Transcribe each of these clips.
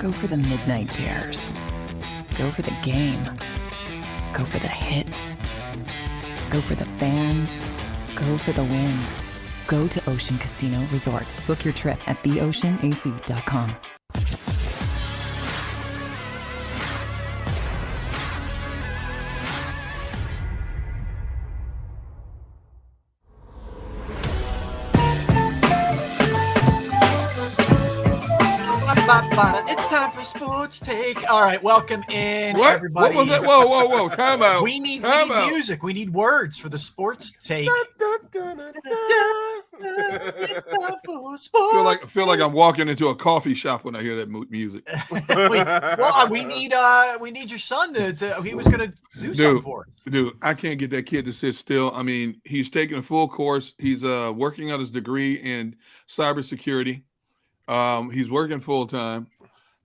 Go for the midnight dares. Go for the game. Go for the hits. Go for the fans. Go for the win. Go to Ocean Casino Resort. Book your trip at theoceanac.com. It's time for Sports Take. All right, welcome in, what? everybody. What was that? Whoa. Time out. We need out. music. We need words for the Sports Take. It's time for Sports feel like I'm walking into a coffee shop when I hear that music. we need your son to he was going to do something for us. Dude, I can't get that kid to sit still. I mean, he's taking a full course. He's working on his degree in cybersecurity. He's working full time.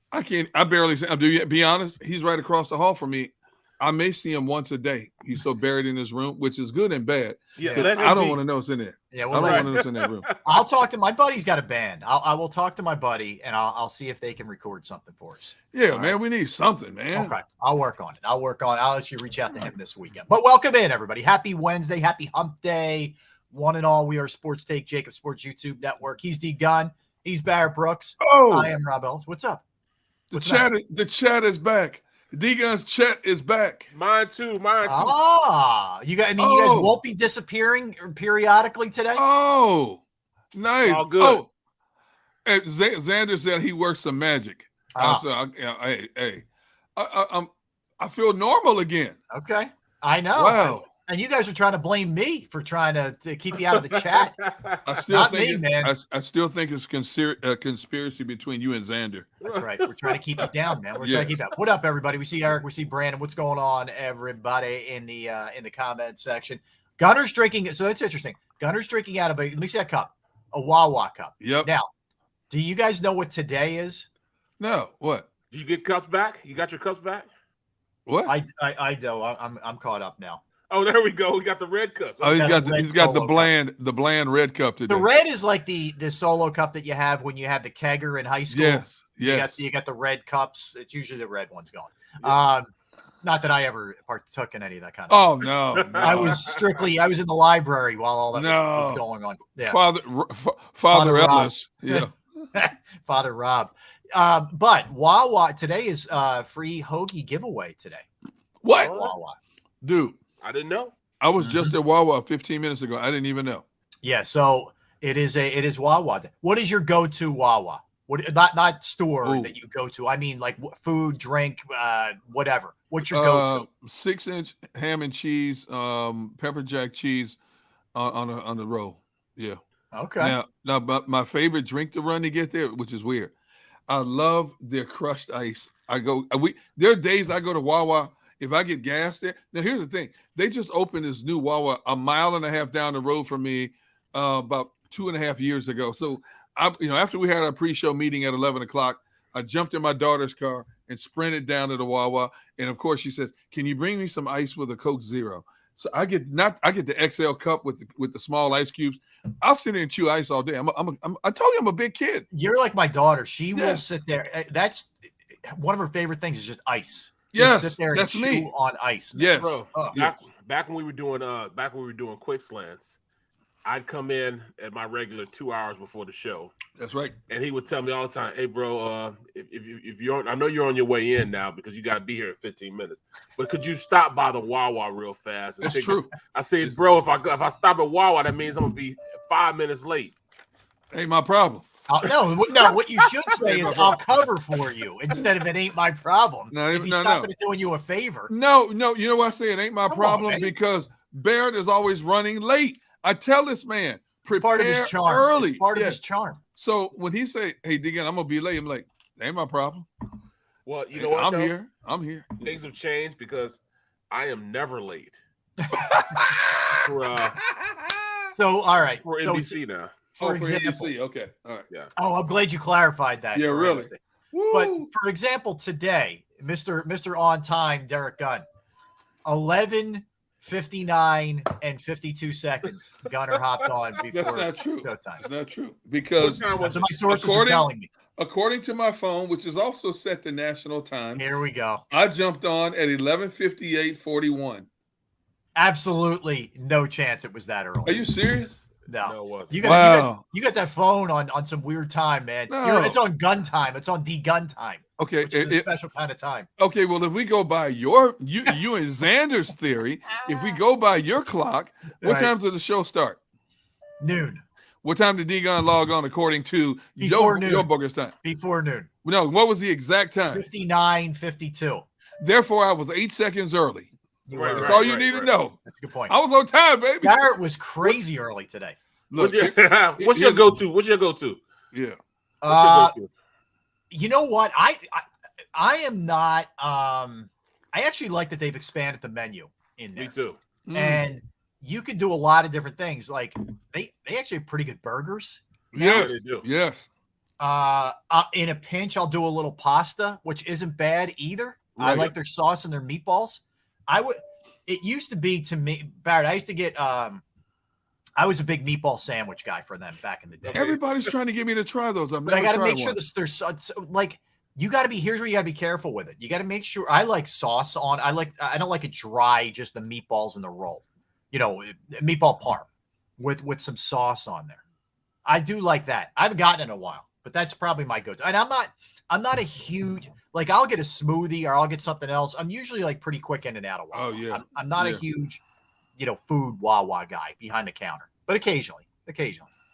I barely see him. To be honest, he's right across the hall from me. I may see him once a day. He's so buried in his room, which is good and bad. Yeah, I don't want to know what's in there. Yeah, I don't want to know what's in that room. I'll talk to my buddy's got a band. I will talk to my buddy and I'll see if they can record something for us. Yeah, all man, right. We need something, man. Okay, I'll work on it. I'll let you reach out to him this weekend. But welcome in, everybody. Happy Wednesday. Happy Hump Day. One and all, we are Sports Take, JAKIB Sports YouTube Network. He's D Gunn. He's Barrett Brooks. Oh, I am Rob Ellis. What's up? The chat is back. D-Gun's chat is back. Mine too. You guys won't be disappearing periodically today? Oh, nice. All good. Oh, and Xander said he works some magic. I feel normal again. Okay. I know. Wow. And you guys are trying to blame me for trying to keep you out of the chat. I still think it's man. conspiracy between you and Xander. That's right. We're trying to keep you down, man. We're trying to keep you up. What up, everybody? We see Eric. We see Brandon. What's going on, everybody, in the comment section? Gunner's drinking. So that's interesting. Gunner's drinking out of let me see that cup, a Wawa cup. Yep. Now, do you guys know what today is? No. What? Did you get cups back? You got your cups back? What? I do. I'm caught up now. Oh, there we go. We got the red cup. Oh, he's got the bland red cup today. The red is like the solo cup that you have when you have the kegger in high school. Yes. You got the red cups. It's usually the red ones going. Yeah. Not that I ever partook in any of that kind Oh of no. I was in the library while all that was going on. Yeah. Father Ellis. Yeah. Father Rob. But Wawa today is free hoagie giveaway today. What? Wawa. Dude. I didn't know. I was just at Wawa 15 minutes ago. I didn't even know. Yeah, so it is Wawa. What is your go-to Wawa? Not store that you go to. I mean, like food, drink, whatever. What's your go-to? 6-inch ham and cheese, pepper jack cheese on the roll. Yeah. Okay. Now, but my favorite drink to run to get there, which is weird. I love their crushed ice. There are days I go to Wawa. If I get gas there, now here's the thing. They just opened this new Wawa a mile and a half down the road from me about 2.5 years ago. So, after we had our pre-show meeting at 11 o'clock, I jumped in my daughter's car and sprinted down to the Wawa. And, of course, she says, can you bring me some ice with a Coke Zero? So I get the XL cup with the small ice cubes. I'll sit there and chew ice all day. I told you I'm a big kid. You're like my daughter. She will sit there. That's one of her favorite things is just ice. Yes, sit there that's and chew me. on ice, man. Yes, bro. Back when we were doing quick slants, I'd come in at my regular 2 hours before the show. That's right. And he would tell me all the time, "Hey, bro, if you're on, I know you're on your way in now because you got to be here in 15 minutes. But could you stop by the Wawa real fast?" That's true. I said, "Bro, if I stop at Wawa, that means I'm gonna be 5 minutes late." Ain't my problem. No. What you should say is I'll cover for you instead of it ain't my problem. If he's stopping it doing you a favor. No. You know why I say it ain't my problem? Because Barrett is always running late. I tell this man, prepare part of his charm. early. It's part of his charm. So when he say, "Hey, Deacon, I'm gonna be late," I'm like, "Ain't my problem." Well, you know what? I'm here. Things have changed because I am never late. So all right. For NBC now. For example, NBC. Okay. All right. Yeah. Oh, I'm glad you clarified that. Yeah, really. But for example, today, Mr. On Time, Derek Gunn, 11:59 and 52 seconds. Gunner hopped on before That's not true. showtime. That's not true because That's what my sources are telling me. according to my phone, which is also set to national time, Here we go. I jumped on at 11:58:41. Absolutely no chance it was that early. Are you serious? No, it wasn't. You got that phone on some weird time, man. No. It's on gun time. It's on D-gun time. Okay, Which is a special kind of time. okay. Well, if we go by you and Xander's theory, if we go by your clock, what Right. time does the show start? Noon. What time did D-Gun log on according to Before noon. your bogus time? Before noon. No, what was the exact time? 59:52. Therefore, I was 8 seconds early. Right, That's right, all you right, need to right. know. That's a good point. I was on time, baby. Barrett was crazy early today. Look, What's your go-to? What's your go-to? yeah. What's your go-to? You know what? I am not. I actually like that they've expanded the menu in there. Me too. And you can do a lot of different things. Like they actually have pretty good burgers. Yes, they do. yes. In a pinch, I'll do a little pasta, which isn't bad either. I Right. like their sauce and their meatballs. It used to be to me, Barrett. I used to get. I was a big meatball sandwich guy for them back in the day. Everybody's trying to get me to try those. I've But I never got to tried make sure one. there's like you got to be. Here's where you got to be careful with it. You got to make sure. I like sauce on. I don't like it dry, just the meatballs in the roll. You know, meatball parm with some sauce on there. I do like that. I haven't gotten it in a while, but that's probably my go-to. And I'm not a huge like. I'll get a smoothie or I'll get something else. I'm usually like pretty quick in and out of Wawa. Oh, yeah. I'm not a Yeah. huge, food Wawa guy behind the counter, but occasionally.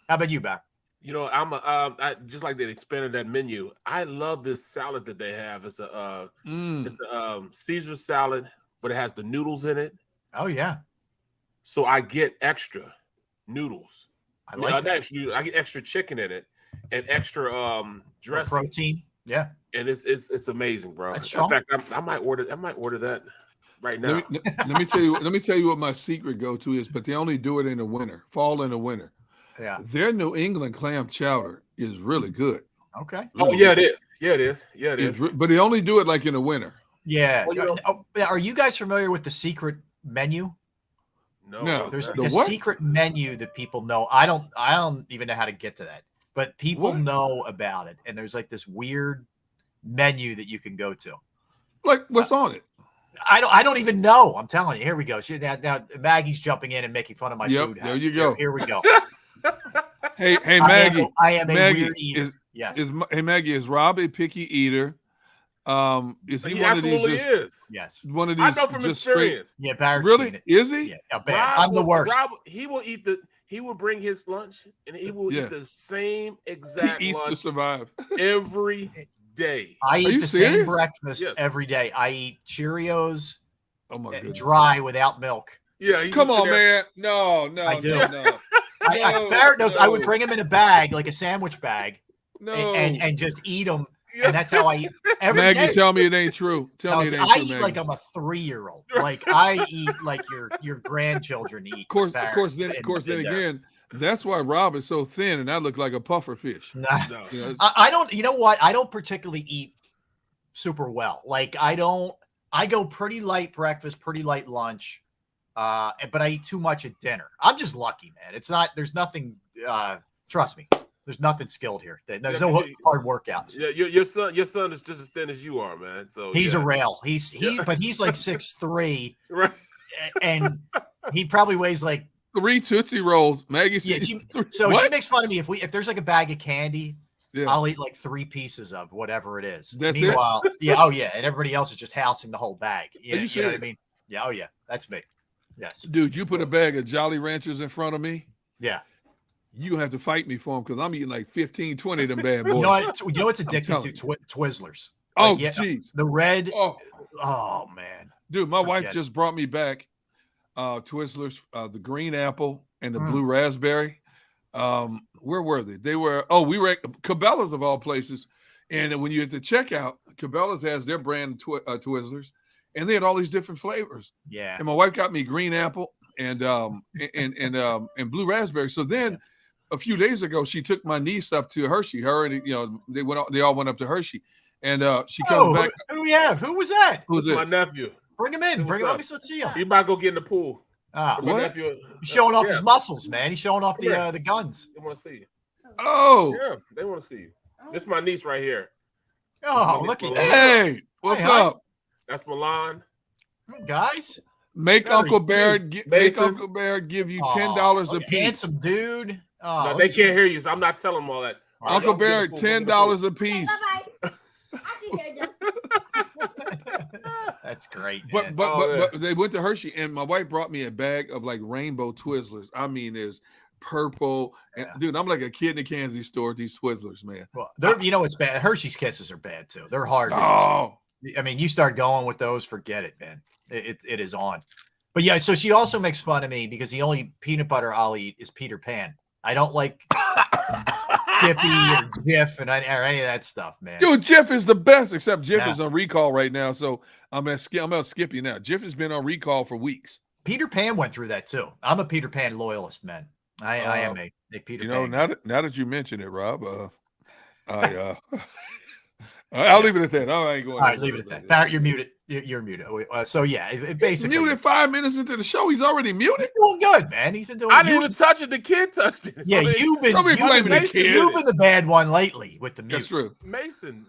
How about you, Back? You know, I just like they expanded that menu. I love this salad that they have. It's a Caesar salad, but it has the noodles in it. Oh yeah, So I get extra noodles. I like that. I get extra chicken in it and extra dressing. Protein. Yeah. And it's amazing, bro. That's In strong. fact, I might order that right now. Let me tell you. Let me tell you what my secret go-to is. But they only do it in the winter, fall and the winter. Yeah. Their New England clam chowder is really good. Okay. Oh yeah, it is. Yeah, it is. Yeah, it is. But they only do it like in the winter. Yeah. Well, Are you guys familiar with the secret menu? No. There's The a what? secret menu that people know. I don't even know how to get to that, but people What? know about it. And there's like this weird menu that you can go to. Like what's on it? I don't even know. I'm telling you. Here we go. Now Maggie's jumping in and making fun of my Yep, food. there you go. Here we go. Hey Maggie. I am a Maggie, weird eater. Yes. Hey Maggie, is Rob a picky eater? Is he He one of these? absolutely is. Yes. One of I these know from just experience. Yeah. Barrett's Really? seen it. Is he? Yeah. Bad. Rob I'm the will- worst. Rob, he will bring his lunch and he will Yeah. eat the same exact He eats to lunch survive. every day. I eat you the same serious? breakfast Yes. every day. I eat Cheerios Oh my goodness. dry without milk. Yeah, he Come just on, sit there- man. No, I do. no. No, Barrett knows I would no. bring them in a bag, like a sandwich bag, No. and just eat them. Yeah. And that's how I eat every Maggie, day. tell me it ain't true. Tell me it ain't I true, eat Maggie. like I'm a 3-year-old. Like I eat like your grandchildren eat. Of course, Barrett, then in there. again, that's why Rob is so thin and I look like a puffer fish. Nah. No. You know, I don't. You know what? I don't particularly eat super well. Like I don't. I go pretty light breakfast, pretty light lunch, but I eat too much at dinner. I'm just lucky, man. It's not. There's nothing. Trust me. There's nothing skilled here. There's Yeah, no hard workouts. Yeah, your son is just as thin as you are, man. So He's yeah. a rail. But he's like 6'3", Right. and he probably weighs like. 3 Tootsie Rolls. Maggie Yeah, says, so what? she makes fun of me if there's like a bag of candy. Yeah. I'll eat like 3 pieces of whatever it is. That's it? Meanwhile, yeah, oh yeah, and everybody else is just housing the whole bag. Are you You know what I serious? mean? Yeah, oh yeah, that's me. Yes, Dude, you put a bag of Jolly Ranchers in front of me, yeah. you gonna have to fight me for them because I'm eating like 15, 20 of them bad boys. You know what? You know what's addicted telling to Twizzlers. Oh, Like, yeah, jeez. the red. Oh, Oh man, dude, my wife Forget it. just brought me back Twizzlers, the green apple and the Mm. blue raspberry. Where were they? They were, we were at Cabela's of all places. And when you're at the checkout, Cabela's has their brand Twizzlers, and they had all these different flavors. yeah. And my wife got me green apple and blue raspberry. So then a few days ago, she took my niece up to Hershey. Her and they all went up to Hershey, and she comes Oh, back. who do we have? Who was that? Who's My it? nephew. Bring him in. What's Bring him up? up. Let's see him. He might go get in the pool. Ah, My What? nephew. he's showing off Yeah. his muscles, man. He's showing off Yeah. the guns. They want to see you. Oh, Yeah, they want to see you. This is my niece right here. Oh, look at that. Hey, what's Hi. up? That's Milan. Guys. Make Very Uncle cute. Barrett make Uncle Barrett give you $10 a piece. Handsome dude. Oh, No, they can't hear you, so I'm not telling them all that. Uncle Barrett, $10 a piece. That's great. But Man. but they went to Hershey, and my wife brought me a bag of like rainbow Twizzlers. I mean, there's purple, and dude, I'm like a kid in the candy store with these Twizzlers, man. Well, you know what's bad? Hershey's Kisses are bad too. They're hard. Oh, I mean, you start going with those, forget it, man. It is on. But yeah, so she also makes fun of me because the only peanut butter I'll eat is Peter Pan. I don't like Skippy or Jif or any of that stuff, man. dude, Jif is the best, except Jif is on recall right now. So I'm at Skippy now. Jif has been on recall for weeks. Peter Pan went through that too. I'm a Peter Pan loyalist, man. I am a Peter Pan. Now that you mention it, Rob, I'll leave it at that. I ain't going. All right, leave it at that. Barrett, you're muted. You're muted. So yeah, it basically muted 5 minutes into the show. He's already muted. He's doing good, man. He's been doing. I didn't even touch it. The kid touched it. Yeah, you've been the bad one lately with the mute. That's true. Mason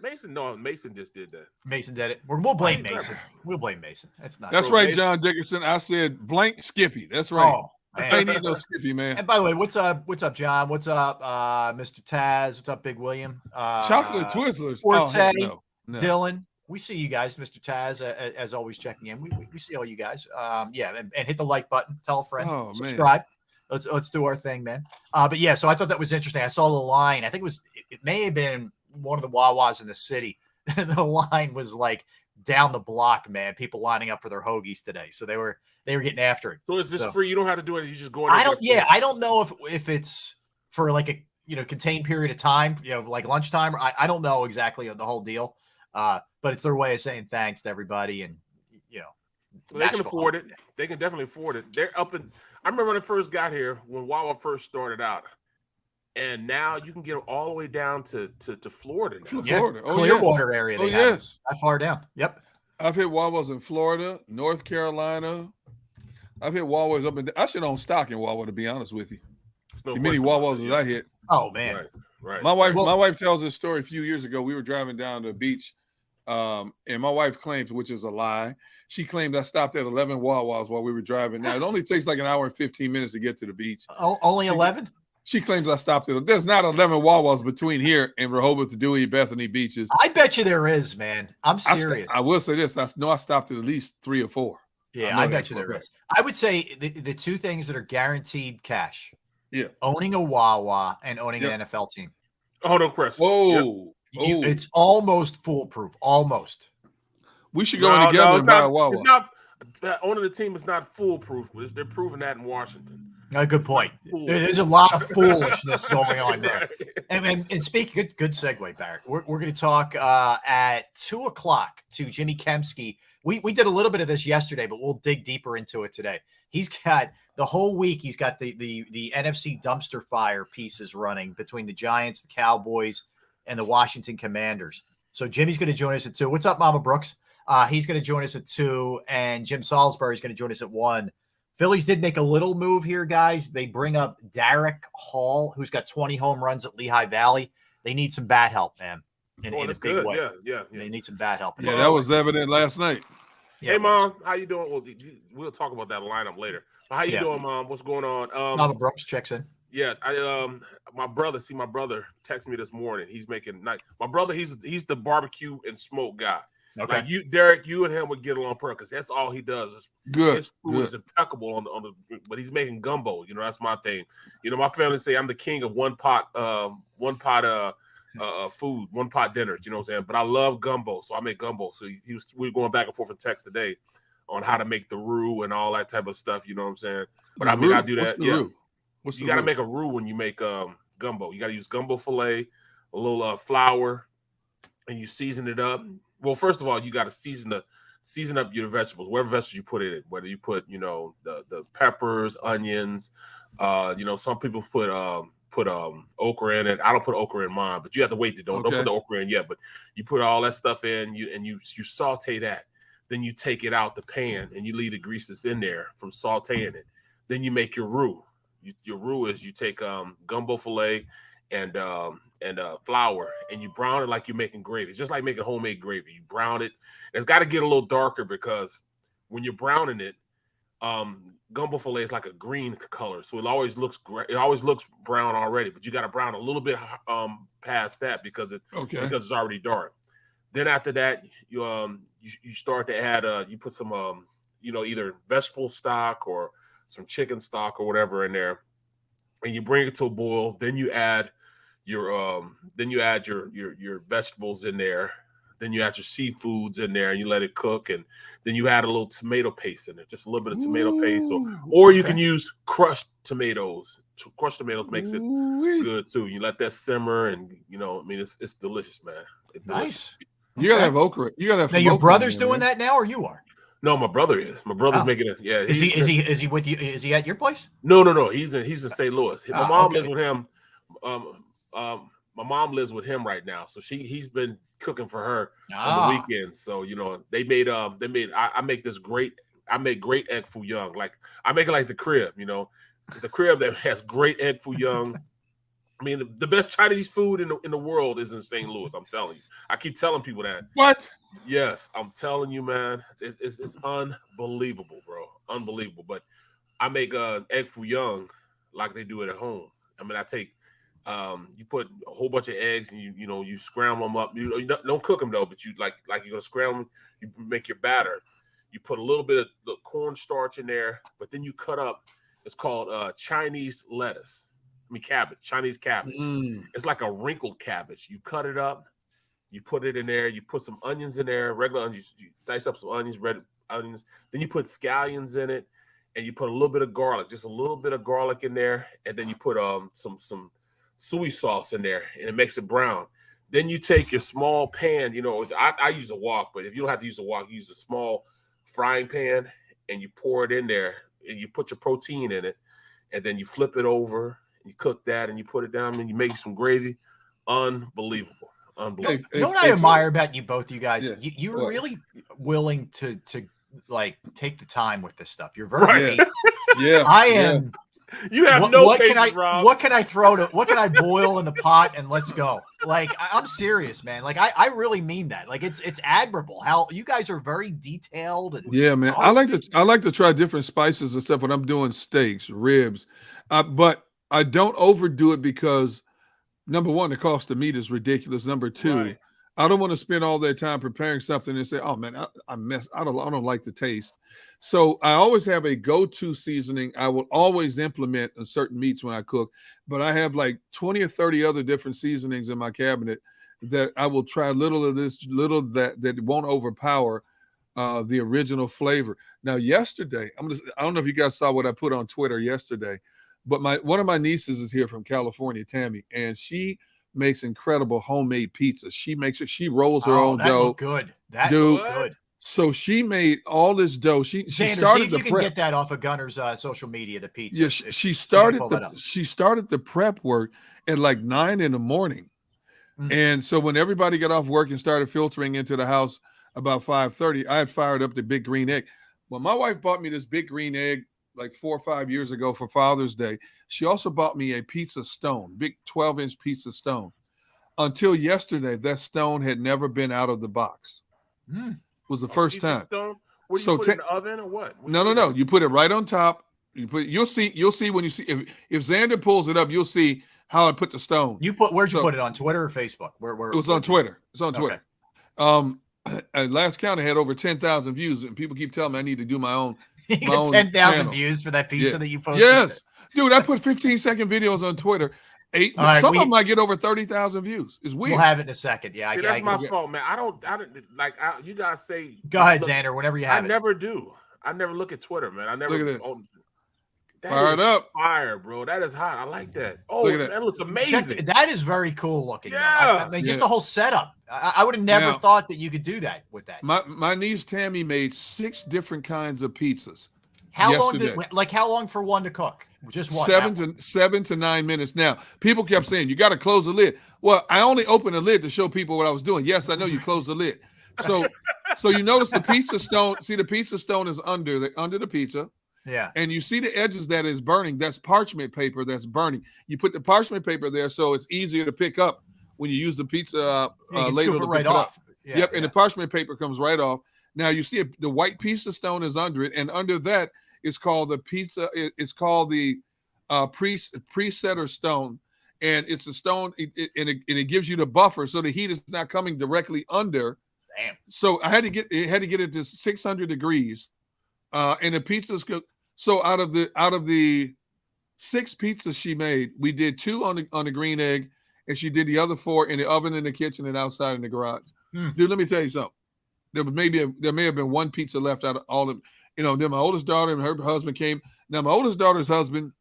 just did that. Mason did it. We'll blame Mason. We'll blame Mason. That's right, John Dickerson. I said blank Skippy. That's right. Oh, I ain't need no Skippy, man. And by the way, what's up, John? What's up, Mr. Taz? What's up, Big William? Chocolate Twizzlers. Forte, no. Dylan. We see you guys, Mr. Taz, as always checking in. We see all you guys. And hit the like button. Tell a friend. Subscribe. Man. Let's do our thing, man. But yeah, so I thought that was interesting. I saw the line. I think it may have been one of the Wawas in the city. The line was like down the block, man. People lining up for their hoagies today. So they were getting after it. So is this free? You don't have to do it. You just go in. I don't know if it's for like a contained period of time, like lunchtime. I don't know exactly the whole deal. But it's their way of saying thanks to everybody, and they can afford it. They can definitely afford it. They're up in. I remember when I first got here, when Wawa first started out, and now you can get them all the way down to Florida. Now. Florida, Clearwater area. Oh yes, that far down. Yep. I've hit Wawas in Florida, North Carolina. I've hit Wawas up in. I should own stock in Wawa, to be honest with you. The many Wawas as I hit. Oh man, right. My wife tells this story a few years ago. We were driving down to the beach. And my wife claims, which is a lie, she claimed I stopped at 11 Wawas while we were driving. Now, it only takes like an hour and 15 minutes to get to the beach. Oh, only 11? She claims I stopped at. There's not 11 Wawas between here and Rehoboth, Dewey, Bethany beaches. I bet you there is, man. I'm serious. I will say this. I know I stopped at least 3 or 4. Yeah, I bet you there is. I would say the two things that are guaranteed cash. Yeah. Owning a Wawa and owning an NFL team. Oh, no, Chris. Whoa. Yep. It's almost foolproof. Almost. We should go in together and buy a Wawa. It's not owning the team is not foolproof. They're proving that in Washington. Good point. There's a lot of foolishness going on there. And speaking, good segue, Barrett. We're going to talk at 2:00 to Jimmy Kempski. We did a little bit of this yesterday, but we'll dig deeper into it today. He's got the whole week. He's got the NFC dumpster fire pieces running between the Giants, the Cowboys, and the Washington Commanders. So Jimmy's going to join us at 2:00. What's up, Mama Brooks? He's going to join us at 2:00, and Jim Salisbury is going to join us at 1:00. Phillies did make a little move here, guys. They bring up Derek Hall, who's got 20 home runs at Lehigh Valley. They need some bat help, man, in a big way. Yeah. They need some bat help. Yeah, that was evident last night. Yeah, hey, Mom, how you doing? Well, we'll talk about that lineup later. How you doing, Mom? What's going on? Mama Brooks checks in. Yeah, my brother texted me this morning. He's making night. My brother, he's the barbecue and smoke guy. Okay. Like Derek, you and him would get along perfect. That's all he does. His food is impeccable on the. But he's making gumbo. That's my thing. My family say I'm the king of one pot food, one pot dinners. You know what I'm saying? But I love gumbo, so I make gumbo. So we were going back and forth in text today on how to make the roux and all that type of stuff. You know what I'm saying? But I do that. Roux? You got to make a roux when you make gumbo. You got to use gumbo fillet, a little flour, and you season it up. Well, first of all, you got to season up your vegetables, whatever vegetables you put in it. Whether you put, the peppers, onions. Some people put okra in it. I don't put okra in mine, but you have to wait. Don't put the okra in yet. But you put all that stuff in, you saute that. Then you take it out the pan and you leave the grease that's in there from sauteing it. Then you make your roux. Your roux is you take gumbo fillet and flour, and you brown it like you're making gravy. It's just like making homemade gravy. You brown it. It's got to get a little darker because when you're browning it, gumbo filet is like a green color, so it always looks brown already. But you got to brown a little bit past that because it's already dark. Then after that, you start to add you put some either vegetable stock or some chicken stock or whatever in there, and you bring it to a boil. Then you add your vegetables in there. Then you add your seafoods in there and you let it cook, and then you add a little tomato paste in there, just a little bit of tomato paste, or you can use crushed tomatoes. Crushed tomatoes makes it good too. You let that simmer, and it's delicious, man. It's nice. Delicious. You gotta have okra. You gotta have. Now your brother's doing that now, or you are? No, my brother is. My brother's making it. Yeah. Is he with you? Is he at your place? No. He's in St. Louis. My mom lives with him. My mom lives with him right now, so he's been cooking for her on the weekends. So I make great egg foo young. Like I make it like the crib, the crib that has great egg foo young. I mean, the best Chinese food in the world is in St. Louis. I'm telling you. I keep telling people that. What? Yes, I'm telling you, man. It's unbelievable, bro. Unbelievable. But I make egg foo young like they do it at home. I mean, I take you put a whole bunch of eggs and you scramble them up. You don't cook them though, but you like you're gonna scramble them. You make your batter. You put a little bit of the cornstarch in there, but then you cut up. It's called Chinese lettuce. Cabbage, Chinese cabbage. It's like a wrinkled cabbage. You cut it up, you put it in there, you put some onions in there, regular onions, you dice up some onions, red onions, then you put scallions in it, and you put a little bit of garlic, just a little bit of garlic in there, and then you put some soy sauce in there, and it makes it brown. Then you take your small pan, I use a wok, but if you don't have to use a wok, use a small frying pan, and you pour it in there, and you put your protein in it, and then you flip it over. You cook that and you put it down and you make some gravy. Unbelievable. You know what I admire about you both, you guys? Yeah. You're really willing to like take the time with this stuff. You're very I am. You have patience, Rob. What can I boil in the pot and let's go? Like I'm serious, man. Like I really mean that. Like it's admirable how you guys are very detailed and man. Awesome. I like to try different spices and stuff when I'm doing steaks, ribs, but I don't overdo it because number one, the cost of meat is ridiculous. Number two, I don't want to spend all that time preparing something and say, "Oh man, I don't like the taste." So I always have a go-to seasoning. I will always implement in certain meats when I cook, but I have like 20 or 30 other different seasonings in my cabinet that I will try little of this, little that won't overpower the original flavor. Now, yesterday, I don't know if you guys saw what I put on Twitter yesterday. But one of my nieces is here from California, Tammy, and she makes incredible homemade pizza. She makes it. She rolls her own dough. Good. That looked good. So she made all this dough. She Xander, started see if the you can prep. get that off of Gunner's social media. The pizza. Yeah, she started the prep work at like 9 a.m. And so when everybody got off work and started filtering into the house about 5:30, I had fired up the big green egg. Well, my wife bought me this big green egg like 4 or 5 years ago for Father's Day. She also bought me a pizza stone, big 12-inch pizza stone. Until yesterday, that stone had never been out of the box. It was the first time. Stone? What do you put in the oven or what? No. You put it right on top. You'll see when you see if Xander pulls it up, you'll see how I put the stone. Where'd you put it on Twitter or Facebook? Where it was on Twitter. It's on Twitter. Okay. At last count, I had over 10,000 views, and people keep telling me I need to do my own. 10,000 views for that pizza that you posted. Yes, dude, I put 15-second videos on Twitter. Some of them might get over 30,000 views. It's weird. We'll have it in a second. Yeah, that's my fault, man. I don't like. You guys say. Go ahead, Xander. Whenever you have it. I never do. I never look at Twitter, man. I never. Look at that. Fired up. Fire, bro. That is hot. I like that. Oh, that looks amazing. That is very cool looking. Yeah. I mean, just the whole setup. I would have never thought that you could do that with that. My niece Tammy made 6 different kinds of pizzas. How long for one to cook? Just one. 7 to 9 minutes. Now, people kept saying you got to close the lid. Well, I only opened the lid to show people what I was doing. Yes, I know you closed the lid. So you notice the pizza stone. See, the pizza stone is under the pizza. Yeah. And you see the edges that is burning. That's parchment paper that's burning. You put the parchment paper there so it's easier to pick up when you use the pizza You can ladle scoop it to right pick it up. off. Yeah, Yep, and the parchment paper comes right off. Now you see the white piece of stone is under it, and under that is called the pizza. It's called the presetter stone, and it's a stone, and it gives you the buffer so the heat is not coming directly under. Damn. So I had to get it to 600 degrees, and the pizza's cooked. So out of the 6 pizzas she made, we did 2 on the green egg, and she did the other 4 in the oven, in the kitchen, and outside in the garage. Dude, let me tell you something. There may have been 1 pizza left out of all of, then my oldest daughter and her husband came. Now my oldest daughter's husband,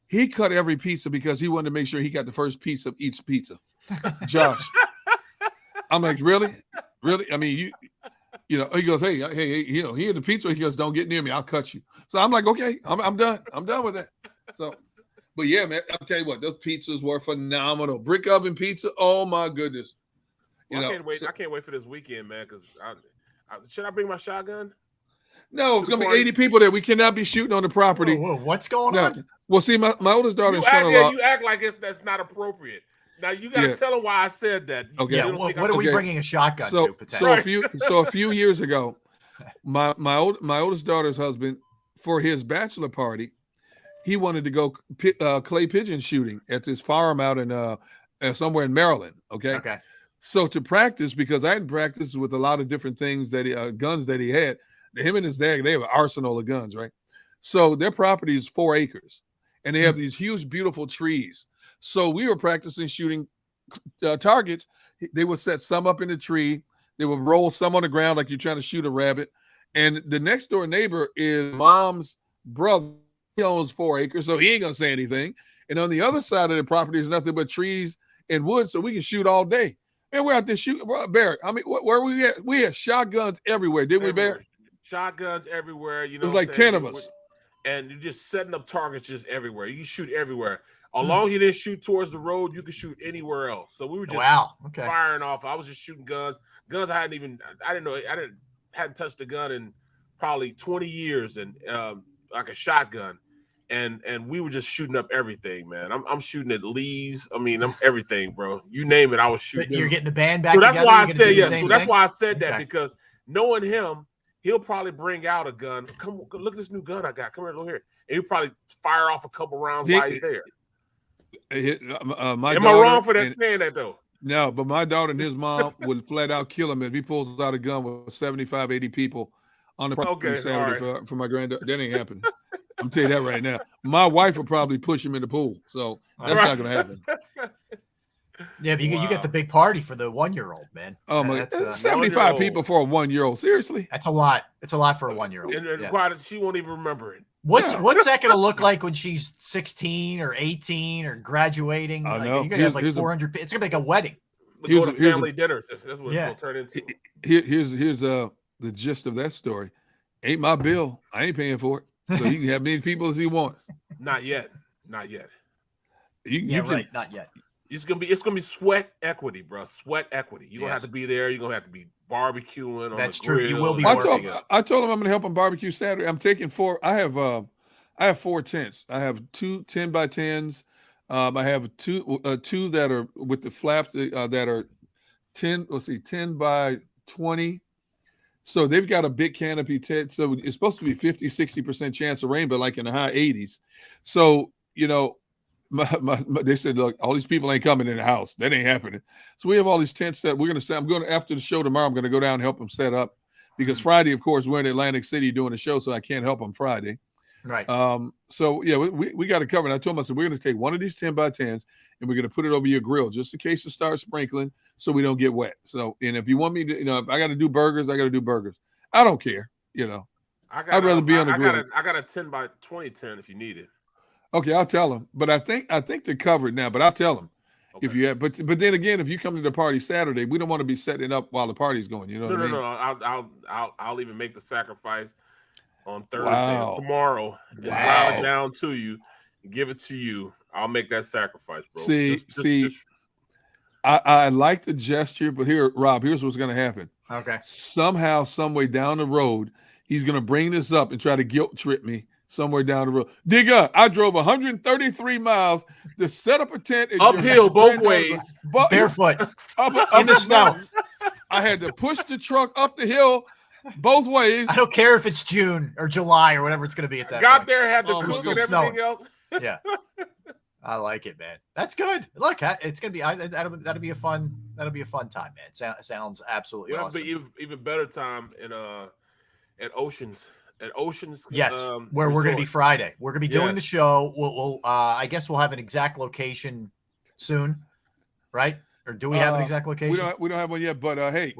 he cut every pizza because he wanted to make sure he got the first piece of each pizza. Josh, I'm like, really? I mean, he goes, hey, he had the pizza. He goes, don't get near me. I'll cut you. So I'm like, okay, I'm done. I'm done with that. So, but yeah, man, I'll tell you what, those pizzas were phenomenal. Brick oven pizza. Oh my goodness. I can't wait. I can't wait for this weekend, man. Because should I bring my shotgun? No, it's gonna be 80 people there. We cannot be shooting on the property. Whoa, what's going on? Well, see, my oldest daughter and son-in-law. You act like that's not appropriate. Now you gotta tell them why I said that. Okay. Yeah, what are we bringing a shotgun to potentially? So a few years ago, my oldest daughter's husband, for his bachelor party, he wanted to go clay pigeon shooting at this farm out in somewhere in Maryland. Okay. So to practice, because I hadn't practiced with a lot of different things guns that he had. Him and his dad, they have an arsenal of guns, right? So their property is 4 acres, and they have these huge, beautiful trees. So we were practicing shooting targets. They would set some up in the tree. They would roll some on the ground like you're trying to shoot a rabbit. And the next door neighbor is mom's brother. He owns 4 acres, so he ain't going to say anything. And on the other side of the property is nothing but trees and wood, so we can shoot all day. Man, we're out there shooting. Barrett, I mean, where we at? We had shotguns everywhere, didn't we, Barrett? Shotguns everywhere. It was like 10 of us. And you're just setting up targets just everywhere. You can shoot everywhere. As long as you didn't shoot towards the road, you could shoot anywhere else. So we were just firing off. I was just shooting guns. Guns I hadn't touched a gun in probably 20 years, and like a shotgun. And we were just shooting up everything, man. I'm shooting at leaves. I mean, I'm everything, bro. You name it, I was shooting. You're getting the band back. So that's together, why I said yes. So that's thing? why I said that, because knowing him, he'll probably bring out a gun. Come look at this new gun I got. Come here, look here. And he'll probably fire off a couple rounds while he's there. Am I wrong for saying that though? No, but my daughter and his mom would flat out kill him if he pulls out a gun with 75, 80 people on the property Saturday for my granddaughter. That ain't happening. I'm telling you that right now. My wife will probably push him in the pool, so that's not going to happen. Yeah, but you get the big party for the 1-year-old, man. Oh my, 75 people for a 1-year-old. Seriously, that's a lot. It's a lot for a 1-year-old. And she won't even remember it. What's that going to look like when she's 16 or 18 or graduating? I know. You're going to have like 400. It's going to be like a wedding. We'll go to family dinners. That's what it's going to turn into. Here's the gist of that story. Ain't my bill. I ain't paying for it. So you can have many people as he wants. Not yet. Not yet. Right. Not yet. It's gonna be sweat equity, bro. Sweat equity. You're gonna have to be there. You're gonna have to be barbecuing on That's the grill. true. You will be. I told him I'm gonna help him barbecue Saturday. I'm taking 4. I have 4 tents. I have 2 10 by 10s. I have two that are with the flaps that are 10 by 20. So they've got a big canopy tent. So it's supposed to be 50, 60% chance of rain, but like in the high 80s. So, they said, look, all these people ain't coming in the house. That ain't happening. So we have all these tents that we're going to set. I'm going to, after the show tomorrow, I'm going to go down and help them set up, because Friday, of course, we're in Atlantic City doing a show, so I can't help them Friday. Right. So yeah, we got it covered. I told myself we're going to take one of these 10 by 10s and we're going to put it over your grill just in case it starts sprinkling, so we don't get wet. So, and if you want me to, if I got to do burgers, I got to do burgers. I don't care. I'd rather be on the grill. I got a 10 by 20 tent if you need it. Okay, I'll tell them. But I think they're covered now. But I'll tell them if you have. But then again, if you come to the party Saturday, we don't want to be setting up while the party's going. You know what I mean? No. I'll even make the sacrifice on Thursday tomorrow and drive it down to you, and give it to you. I'll make that sacrifice, bro. I like the gesture, but Rob, here's what's going to happen. Okay. Somehow, some way down the road, he's going to bring this up and try to guilt trip me somewhere down the road. Digga, I drove 133 miles to set up a tent uphill both ways, barefoot up in the snow. I had to push the truck up the hill both ways. I don't care if it's June or July or whatever it's going to be at that got point. there, had to cook still and everything snowing. else. Yeah, I like it, man. That's good. Look, it's going to be that'll be a fun time, man. It sounds absolutely awesome. Be even better time in at Oceans. At Oceans, yes, where we're going to be Friday. We're going to be doing the show. We'll I guess we'll have an exact location soon, right? Or do we have an exact location? We don't have one yet, but hey,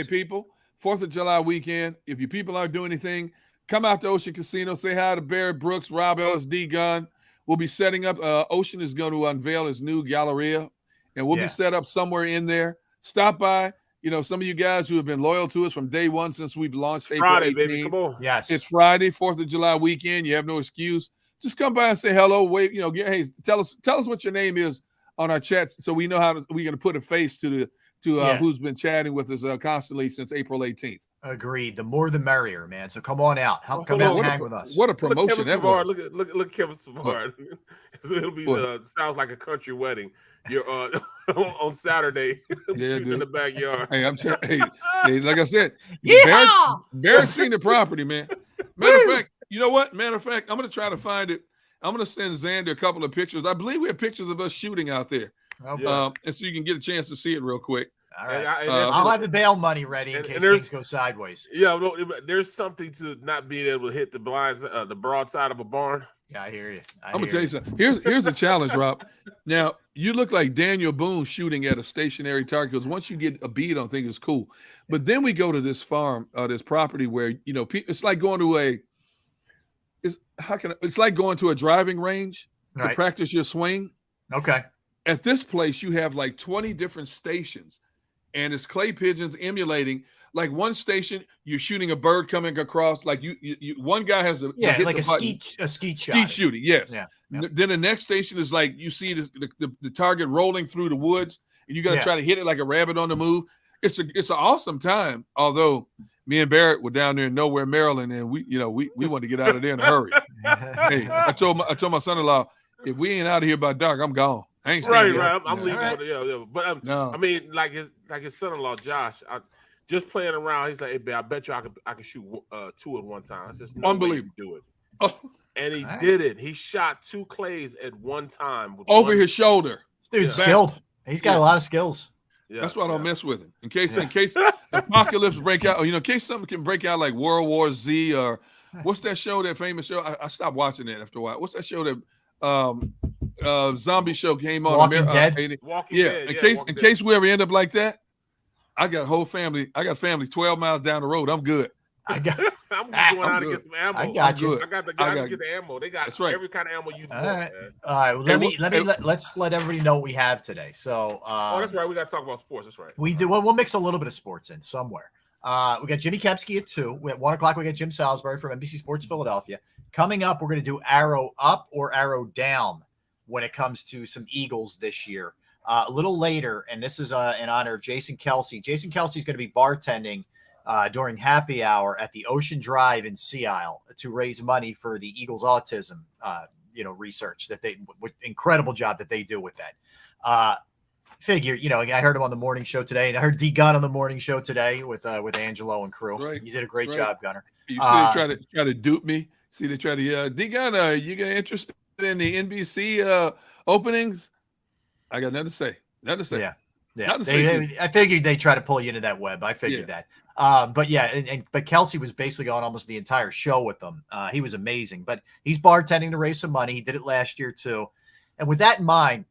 people, 4th of July weekend, if you people aren't doing anything, come out to Ocean Casino, say hi to Barrett Brooks, Rob Ellis, D Gun. We'll be setting up. Ocean is going to unveil his new Galleria, and we'll be set up somewhere in there. Stop by. You know, some of you guys who have been loyal to us from day one since we've launched Friday, April 18th. baby, come on. Yes. It's Friday, 4th of July weekend. You have no excuse. Just come by and say hello. Wait, hey, tell us what your name is on our chat so we know we're going to put a face to who's been chatting with us constantly since April 18th. Agreed. The more the merrier, man. So come on out. Come out and hang with us. What a promotion that was. Look Kevin Savard. It'll be sounds like a country wedding. You're on Saturday shooting in the backyard. Hey, hey, like I said, Barrett seen the property, man. Matter of fact, you know what? Matter of fact, I'm going to try to find it. I'm going to send Xander a couple of pictures. I believe we have pictures of us shooting out there. Okay. And so you can get a chance to see it real quick. All right. I'll have the bail money ready in case things go sideways. Yeah, there's something to not being able to hit the blinds, the broadside of a barn. Yeah, I hear you. I'm gonna tell you something. Here's the challenge, Rob. Now you look like Daniel Boone shooting at a stationary target because once you get a bead on things, it's cool. But then we go to this farm, this property where it's like going to it's like going to a driving range to practice your swing. Okay. At this place, you have like 20 different stations, and it's clay pigeons emulating. Like one station, you're shooting a bird coming across. Like you one guy has like a skeet shot. Skeet shooting, yes. Yeah. Then the next station is like you see the target rolling through the woods, and you got to try to hit it like a rabbit on the move. It's an awesome time. Although me and Barrett were down there in Nowhere, Maryland, and we wanted to get out of there in a hurry. Hey, I told my son-in-law, if we ain't out of here by dark, I'm gone. I ain't right. I'm leaving. Yeah. But no. I mean, like his son-in-law Josh. Just playing around, he's like, "Hey, babe, I bet you I could shoot 2 at one time." I said, "No, unbelievable, do it." Oh. And he did it. He shot 2 clays at one time over his shoulder. This dude's skilled. He's got a lot of skills. Yeah, that's why I don't mess with him. In case apocalypse break out, or in case something can break out like World War Z or what's that show? That famous show? I stopped watching that after a while. What's that show that zombie show came on? Walking Dead. Walking Dead. In case we ever end up like that. I got a whole family. I got family 12 miles down the road. I'm good. I'm just going out to get some ammo. I got you. I got the guys to get the ammo. They got every kind of ammo you want. Man. All right. Let's let everybody know what we have today. So, that's right. We got to talk about sports. That's right. We do. Well, we'll mix a little bit of sports in somewhere. We got Jimmy Kepski at 2. At 1 o'clock, we got Jim Salisbury from NBC Sports Philadelphia. Coming up, we're going to do arrow up or arrow down when it comes to some Eagles this year. A little later, and this is in honor of Jason Kelsey. Jason Kelsey is going to be bartending during happy hour at the Ocean Drive in Sea Isle to raise money for the Eagles autism, research incredible job that they do with that. Figure, I heard him on the morning show today, and I heard D Gunn on the morning show today with Angelo and crew. Right. You did a great job, Gunner. You see, they try to dupe me. See, they try to D Gunn. You get interested in the NBC openings? I got nothing to say. Yeah. I figured they try to pull you into that web. I figured that. But Kelsey was basically going almost the entire show with them. He was amazing. But he's bartending to raise some money. He did it last year too. And with that in mind,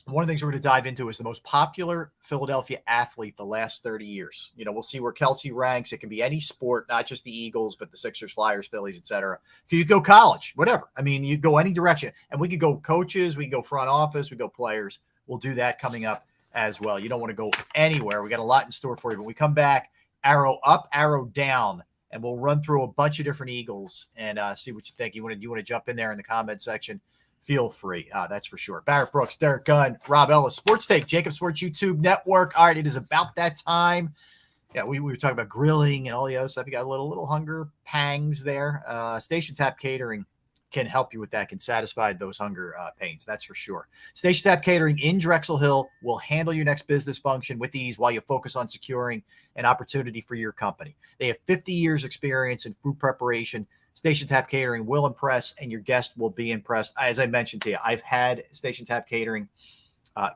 one of the things we're going to dive into is the most popular Philadelphia athlete the last 30 years. We'll see where Kelsey ranks. It can be any sport, not just the Eagles, but the Sixers, Flyers, Phillies, etc. You go college, whatever. I mean, you go any direction. And we could go coaches, we can go front office, we go players. We'll do that coming up as well. You don't want to go anywhere. We got a lot in store for you. But we come back, arrow up, arrow down, and we'll run through a bunch of different Eagles and see what you think. You want to jump in there in the comment section? Feel free. That's for sure. Barrett Brooks, Derek Gunn, Rob Ellis, Sports Take, JAKIB Sports YouTube Network. All right, it is about that time. Yeah, we were talking about grilling and all the other stuff. You got little hunger pangs there. Station Tap Catering can help you with that, can satisfy those hunger pains. That's for sure. Station Tap Catering in Drexel Hill will handle your next business function with ease while you focus on securing an opportunity for your company. They have 50 years experience in food preparation. Station Tap Catering will impress, and your guest will be impressed. As I mentioned to you, I've had Station Tap Catering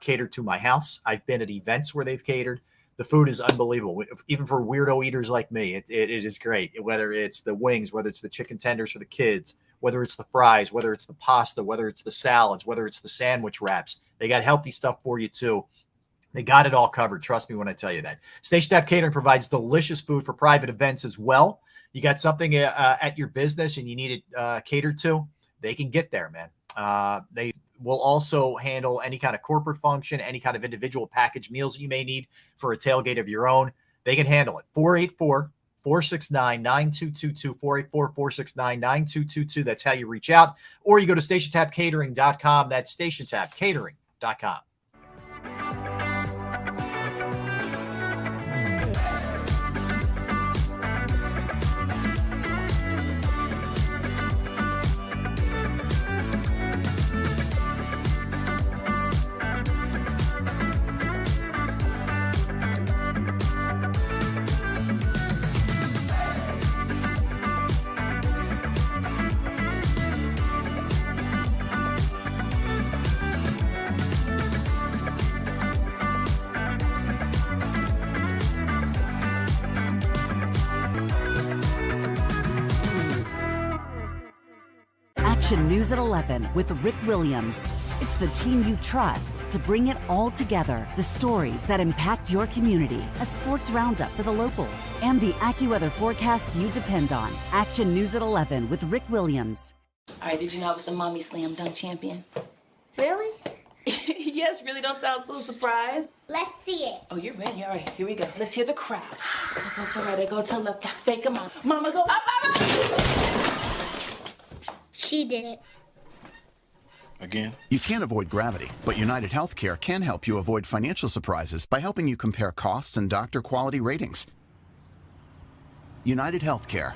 catered to my house. I've been at events where they've catered. The food is unbelievable, even for weirdo eaters like me. It is great. Whether it's the wings, whether it's the chicken tenders for the kids, whether it's the fries, whether it's the pasta, whether it's the salads, whether it's the sandwich wraps. They got healthy stuff for you too. They got it all covered. Trust me when I tell you that. Station Tap Catering provides delicious food for private events as well. You got something at your business and you need it catered to, they can get there, man. They will also handle any kind of corporate function, any kind of individual packaged meals that you may need for a tailgate of your own. They can handle it. 484-469-9222, 484-469-9222. That's how you reach out. Or you go to stationtapcatering.com. That's stationtapcatering.com. News at 11 with Rick Williams. It's the team you trust to bring it all together. The stories that impact your community, a sports roundup for the locals, and the AccuWeather forecast you depend on. Action News at 11 with Rick Williams. All right, did you know I was the mommy slam dunk champion? Really? Yes, really don't sound so surprised. Let's see it. Oh, you're ready. All right, here we go. Let's hear the crowd. So go to right, I go to left, fake a mom. Mama, go up, She did it. Again? You can't avoid gravity, but United Healthcare can help you avoid financial surprises by helping you compare costs and doctor quality ratings. United Healthcare.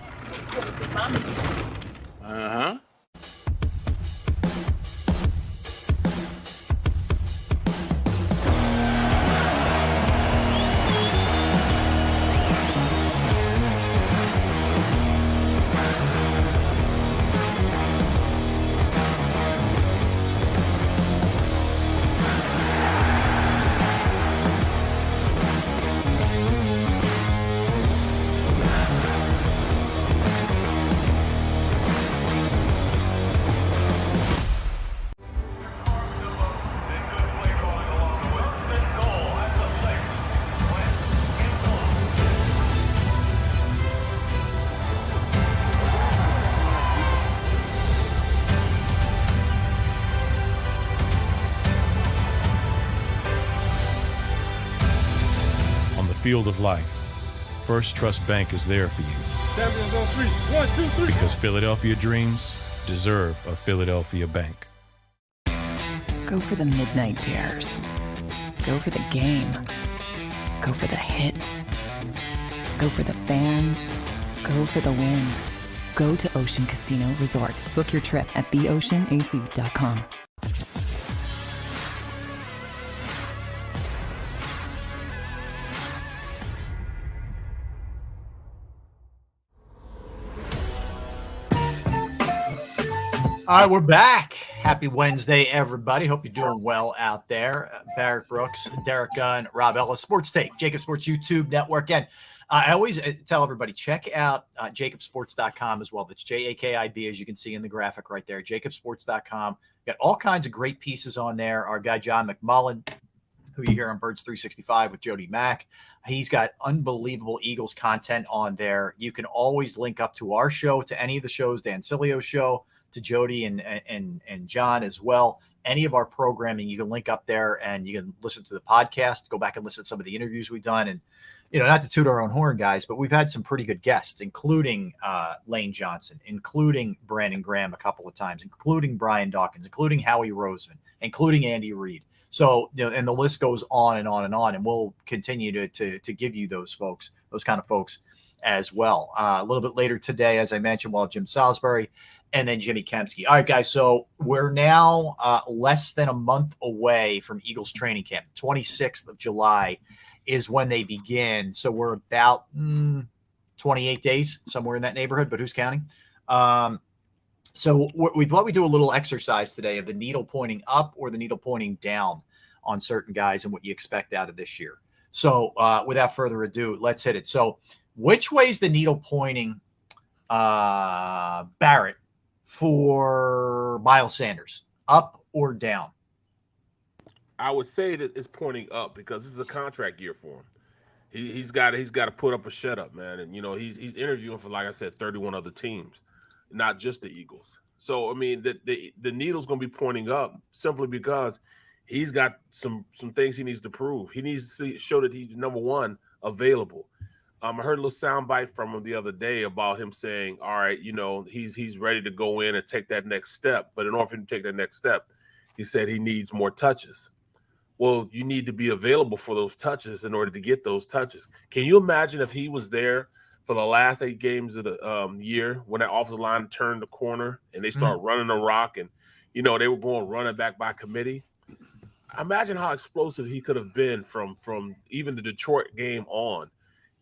Uh-huh. Field of life, First Trust Bank is there for you. Champions on 3. 1, 2, 3. Because Philadelphia dreams deserve a Philadelphia bank. Go for the midnight dares. Go for the game. Go for the hits. Go for the fans. Go for the win. Go to Ocean Casino Resort. Book your trip at theoceanac.com. All right, we're back. Happy Wednesday, everybody. Hope you're doing well out there. Barrett Brooks, Derek Gunn, Rob Ellis, Sports Take, JAKIB Sports YouTube Network. And I always tell everybody, check out JAKIBsports.com as well. That's JAKIB, as you can see in the graphic right there, JAKIBsports.com. Got all kinds of great pieces on there. Our guy, John McMullen, who you hear on Birds 365 with Jody Mack. He's got unbelievable Eagles content on there. You can always link up to our show, to any of the shows, Dan Cilio's show, to Jody and John as well. Any of our programming, you can link up there and you can listen to the podcast, go back and listen to some of the interviews we've done. And, you know, not to toot our own horn, guys, but we've had some pretty good guests, including Lane Johnson, including Brandon Graham a couple of times, including Brian Dawkins, including Howie Roseman, including Andy Reid. So, you know, and the list goes on and on and on, and we'll continue to give you those folks kind of folks as well. A little bit later today, as I mentioned, we'll have Jim Salisbury and then Jimmy Kempski. All right, guys, so we're now less than a month away from Eagles training camp. 26th of July is when they begin. So we're about 28 days, somewhere in that neighborhood, but who's counting? So we thought we'd do a little exercise today of the needle pointing up or the needle pointing down on certain guys and what you expect out of this year. So without further ado, let's hit it. So which way is the needle pointing, Barrett, for Miles Sanders, up or down? I would say that it's pointing up because this is a contract year for him. He's got to put up a shut up, man. And he's interviewing for, like I said, 31 other teams, not just the Eagles. So I mean, the needle's going to be pointing up simply because he's got some things he needs to prove. He needs to show that he's number one available. I heard a little soundbite from him the other day about him saying, all right, he's ready to go in and take that next step. But in order for him to take that next step, he said he needs more touches. Well, you need to be available for those touches in order to get those touches. Can you imagine if he was there for the last 8 games of the year when that offensive line turned the corner and they start running the rock and, they were going running back by committee? Imagine how explosive he could have been from even the Detroit game on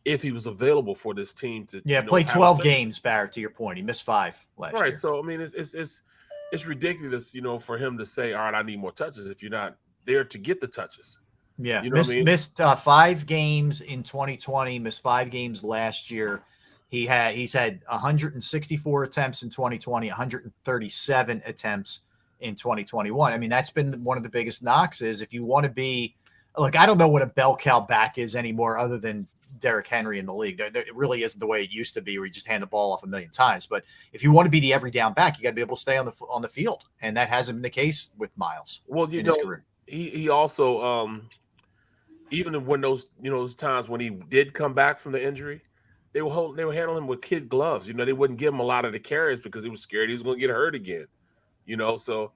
if he was available for this team to play 12 games, Barrett, to your point. He missed 5 last year. Right. So I mean it's ridiculous, for him to say, all right, I need more touches if you're not there to get the touches. Yeah. Missed 5 games in 2020, missed 5 games last year. He's had 164 attempts in 2020, 137 attempts in 2021. I mean, that's been one of the biggest knocks is if you want to be like, I don't know what a bell cow back is anymore other than Derrick Henry in the league. It really isn't the way it used to be where you just hand the ball off a million times. But if you want to be the every down back, you got to be able to stay on the field. And that hasn't been the case with Miles in his career. He also, even when those times when he did come back from the injury, they were handling him with kid gloves. They wouldn't give him a lot of the carries because they were scared he was going to get hurt again. So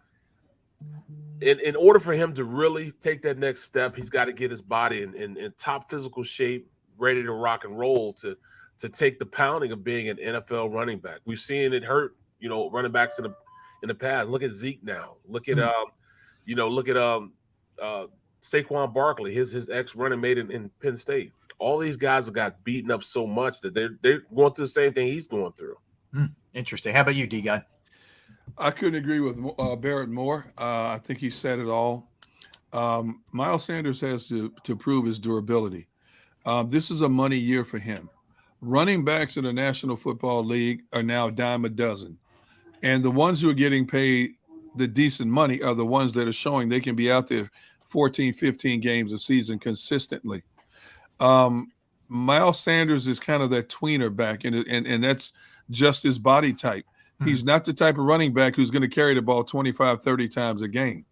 in order for him to really take that next step, he's got to get his body in top physical shape, ready to rock and roll to take the pounding of being an NFL running back. We've seen it hurt, running backs in the past. Look at Zeke now. Look at Saquon Barkley, his ex running mate in Penn State. All these guys have got beaten up so much that they're going through the same thing he's going through. Interesting. How about you, D-Guy? I couldn't agree with Barrett more. I think he said it all. Miles Sanders has to prove his durability. This is a money year for him. Running backs in the National Football League are now a dime a dozen. And the ones who are getting paid the decent money are the ones that are showing they can be out there 14, 15 games a season consistently. Miles Sanders is kind of that tweener back, and that's just his body type. He's not the type of running back who's going to carry the ball 25, 30 times a game.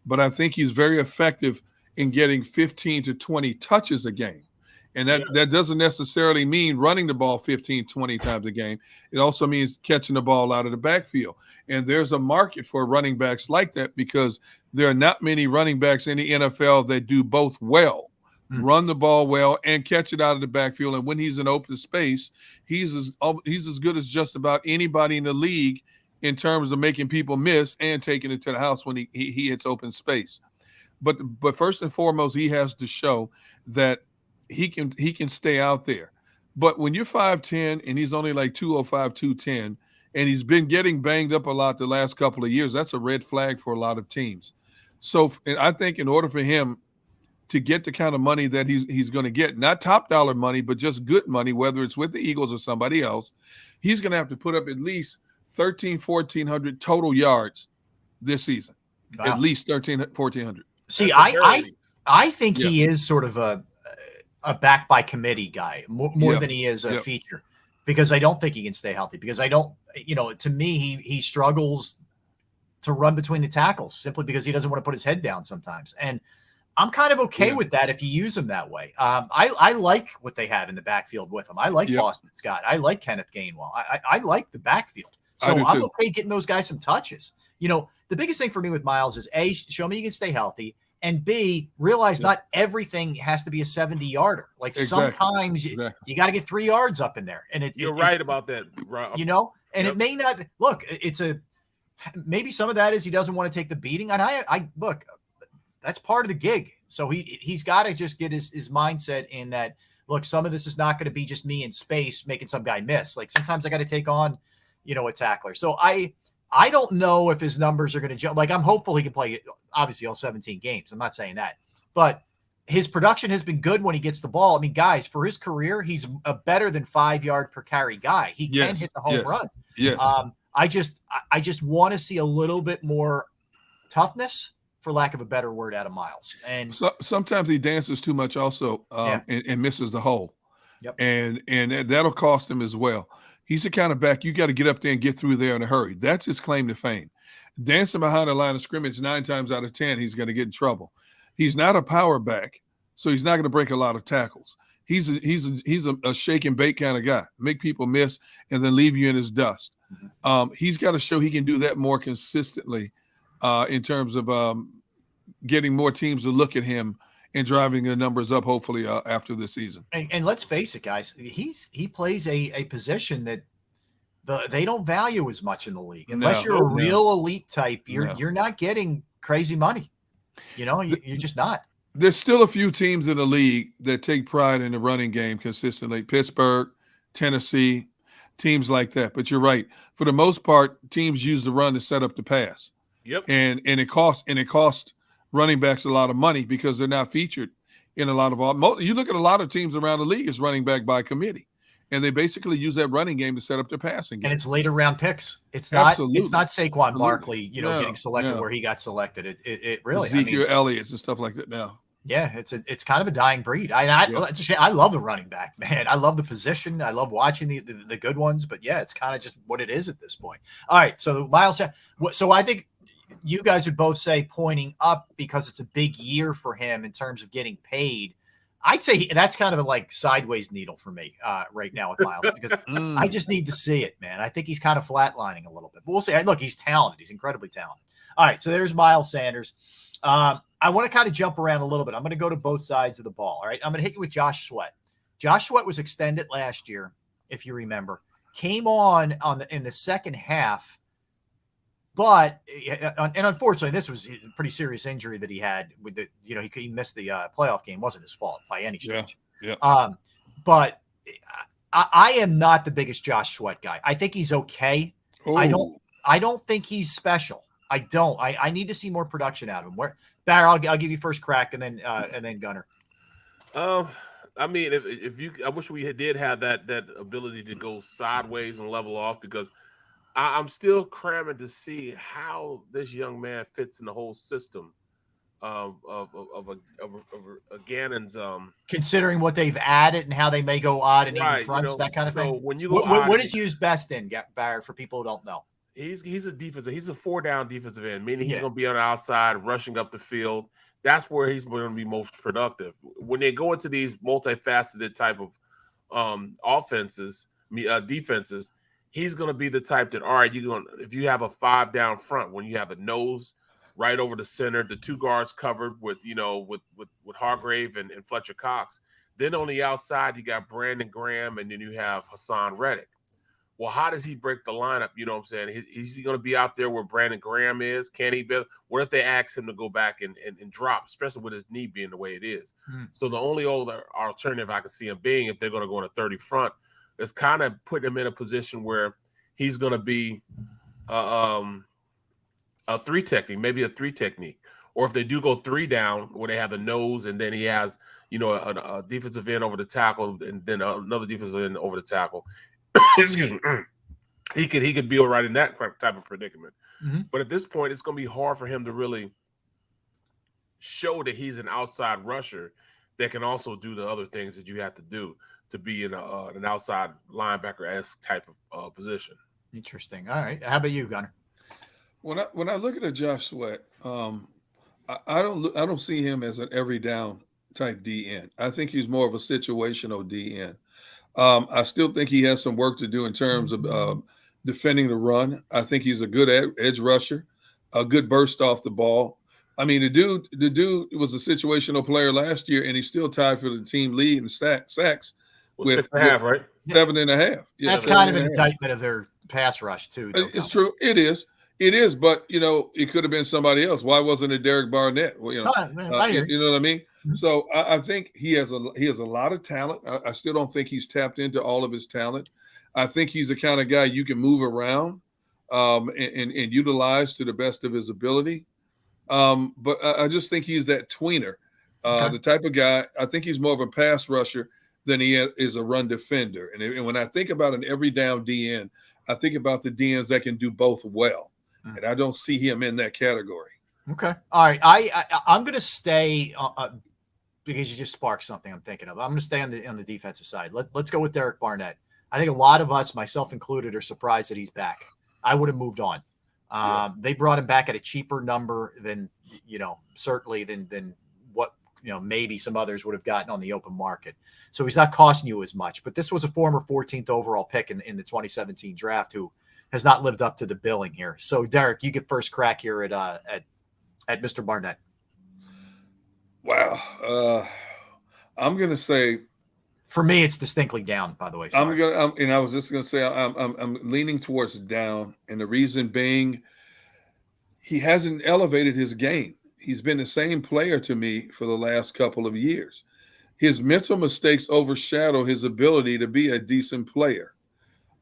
But I think he's very effective in getting 15 to 20 touches a game. And that doesn't necessarily mean running the ball 15, 20 times a game. It also means catching the ball out of the backfield. And there's a market for running backs like that because there are not many running backs in the NFL that do both well, run the ball well and catch it out of the backfield. And when he's in open space, he's as good as just about anybody in the league in terms of making people miss and taking it to the house when he hits open space. But first and foremost, he has to show that he can stay out there. But when you're 5'10" and he's only like 205, 210, and he's been getting banged up a lot the last couple of years, that's a red flag for a lot of teams. So I think in order for him to get the kind of money that he's going to get, not top dollar money, but just good money, whether it's with the Eagles or somebody else, he's going to have to put up at least 1,400 total yards this season. Wow. At least 1,400. See, I think he is sort of a back by committee guy more than he is a feature, because I don't think he can stay healthy, because I don't, to me, he struggles to run between the tackles simply because he doesn't want to put his head down sometimes. And I'm kind of okay with that if you use him that way. I like what they have in the backfield with him. I like Boston Scott. I like Kenneth Gainwell. I like the backfield. So I'm okay getting those guys some touches. The biggest thing for me with Miles is, A, show me you can stay healthy, and B, realize not everything has to be a 70-yarder. Like sometimes you got to get 3 yards up in there. And you're right about that, Rob. You know, and it may not look. Maybe some of that is he doesn't want to take the beating. And I look, that's part of the gig. So he's got to just get his mindset in that. Look, some of this is not going to be just me in space making some guy miss. Like sometimes I got to take on, a tackler. So I don't know if his numbers are going to jump. Like I'm hopeful he can play obviously all 17 games. I'm not saying that, but his production has been good when he gets the ball. I mean, guys, for his career, he's a better than 5 yard per carry guy. He can hit the home run. Yes. I just want to see a little bit more toughness, for lack of a better word, out of Miles. And sometimes he dances too much also and misses the hole. Yep. And that'll cost him as well. He's the kind of back you got to get up there and get through there in a hurry. That's his claim to fame. Dancing behind the line of scrimmage 9 times out of 10, he's going to get in trouble. He's not a power back, so he's not going to break a lot of tackles. He's a shake and bake kind of guy. Make people miss and then leave you in his dust. He's got to show he can do that more consistently in terms of getting more teams to look at him and driving the numbers up, hopefully, after this season. And let's face it, guys, he plays a position that they don't value as much in the league. Unless you're a real elite type, you're not getting crazy money. You're just not. There's still a few teams in the league that take pride in the running game consistently. Pittsburgh, Tennessee, teams like that. But you're right. For the most part, teams use the run to set up the pass. Yep. And it costs running backs a lot of money because they're not featured in a lot of – you look at a lot of teams around the league as running back by committee, and they basically use that running game to set up their passing game. And it's later round picks. It's not Saquon Barkley, getting selected where he got selected. It really – Ezekiel Elliott's and stuff like that now. Yeah, it's kind of a dying breed. I love the running back, man. I love the position. I love watching the good ones. But, yeah, it's kind of just what it is at this point. All right, so Miles – so I think – you guys would both say pointing up because it's a big year for him in terms of getting paid. I'd say that's kind of a like sideways needle for me right now with Miles because I just need to see it, man. I think he's kind of flatlining a little bit, but we'll see. Look, he's talented. He's incredibly talented. All right, so there's Miles Sanders. I want to kind of jump around a little bit. I'm going to go to both sides of the ball. All right, I'm going to hit you with Josh Sweat. Josh Sweat was extended last year, if you remember. Came on in the second half. But and unfortunately, this was a pretty serious injury that he had with the he missed the playoff game. Wasn't his fault by any stretch. Yeah. But I am not the biggest Josh Sweat guy. I think he's okay. Oh. I don't think he's special. I don't. I need to see more production out of him. Barry, I'll give you first crack and then Gunner. I mean, I wish we did have that ability to go sideways and level off because I'm still cramming to see how this young man fits in the whole system of a Gannon's. Considering what they've added and how they may go odd and even fronts, that kind of thing. When you go what is used best in Barrett for people who don't know? He's a defensive. He's a 4-down defensive end, meaning he's going to be on the outside, rushing up the field. That's where he's going to be most productive. When they go into these multifaceted type of defenses. He's going to be the type that, all right, if you have a 5 down front, when you have a nose right over the center, the 2 guards covered with Hargrave and Fletcher Cox, then on the outside, you got Brandon Graham, and then you have Hassan Reddick. Well, how does he break the lineup? You know what I'm saying? Is he going to be out there where Brandon Graham is? Can he be? What if they ask him to go back and drop, especially with his knee being the way it is? So the only other alternative I can see him being, if they're going to go in a 30 front, is kind of putting him in a position where he's going to be a 3 technique, maybe a 3 technique. Or if they do go 3 down where they have the nose and then he has, a defensive end over the tackle and then another defensive end over the tackle. Excuse me. He could be all right in that type of predicament. Mm-hmm. But at this point, it's going to be hard for him to really show that he's an outside rusher that can also do the other things that you have to do to be in an outside linebacker-esque type of position. Interesting. All right. How about you, Gunner? When I look at a Josh Sweat, I don't see him as an every down type DN. I think he's more of a situational DN. I still think he has some work to do in terms of defending the run. I think he's a good edge rusher, a good burst off the ball. I mean, the dude was a situational player last year, and he's still tied for the team lead in sacks with 6.5, right? 7.5. Yeah, that's kind of an indictment of their pass rush too. Though, it's true. It is. But it could have been somebody else. Why wasn't it Derek Barnett? Well, you know what I mean. Mm-hmm. So I think he has a lot of talent. I still don't think he's tapped into all of his talent. I think he's the kind of guy you can move around and utilize to the best of his ability. But I just think he's that tweener, the type of guy. I think he's more of a pass rusher than he is a run defender. And when I think about an every down DN, I think about the DNs that can do both well. And I don't see him in that category. Okay. All right. I'm going to stay because you just sparked something I'm thinking of. I'm going to stay on the defensive side. Let's go with Derek Barnett. I think a lot of us, myself included, are surprised that he's back. I would have moved on. They brought him back at a cheaper number than, certainly than what, maybe some others would have gotten on the open market. So he's not costing you as much. But this was a former 14th overall pick in the 2017 draft who has not lived up to the billing here. So, Derek, you get first crack here at Mr. Barnett. Wow. I'm going to say, for me, it's distinctly down, by the way. I was just going to say, I'm leaning towards down. And the reason being, he hasn't elevated his game. He's been the same player to me for the last couple of years. His mental mistakes overshadow his ability to be a decent player.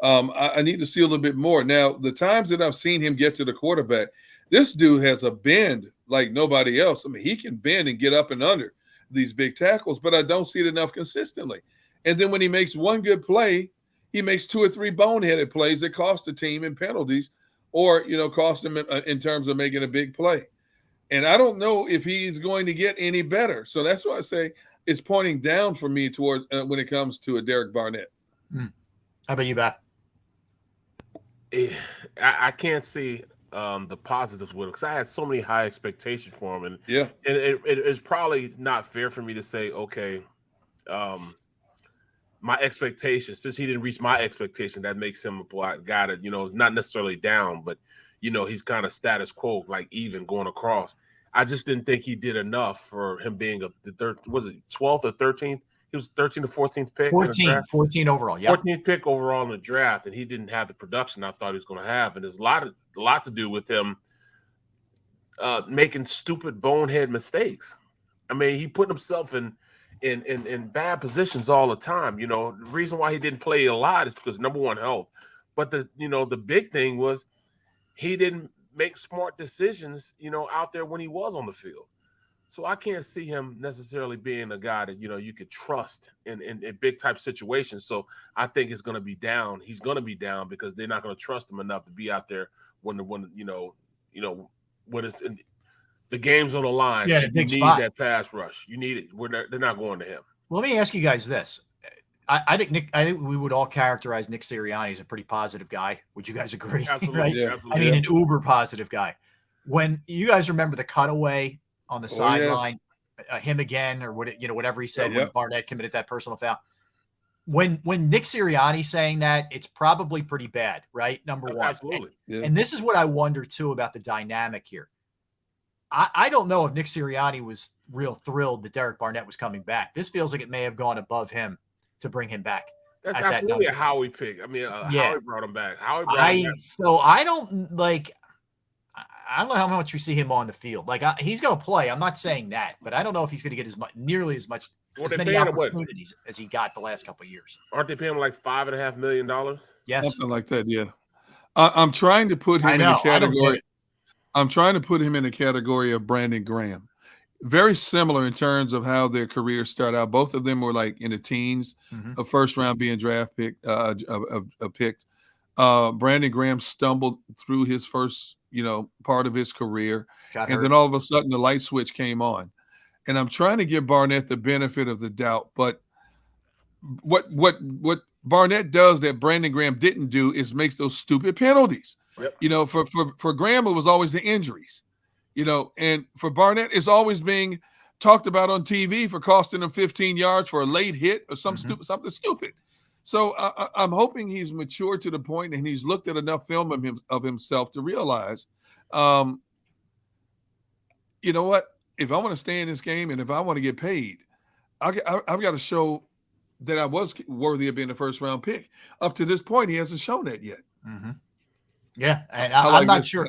I need to see a little bit more. Now, the times that I've seen him get to the quarterback, this dude has a bend like nobody else. I mean, he can bend and get up and under these big tackles, but I don't see it enough consistently. And then when he makes one good play, he makes 2 or 3 boneheaded plays that cost the team in penalties or, cost him in terms of making a big play. And I don't know if he's going to get any better. So that's why I say it's pointing down for me towards when it comes to a Derek Barnett. How about you, Bat? I can't see the positives with it because I had so many high expectations for him, and it's probably not fair for me to say, okay, my expectations, since he didn't reach my expectation, that makes him a guy that not necessarily down, but he's kind of status quo, like even going across. I just didn't think he did enough for him being the 12th or 13th. He was 13th or 14th pick. 14 overall. Yeah. 14th pick overall in the draft, and he didn't have the production I thought he was going to have. And there's a lot to do with him making stupid bonehead mistakes. I mean, he put himself in bad positions all the time. The reason why he didn't play a lot is because number one, health. But the big thing was he didn't make smart decisions, out there when he was on the field. So I can't see him necessarily being a guy that, you could trust in big type situations. So I think it's going to be down. He's going to be down because they're not going to trust him enough to be out there when it's in, the game's on the line. Yeah, you need spot. That pass rush. You need it. They're not going to him. Well, let me ask you guys this. I think we would all characterize Nick Sirianni as a pretty positive guy. Would you guys agree? Absolutely. Right? Yeah, absolutely. I mean, an uber positive guy. When you guys remember the cutaway on the sideline, him again, or whatever he said when Barnett committed that personal foul. When Nick Sirianni's saying that, it's probably pretty bad, right? Number one. Absolutely. And this is what I wonder too about the dynamic here. I don't know if Nick Sirianni was real thrilled that Derek Barnett was coming back. This feels like it may have gone above him to bring him back. That's absolutely a Howie pick. I mean, Howie brought him back. So I don't know how much we see him on the field. He's going to play. I'm not saying that, but I don't know if he's going to get nearly as many opportunities as he got the last couple of years. Aren't they paying him like $5.5 million? Yes, something like that. Yeah, I'm trying to put him in the category. I'm trying to put him in the category of Brandon Graham. Very similar in terms of how their careers start out. Both of them were like in the teens, a first round being draft picked. Brandon Graham stumbled through his first, part of his career, and then all of a sudden the light switch came on. And I'm trying to give Barnett the benefit of the doubt, but what Barnett does that Brandon Graham didn't do is makes those stupid penalties. Yep. For Graham, it was always the injuries, and for Barnett, it's always being talked about on TV for costing him 15 yards for a late hit or something stupid. So I'm hoping he's matured to the point and he's looked at enough film of himself to realize you know what? If I want to stay in this game and if I want to get paid, I've got to show that I was worthy of being a first-round pick. Up to this point, he hasn't shown that yet. Mm-hmm. Yeah, and I like I'm not this. sure.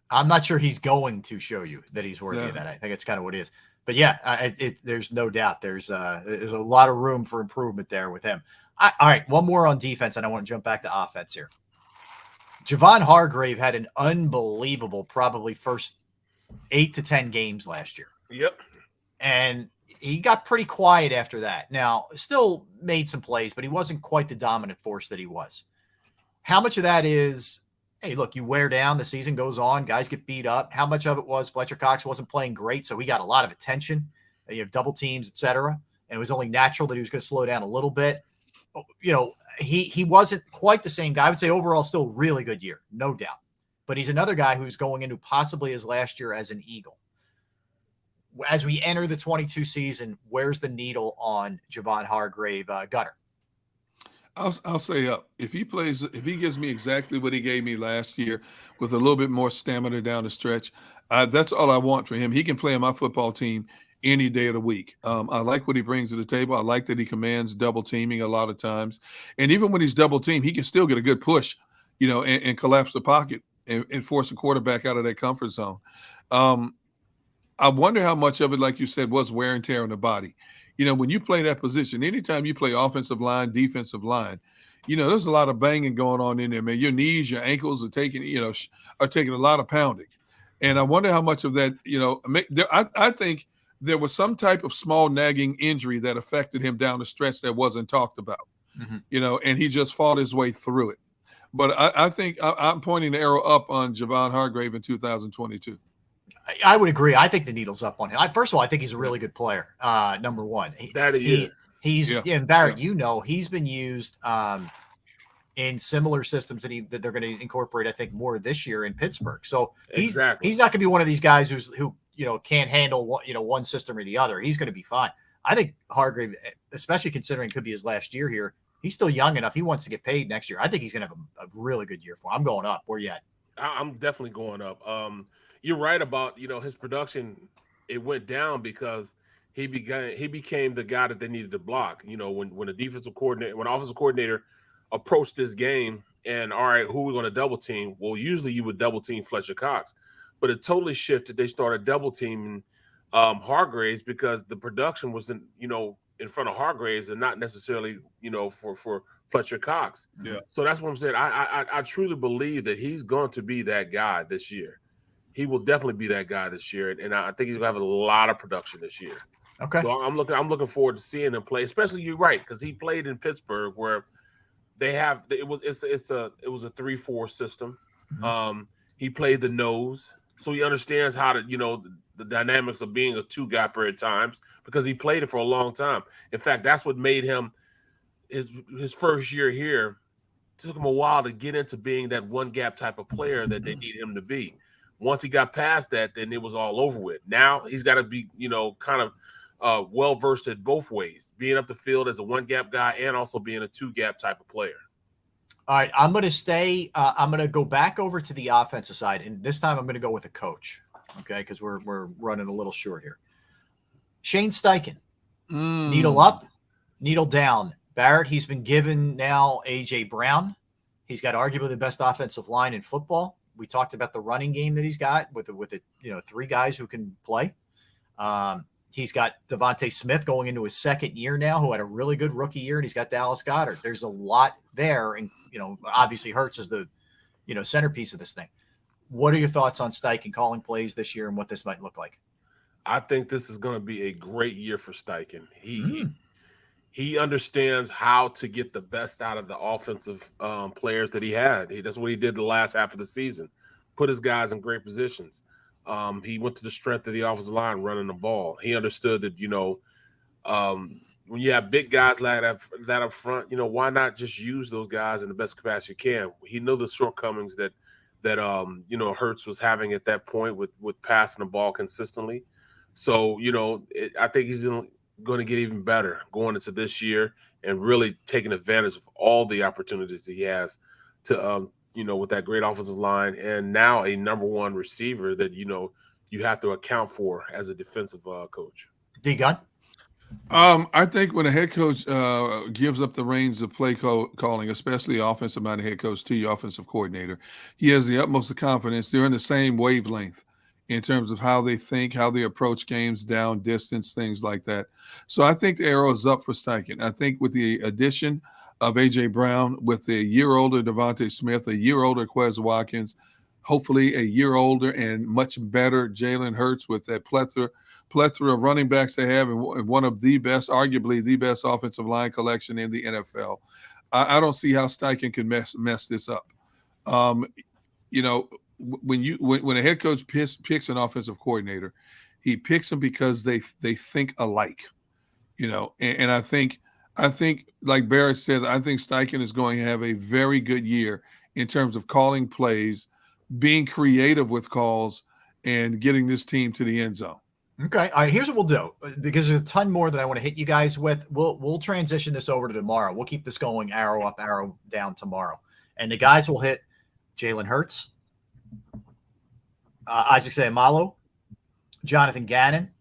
I'm not sure he's going to show you that he's worthy of that. I think it's kind of what it is. But yeah, there's no doubt there's a lot of room for improvement there with him. All right, one more on defense, and I want to jump back to offense here. Javon Hargrave had an unbelievable, probably first 8 to 10 games last year. Yep. And he got pretty quiet after that. Now, still made some plays, but he wasn't quite the dominant force that he was. How much of that is, hey, look, you wear down, the season goes on, guys get beat up. How much of it was Fletcher Cox wasn't playing great, so he got a lot of attention, double teams, etc. And it was only natural that he was going to slow down a little bit. He wasn't quite the same guy. I would say overall still really good year, no doubt. But he's another guy who's going into possibly his last year as an Eagle. As we enter the 22 season, where's the needle on Javon Hargrave, Gunner? I'll say up. If he gives me exactly what he gave me last year with a little bit more stamina down the stretch, that's all I want for him. He can play on my football team any day of the week. I like what he brings to the table. I like that he commands double teaming a lot of times. And even when he's double teamed, he can still get a good push, and collapse the pocket and force the quarterback out of that comfort zone. I wonder how much of it, like you said, was wear and tear on the body. When you play that position, anytime you play offensive line, defensive line, there's a lot of banging going on in there, man. Your knees, your ankles are taking a lot of pounding. And I wonder how much of that, I think there was some type of small nagging injury that affected him down the stretch that wasn't talked about, and he just fought his way through it. But I think I'm pointing the arrow up on Javon Hargrave in 2022. I would agree. I think the needle's up on him. First of all, I think he's a really good player. Number one, and Barrett, he's been used in similar systems that they're going to incorporate, I think, more this year in Pittsburgh. So he's not going to be one of these guys who can't handle one system or the other. He's going to be fine. I think Hargrave, especially considering it could be his last year here, he's still young enough. He wants to get paid next year. I think he's going to have a really good year for him. I'm going up. Where you at? I'm definitely going up. You're right about his production. It went down because he became the guy that they needed to block. When the offensive coordinator approached this game and, all right, who are we going to double team? Well, usually you would double team Fletcher Cox, but it totally shifted. They started double teaming Hargraves because the production was in front of Hargraves and not necessarily for Fletcher Cox. Yeah. So that's what I'm saying. I truly believe that he's going to be that guy this year. He will definitely be that guy this year, and I think he's gonna have a lot of production this year. Okay. So I'm looking forward to seeing him play. Especially, you're right, because he played in Pittsburgh where it was a 3-4 system. Mm-hmm. He played the nose, so he understands how to the dynamics of being a two-gapper at times because he played it for a long time. In fact, that's what made him his first year here. It took him a while to get into being that one-gap type of player that they need him to be. Once he got past that, then it was all over with. Now he's got to be, kind of well-versed at both ways, being up the field as a one-gap guy and also being a two-gap type of player. All right, I'm going to stay. I'm going to go back over to the offensive side, and this time I'm going to go with a coach, okay, because we're running a little short here. Shane Steichen, needle up, needle down. Barrett, he's been given now A.J. Brown. He's got arguably the best offensive line in football. We talked about the running game that he's got with three guys who can play. He's got Devontae Smith going into his second year now, who had a really good rookie year, and he's got Dallas Goedert. There's a lot there, and obviously Hurts is the centerpiece of this thing. What are your thoughts on Steichen calling plays this year and what this might look like? I think this is going to be a great year for Steichen. He understands how to get the best out of the offensive players that he had. That's what he did the last half of the season, put his guys in great positions. He went to the strength of the offensive line running the ball. He understood that, when you have big guys like that up front, why not just use those guys in the best capacity you can? He knew the shortcomings that Hurts was having at that point with passing the ball consistently. So, I think he's going to get even better going into this year and really taking advantage of all the opportunities he has to, with that great offensive line and now a number one receiver that, you have to account for as a defensive coach. D-Gun? I think when a head coach gives up the reins of play calling, especially offensive-minded head coach to your offensive coordinator, he has the utmost of confidence. They're in the same wavelength in terms of how they think, how they approach games, down, distance, things like that. So I think the arrow is up for Steichen. I think with the addition of A.J. Brown, with the year-older Devontae Smith, a year-older Quez Watkins, hopefully a year older and much better Jalen Hurts with that plethora of running backs they have and one of the best, arguably the best offensive line collection in the NFL. I don't see how Steichen can mess this up. You know, when a head coach picks an offensive coordinator, he picks them because they think alike. You know, and I think like Barrett said, I think Steichen is going to have a very good year in terms of calling plays, being creative with calls, and getting this team to the end zone. Okay. All right. Here's what we'll do, because there's a ton more that I want to hit you guys with. We'll transition this over to tomorrow. We'll keep this going, arrow up, arrow down tomorrow. And the guys will hit Jalen Hurts, Isaac Seumalo, Jonathan Gannon,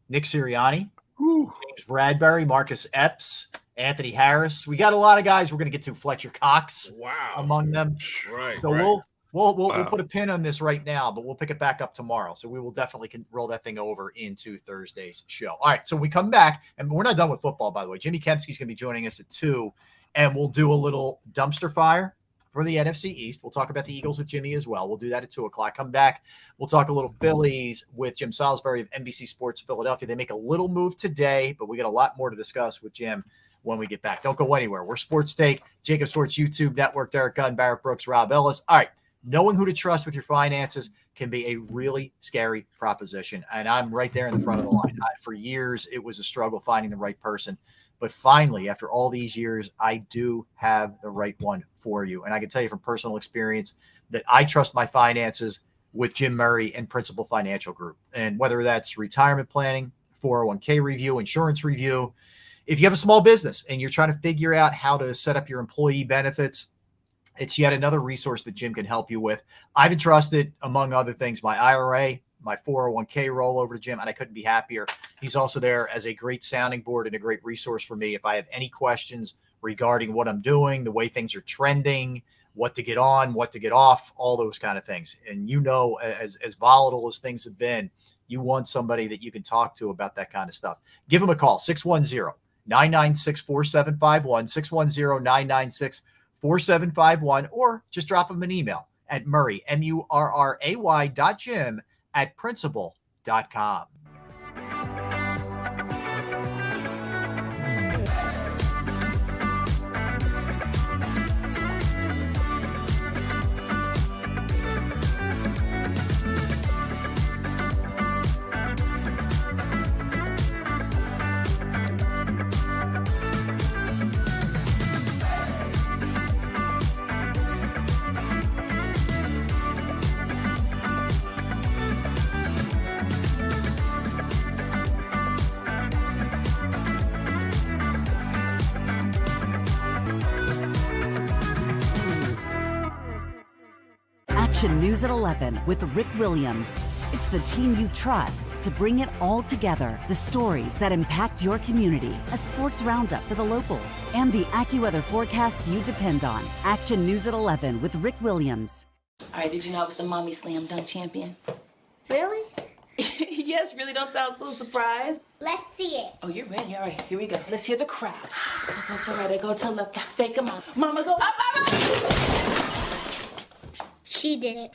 Nick Sirianni, James Bradbury, Marcus Epps, Anthony Harris. We got a lot of guys we're going to get to. Fletcher Cox, among them. Right. So we'll put a pin on this right now, but we'll pick it back up tomorrow. So we will definitely roll that thing over into Thursday's show. All right. So we come back, and we're not done with football, by the way. Jimmy Kempski's going to be joining us at 2, and we'll do a little dumpster fire for the NFC East. We'll talk about the Eagles with Jimmy as well. We'll do that at 2:00. Come back. We'll talk a little Phillies with Jim Salisbury of NBC Sports Philadelphia. They make a little move today, but we got a lot more to discuss with Jim when we get back. Don't go anywhere. We're Sports Take, JAKIB Sports YouTube Network, Derek Gunn, Barrett Brooks, Rob Ellis. All right. Knowing who to trust with your finances can be a really scary proposition. And I'm right there in the front of the line. For years, it was a struggle finding the right person. But finally, after all these years, I do have the right one for you. And I can tell you from personal experience that I trust my finances with Jim Murray and Principal Financial Group. And whether that's retirement planning, 401k review, insurance review, if you have a small business and you're trying to figure out how to set up your employee benefits, it's yet another resource that Jim can help you with. I've entrusted, among other things, my IRA, my 401k rollover to Jim, and I couldn't be happier. He's also there as a great sounding board and a great resource for me if I have any questions regarding what I'm doing, the way things are trending, what to get on, what to get off, all those kind of things. And you know, as volatile as things have been, you want somebody that you can talk to about that kind of stuff. Give him a call, 610-996-4751, 610-996-4751, or just drop him an email at Murray, murray.Jim@principal.com. News at 11 with Rick Williams. It's the team you trust to bring it all together. The stories that impact your community, a sports roundup for the locals, and the AccuWeather forecast you depend on. Action News at 11 with Rick Williams. All right, did you know I was the Mommy Slam Dunk Champion? Really? Yes, really, don't sound so surprised. Let's see it. Oh, you're ready. All right, here we go. Let's hear the crowd. So go to right, go to left, fake 'em out. Mama, go up, up, up. She did it.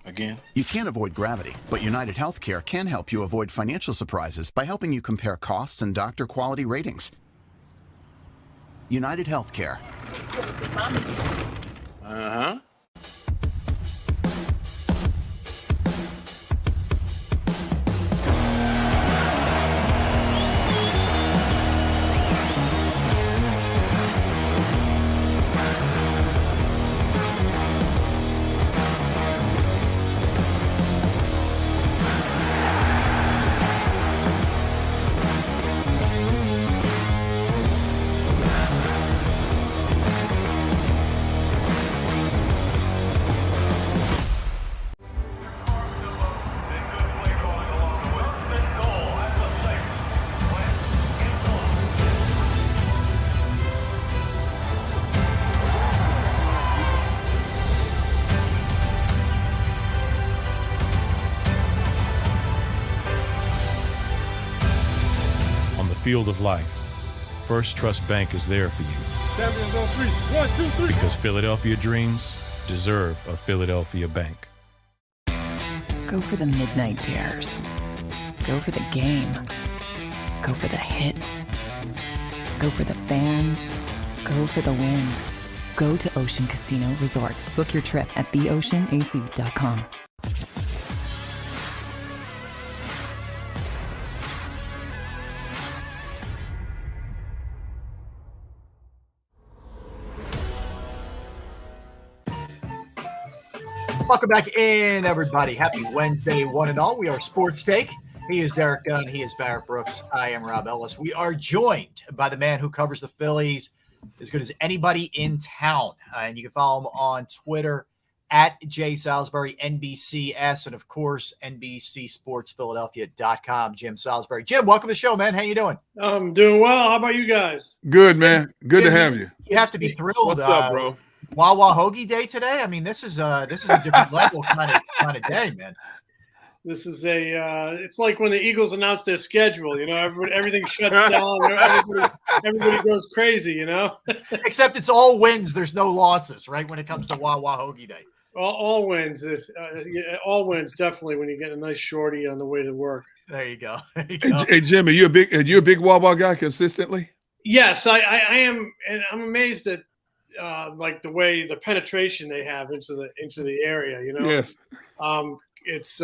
Again? You can't avoid gravity, but United Healthcare can help you avoid financial surprises by helping you compare costs and doctor quality ratings. United Healthcare. Uh-huh. field of life, First Trust Bank is there for you. Champions on 3. 1, 2, 3. Because Philadelphia dreams deserve a Philadelphia bank. Go for the midnight dares. Go for the game. Go for the hits. Go for the fans. Go for the win. Go to Ocean Casino Resort. Book your trip at theoceanac.com. Welcome back in, everybody. Happy Wednesday, one and all. We are Sports Take. He is Derek Gunn. He is Barrett Brooks. I am Rob Ellis. We are joined by the man who covers the Phillies as good as anybody in town. And you can follow him on Twitter at Jay Salisbury, NBCS, and, of course, NBCSportsPhiladelphia.com, Jim Salisbury. Jim, welcome to the show, man. How you doing? I'm doing well. How about you guys? Good, man. Good to have you. You have to be thrilled. What's up, bro? Wawa Hoagie Day today. I mean, this is a different level kind of day, man. This is it's like when the Eagles announce their schedule, you know, everything shuts down. Everybody goes crazy, you know. Except it's all wins. There's no losses, right? When it comes to Wawa Hoagie Day. All wins. All wins, definitely, when you get a nice shorty on the way to work. There you go. Hey, Jim, are you a big Wawa guy consistently? Yes, I am, and I'm amazed at like the way the penetration they have into the area, you know. Yes. It's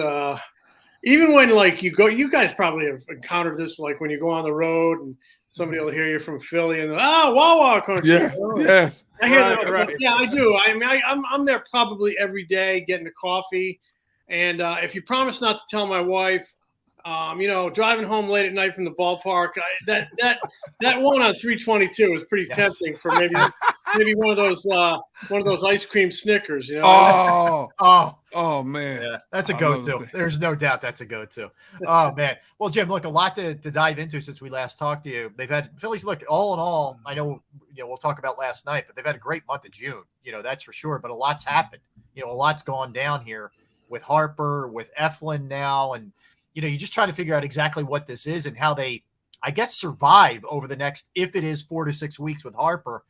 even when like you guys probably have encountered this, like when you go on the road and somebody will hear you from Philly and Wawa country. Yeah. Yes. I hear that. Right. Yeah, I do. I mean, I'm there probably every day getting a coffee, and if you promise not to tell my wife, you know, driving home late at night from the ballpark, that one on 322 is pretty tempting for maybe one of those ice cream Snickers, you know. Oh man, yeah, that's a go-to. There's no doubt that's a go-to. Oh man. Well, Jim, look, a lot to dive into since we last talked to you. They've had Phillies. Look, all in all, I know we'll talk about last night, but they've had a great month of June. You know, that's for sure. But a lot's happened. You know, a lot's gone down here with Harper, with Eflin now, and you just try to figure out exactly what this is and how they, I guess, survive over the next, if it is 4 to 6 weeks with Harper.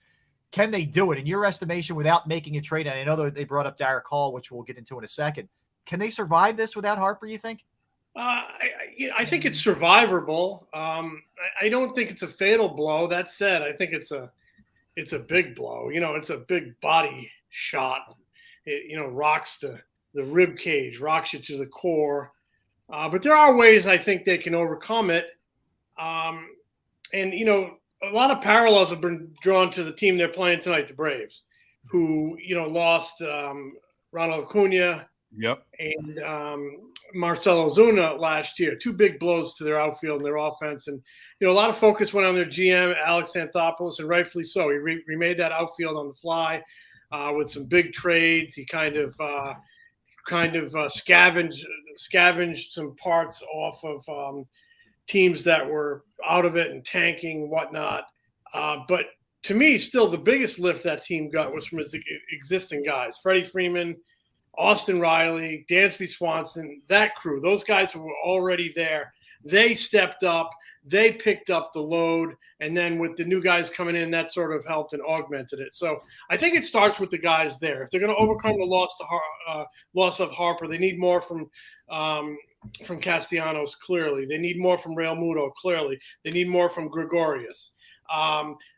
Can they do it, in your estimation, without making a trade? And I know that they brought up Derek Hall, which we'll get into in a second. Can they survive this without Harper, you think? I think it's survivable. I don't think it's a fatal blow. That said, I think it's a big blow. You know, it's a big body shot. It, rocks the rib cage, rocks you to the core. But there are ways I think they can overcome it. And, a lot of parallels have been drawn to the team they're playing tonight, the Braves, who, lost Ronald Acuna and Marcell Ozuna last year. Two big blows to their outfield and their offense. And, a lot of focus went on their GM, Alex Anthopoulos, and rightfully so. He remade that outfield on the fly with some big trades. He kind of scavenged some parts off of teams that were out of it and tanking and whatnot. But to me, still the biggest lift that team got was from its existing guys. Freddie Freeman, Austin Riley, Dansby Swanson, that crew, those guys who were already there, they stepped up, they picked up the load, and then with the new guys coming in, that sort of helped and augmented it. So I think it starts with the guys there. If they're going to overcome the loss of Harper, they need more from Castellanos, clearly. They need more from Real Muto, clearly. They need more from Gregorius.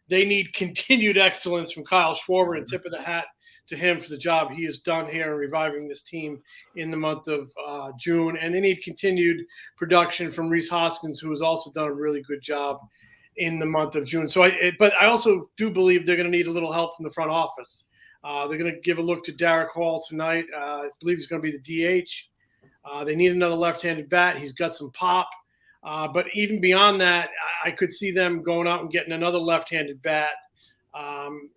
They need continued excellence from Kyle Schwarber, and tip of the hat to him for the job he has done here in reviving this team in the month of June. And they need continued production from Rhys Hoskins, who has also done a really good job in the month of June. But I also do believe they're going to need a little help from the front office. They're going to give a look to Derek Hall tonight. I believe he's going to be the DH. They need another left-handed bat. He's got some pop. But even beyond that, I could see them going out and getting another left-handed bat,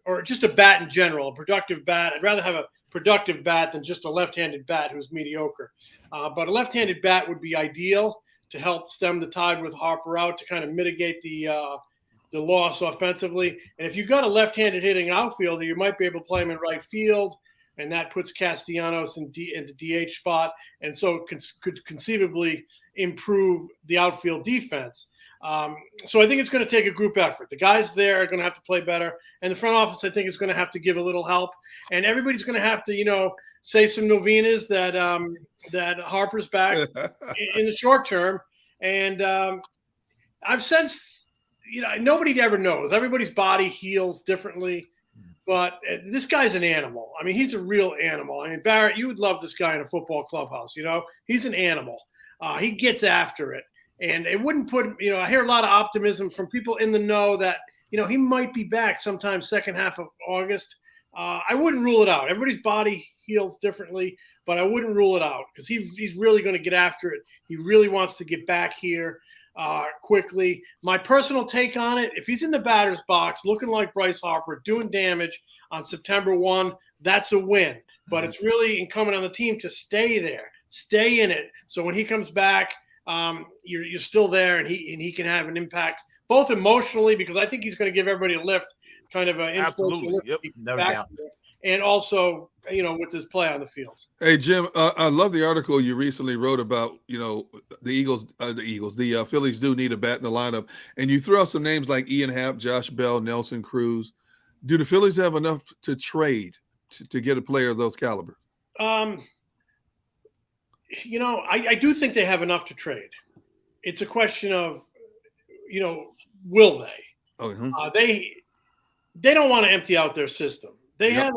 or just a bat in general, a productive bat. I'd rather have a productive bat than just a left-handed bat who's mediocre. But a left-handed bat would be ideal to help stem the tide with Harper out, to kind of mitigate the loss offensively. And if you've got a left-handed hitting outfielder, you might be able to play him in right field, and that puts Castellanos in the DH spot, and so could conceivably improve the outfield defense. So I think it's going to take a group effort. The guys there are going to have to play better, and the front office, I think, is going to have to give a little help, and everybody's going to have to, say some novenas that that Harper's back in the short term. And I've sensed, nobody ever knows. Everybody's body heals differently, but this guy's an animal. I mean, he's a real animal. I mean, Barrett, you would love this guy in a football clubhouse. He's an animal. He gets after it. And it wouldn't put, I hear a lot of optimism from people in the know that, he might be back sometime second half of August. I wouldn't rule it out. Everybody's body heals differently, but I wouldn't rule it out because he's really going to get after it. He really wants to get back here quickly. My personal take on it, if he's in the batter's box looking like Bryce Harper, doing damage on September 1, that's a win. But it's really incumbent on the team to stay there, stay in it. So when he comes back, you're still there, and he can have an impact both emotionally, because I think he's going to give everybody a lift, kind of an inspirational lift, Yep, no doubt, and also with his play on the field. Hey Jim, I love the article you recently wrote about the Phillies do need a bat in the lineup, and you threw out some names like Ian Happ, Josh Bell, Nelson Cruz. Do the Phillies have enough to trade to get a player of those caliber? I do think they have enough to trade. It's a question of, will they? They don't want to empty out their system. They have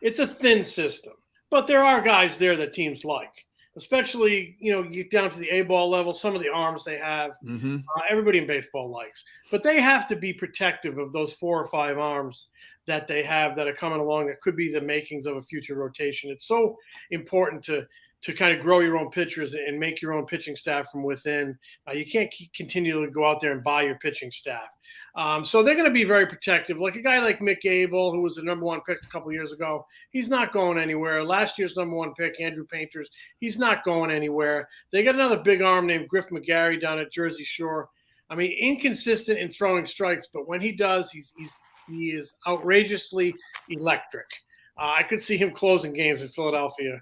it's a thin system, but there are guys there that teams like, especially, you get down to the A-ball level, some of the arms they have, everybody in baseball likes, but they have to be protective of those 4 or 5 arms that they have that are coming along that could be the makings of a future rotation. It's so important to kind of grow your own pitchers and make your own pitching staff from within. You can't continue to go out there and buy your pitching staff. So they're going to be very protective. Like a guy like Mick Abel, who was the number 1 pick a couple years ago, he's not going anywhere. Last year's number 1 pick, Andrew Painters, he's not going anywhere. They got another big arm named Griff McGarry down at Jersey Shore. I mean, inconsistent in throwing strikes, but when he does, he is outrageously electric. I could see him closing games in Philadelphia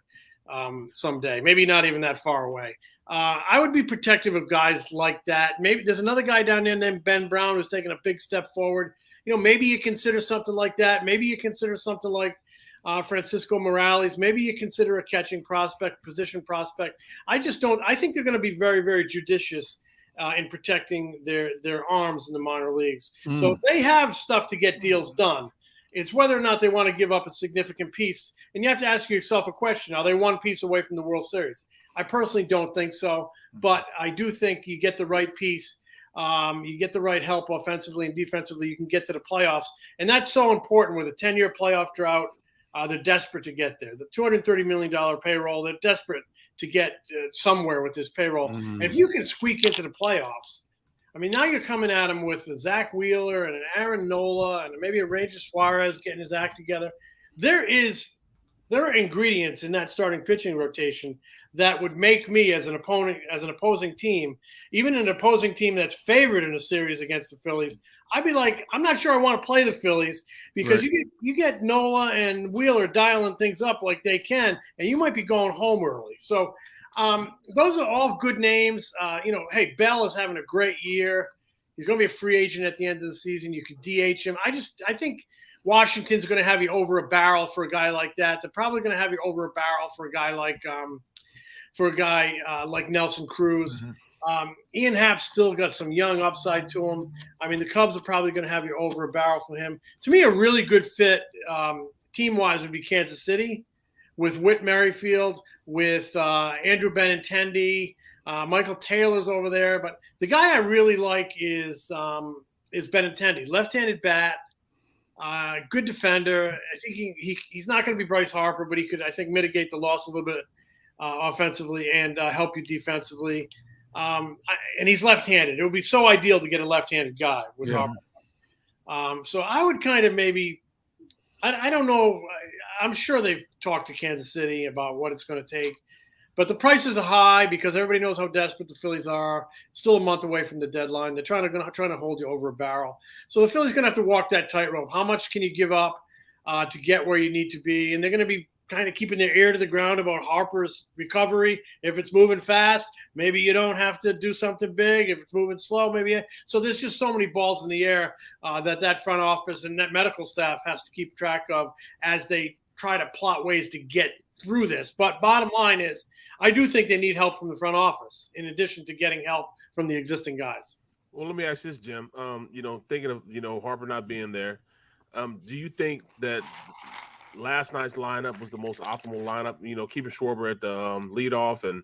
someday, maybe not even that far away. I would be protective of guys like that. Maybe there's another guy down there named Ben Brown who's taking a big step forward. Maybe you consider something like that. Maybe you consider something like Francisco Morales. Maybe you consider a catching prospect, position prospect. I think they're going to be very, very judicious in protecting their arms in the minor leagues. So they have stuff to get deals done. It's whether or not they want to give up a significant piece. And you have to ask yourself a question. Are they one piece away from the World Series? I personally don't think so, but I do think you get the right piece. You get the right help offensively and defensively, you can get to the playoffs. And that's so important with a 10-year playoff drought. They're desperate to get there. The $230 million payroll, they're desperate to get somewhere with this payroll. And if you can squeak into the playoffs, I mean, now you're coming at them with a Zach Wheeler and an Aaron Nola and maybe a Ranger Suarez getting his act together. There are ingredients in that starting pitching rotation that would make me, as an opposing team, even an opposing team that's favored in a series against the Phillies, I'd be like, I'm not sure I want to play the Phillies because you get Nola and Wheeler dialing things up like they can, and you might be going home early. So those are all good names. Hey, Bell is having a great year. He's going to be a free agent at the end of the season. You could DH him. I think Washington's going to have you over a barrel for a guy like that. They're probably going to have you over a barrel for a guy like Nelson Cruz. Ian Happ's still got some young upside to him. I mean, the Cubs are probably going to have you over a barrel for him. To me, a really good fit team-wise would be Kansas City with Whit Merrifield, with Andrew Benintendi. Michael Taylor's over there. But the guy I really like is Benintendi. Left-handed bat. Good defender. I think he's not going to be Bryce Harper, but he could, I think, mitigate the loss a little bit offensively and help you defensively. And he's left-handed. It would be so ideal to get a left-handed guy with Harper. So I would kind of maybe – I don't know. I'm sure they've talked to Kansas City about what it's going to take. But the prices are high because everybody knows how desperate the Phillies are. Still a month away from the deadline. They're trying to hold you over a barrel. So the Phillies are going to have to walk that tightrope. How much can you give up to get where you need to be? And they're going to be kind of keeping their ear to the ground about Harper's recovery. If it's moving fast, maybe you don't have to do something big. If it's moving slow, maybe. So there's just so many balls in the air that front office and that medical staff has to keep track of as they try to plot ways to get through this. But bottom line is, I do think they need help from the front office in addition to getting help from the existing guys. Well, let me ask this, Jim. Thinking of, Harper not being there, do you think that last night's lineup was the most optimal lineup? Keeping Schwarber at the leadoff, and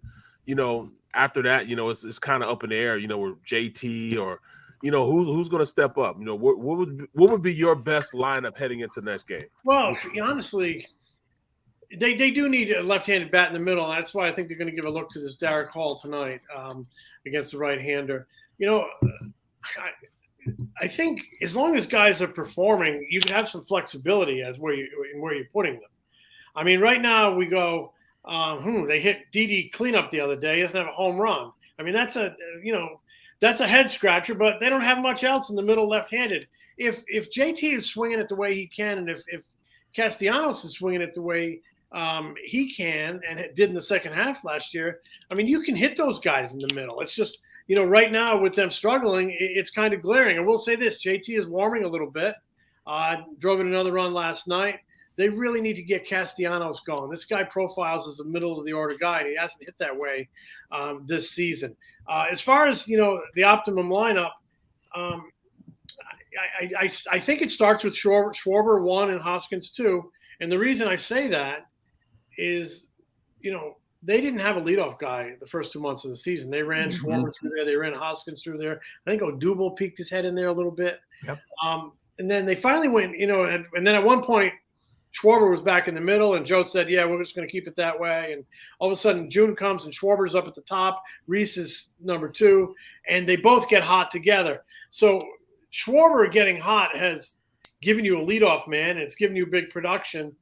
after that, it's kind of up in the air. With JT or who's going to step up? What would be your best lineup heading into the next game? Well, honestly, they do need a left-handed bat in the middle, and that's why I think they're going to give a look to this Derek Hall tonight against the right-hander. I think as long as guys are performing, you can have some flexibility as where you're putting them. I mean, right now we go, they hit Didi cleanup the other day. He doesn't have a home run. I mean, that's a head scratcher, but they don't have much else in the middle left-handed. If JT is swinging it the way he can, and if Castellanos is swinging it the way he can and did in the second half last year, I mean, you can hit those guys in the middle. It's just, right now with them struggling, it's kind of glaring. And we'll say this, JT is warming a little bit. Drove in another run last night. They really need to get Castellanos going. This guy profiles as a middle of the order guy, and he hasn't hit that way this season. As far as, the optimum lineup, I think it starts with Schwarber 1 and Hoskins 2. And the reason I say that is, they didn't have a leadoff guy the first 2 months of the season. They ran Schwarber through there. They ran Hoskins through there. I think Odubel peeked his head in there a little bit. Yep. And then they finally went, and then at one point, Schwarber was back in the middle, and Joe said, yeah, we're just going to keep it that way. And all of a sudden, June comes, and Schwarber's up at the top. Reese is number 2, and they both get hot together. So Schwarber getting hot has given you a leadoff man. It's given you big production.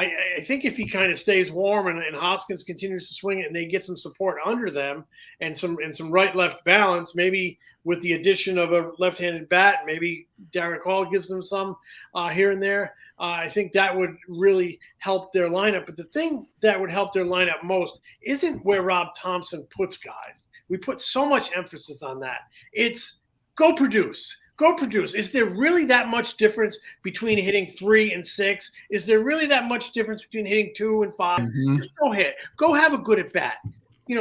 I think if he kind of stays warm and Hoskins continues to swing it and they get some support under them and some right-left balance, maybe with the addition of a left-handed bat, maybe Derek Hall gives them some here and there. I think that would really help their lineup. But the thing that would help their lineup most isn't where Rob Thompson puts guys. We put so much emphasis on that. It's go produce. Go produce. Is there really that much difference between hitting 3 and 6? Is there really that much difference between hitting 2 and 5? Just go hit. Go have a good at bat.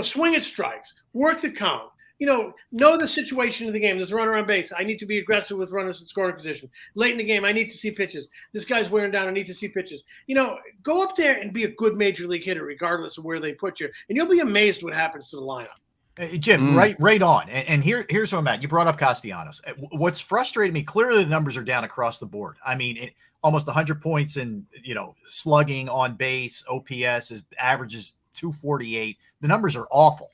Swing at strikes. Work the count. Know the situation of the game. There's a runner on base. I need to be aggressive with runners in scoring position. Late in the game, I need to see pitches. This guy's wearing down. I need to see pitches. Go up there and be a good major league hitter, regardless of where they put you, and you'll be amazed what happens to the lineup. Jim, right on. And here's what I'm at. You brought up Castellanos. What's frustrating me, clearly the numbers are down across the board. I mean, almost 100 points in, slugging, on base, OPS, averages 248. The numbers are awful.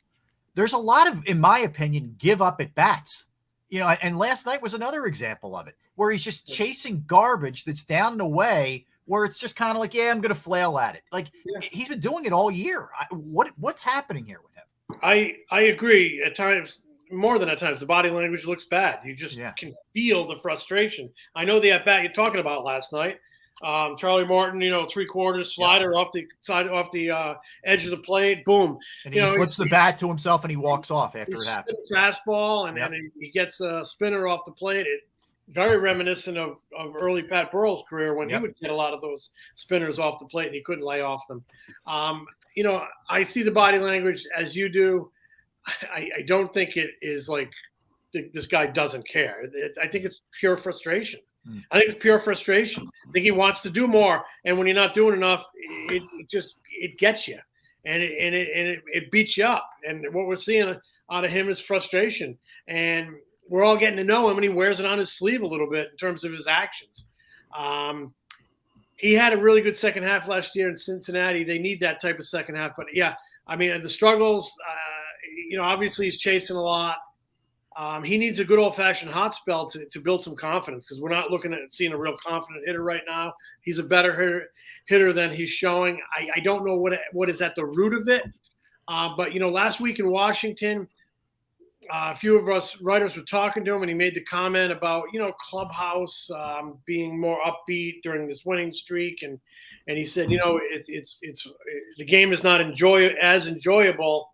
There's a lot of, in my opinion, give up at bats. And last night was another example of it, where he's just chasing garbage that's down and away, where it's just kind of like, yeah, I'm going to flail at it. He's been doing it all year. What's happening here with him? I agree. At times, more than at times, the body language looks bad. You just can feel the frustration. I know the at bat you're talking about last night. Charlie Martin, 3/4 slider off the side, off the edge of the plate, boom. And he flips the bat to himself and he walks off after it happens. Fastball, and then he gets a spinner off the plate. Very reminiscent of early Pat Burrell's career when he would get a lot of those spinners off the plate and he couldn't lay off them. I see the body language as you do. I don't think it is like this guy doesn't care. I think it's pure frustration. I think it's pure frustration. I think he wants to do more, and when you're not doing enough, it gets you, and it beats you up. And what we're seeing out of him is frustration, and we're all getting to know him, and he wears it on his sleeve a little bit in terms of his actions. He had a really good second half last year in Cincinnati. They need that type of second half. But, the struggles, obviously he's chasing a lot. He needs a good old-fashioned hot spell to build some confidence, because we're not looking at seeing a real confident hitter right now. He's a better hitter than he's showing. I don't know what is at the root of it. But, last week in Washington, a few of us writers were talking to him, and he made the comment about, clubhouse being more upbeat during this winning streak, and he said, it's the game is not as enjoyable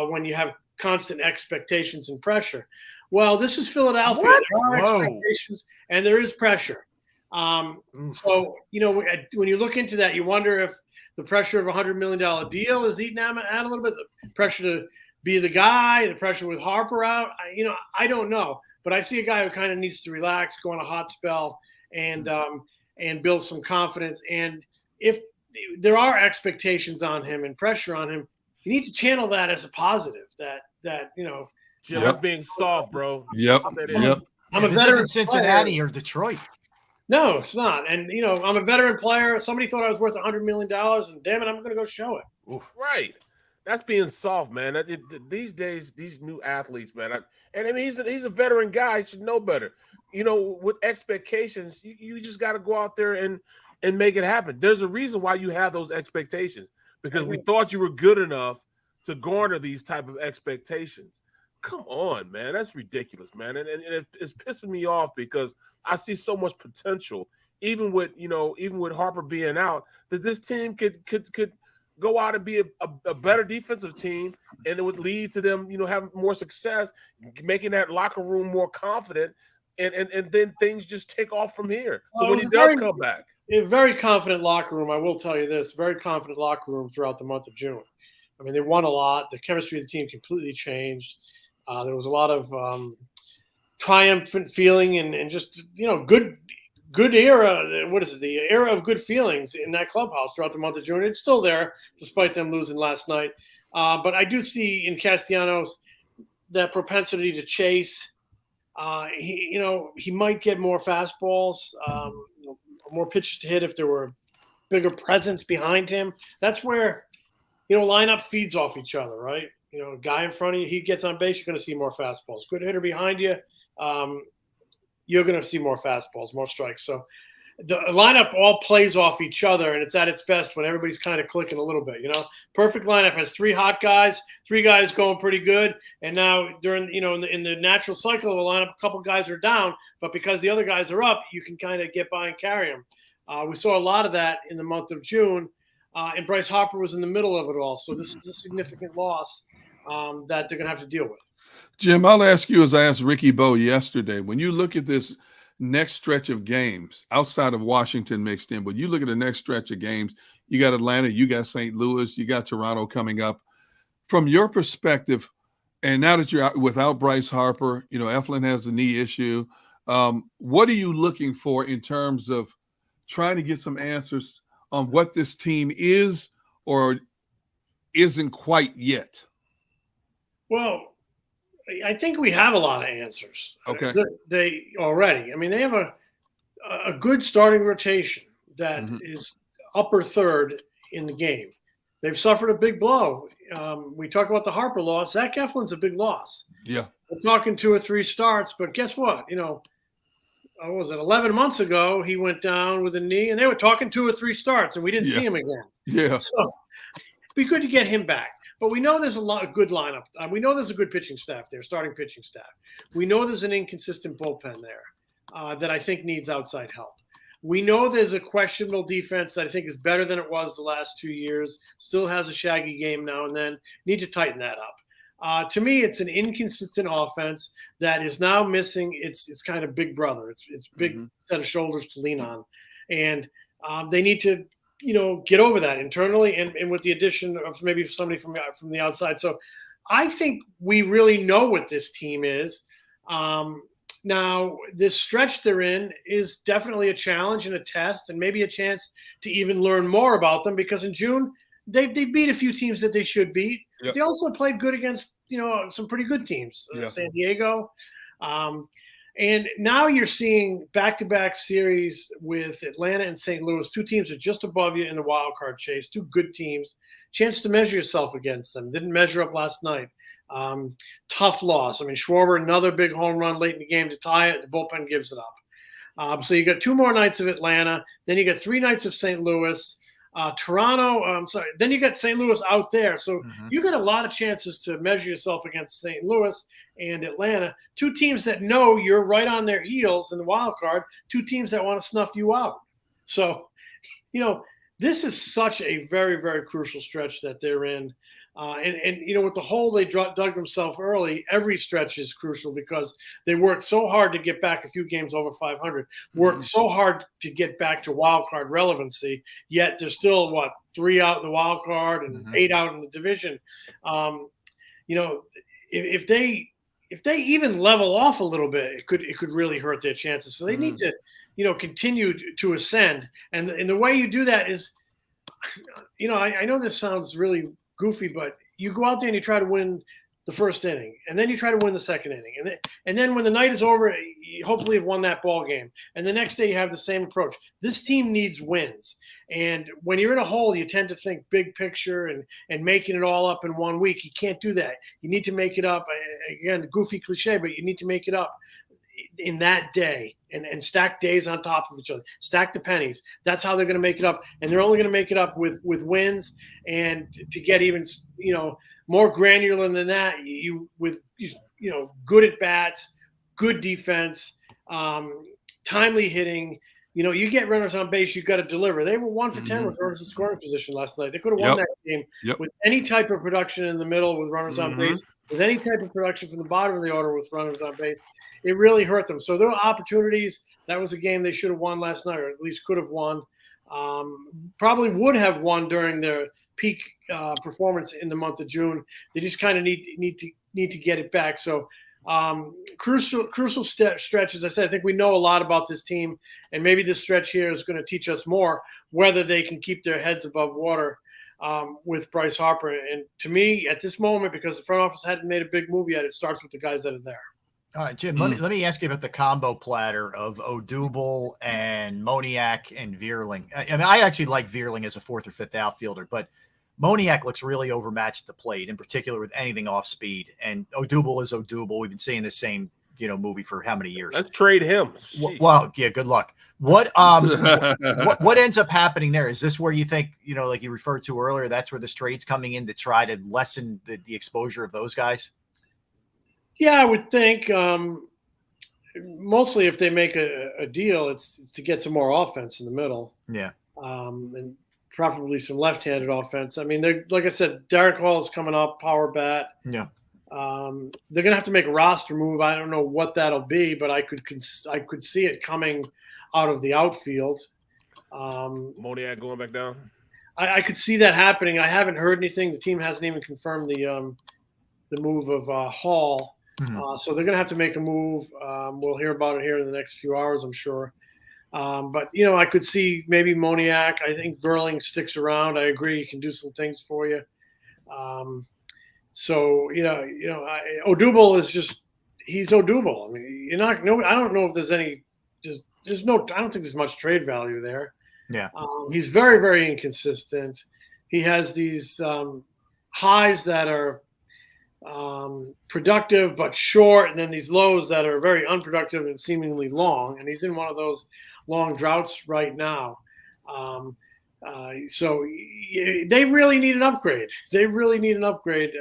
when you have constant expectations and pressure. Well, this is Philadelphia. What? There are Whoa. expectations and there is pressure. So, when you look into that, you wonder if the pressure of $100 million deal is eating out a little bit. The pressure to be the guy, the pressure with Harper out. I don't know. But I see a guy who kind of needs to relax, go on a hot spell, and build some confidence. And if there are expectations on him and pressure on him, you need to channel that as a positive. Jim, that's being soft, bro. Yep. I'm a this veteran isn't Cincinnati player. or Detroit. No, it's not. And I'm a veteran player. Somebody thought I was worth $100 million, and damn it, I'm going to go show it. Oof. Right. That's being soft, man. These days, these new athletes, man. He's a veteran guy. He should know better. With expectations, you just got to go out there and make it happen. There's a reason why you have those expectations, because we thought you were good enough to garner these type of expectations. Come on, man. That's ridiculous, man. And it's pissing me off because I see so much potential, even with Harper being out, that this team could go out and be a better defensive team, and it would lead to them, having more success, making that locker room more confident, and then things just take off from here. So when he does come back. A very confident locker room, I will tell you this, very confident locker room throughout the month of June. I mean, they won a lot. The chemistry of the team completely changed. There was a lot of triumphant feeling and just, good era. What is it? The era of good feelings in that clubhouse throughout the month of June. It's still there, despite them losing last night. But I do see in Castellanos that propensity to chase. He might get more fastballs, more pitches to hit if there were bigger presence behind him. That's where, lineup feeds off each other, right? Guy in front of you, he gets on base, you're going to see more fastballs. Good hitter behind you, you're going to see more fastballs, more strikes. So the lineup all plays off each other, and it's at its best when everybody's kind of clicking a little bit. Perfect lineup has three hot guys, three guys going pretty good, and now during in the natural cycle of a lineup, a couple guys are down, but because the other guys are up, you can kind of get by and carry them. We saw a lot of that in the month of June, and Bryce Harper was in the middle of it all. So this is a significant loss that they're going to have to deal with. Jim, I'll ask you, as I asked Ricky Bo yesterday, when you look at this next stretch of games outside of Washington mixed in, but you look at the next stretch of games, you got Atlanta, you got St. Louis, you got Toronto coming up. From your perspective, and now that you're out without Bryce Harper, Eflin has a knee issue. What are you looking for in terms of trying to get some answers on what this team is or isn't quite yet? Well, I think we have a lot of answers. Okay. They already. I mean, they have a good starting rotation that is upper third in the game. They've suffered a big blow. We talk about the Harper loss. Zach Eflin's a big loss. Yeah. We're talking 2 or 3 starts, but guess what? What was it? 11 months ago, he went down with a knee, and they were talking 2 or 3 starts, and we didn't see him again. Yeah. So it'd be good to get him back. But we know there's a good lineup. We know there's a good pitching staff there, starting pitching staff. We know there's an inconsistent bullpen there that I think needs outside help. We know there's a questionable defense that I think is better than it was the last 2 years, still has a shaggy game now and then. Need to tighten that up. To me, it's an inconsistent offense that is now missing its kind of big brother. It's big set of shoulders to lean on. And they need to get over that internally and with the addition of maybe somebody from the outside. So I think we really know what this team is. Now, this stretch they're in is definitely a challenge and a test and maybe a chance to even learn more about them, because in June, they beat a few teams that they should beat. Yep. They also played good against, some pretty good teams, San Diego. And now you're seeing back-to-back series with Atlanta and St. Louis. 2 teams are just above you in the wild card chase. 2 good teams. Chance to measure yourself against them. Didn't measure up last night. Tough loss. I mean, Schwarber, another big home run late in the game to tie it. The bullpen gives it up. So you got 2 more nights of Atlanta. Then you got 3 nights of St. Louis. Toronto, then you got St. Louis out there. So you got a lot of chances to measure yourself against St. Louis and Atlanta, two teams that know you're right on their heels in the wild card, two teams that want to snuff you out. So, this is such a very, very crucial stretch that they're in. And with the hole they dug themselves early, every stretch is crucial because they worked so hard to get back a few games over 500, worked so hard to get back to wild card relevancy, yet there's still, 3 out in the wild card and 8 out in the division. If they even level off a little bit, it could really hurt their chances. So they need to, continue to ascend. And the way you do that is, I know this sounds really goofy, but you go out there and you try to win the first inning, and then you try to win the second inning, and then when the night is over, you hopefully have won that ball game, and the next day you have the same approach. This team needs wins, and when you're in a hole, you tend to think big picture and making it all up in 1 week. You can't do that. You need to make it up. Again, goofy cliche, but you need to make it up in that day and stack days on top of each other, stack the pennies. That's how they're going to make it up. And they're only going to make it up with wins. And to get even, more granular than that, with good at bats, good defense, timely hitting, you get runners on base, you've got to deliver. They were 1 for 10 with runners in scoring position last night. They could have won that game with any type of production in the middle with runners on base, with any type of production from the bottom of the order with runners on base. It really hurt them. So there were opportunities. That was a game they should have won last night, or at least could have won. Probably would have won during their peak performance in the month of June. They just kind of need to get it back. So crucial stretch. As I said, I think we know a lot about this team, and maybe this stretch here is going to teach us more whether they can keep their heads above water with Bryce Harper. And to me, at this moment, because the front office hadn't made a big move yet, it starts with the guys that are there. All right, Jim, let me ask you about the combo platter of Odubel and Moniak and Vierling. I mean, I actually like Vierling as a 4th or 5th outfielder, but Moniak looks really overmatched at the plate, in particular with anything off speed. And Odubel is Odubel. We've been seeing the same, movie for how many years? Let's trade him. Well, yeah, good luck. What what ends up happening there? Is this where you think, like you referred to earlier, that's where this trade's coming in to try to lessen the exposure of those guys? Yeah, I would think mostly if they make a deal, it's to get some more offense in the middle. Yeah. And preferably some left-handed offense. I mean, like I said, Derek Hall is coming up, power bat. Yeah. They're going to have to make a roster move. I don't know what that'll be, but I could see it coming out of the outfield. Moniak going back down? I could see that happening. I haven't heard anything. The team hasn't even confirmed the move of Hall. So they're going to have to make a move. We'll hear about it here in the next few hours, I'm sure. But, I could see maybe Moniak. I think Vierling sticks around. I agree. He can do some things for you. Odubel is just – he's Odubel. I mean, I don't know if there's any – I don't think there's much trade value there. Yeah. He's very, very inconsistent. He has these highs that are productive but short, and then these lows that are very unproductive and seemingly long. And he's in one of those long droughts right now. So they really need an upgrade. They really need an upgrade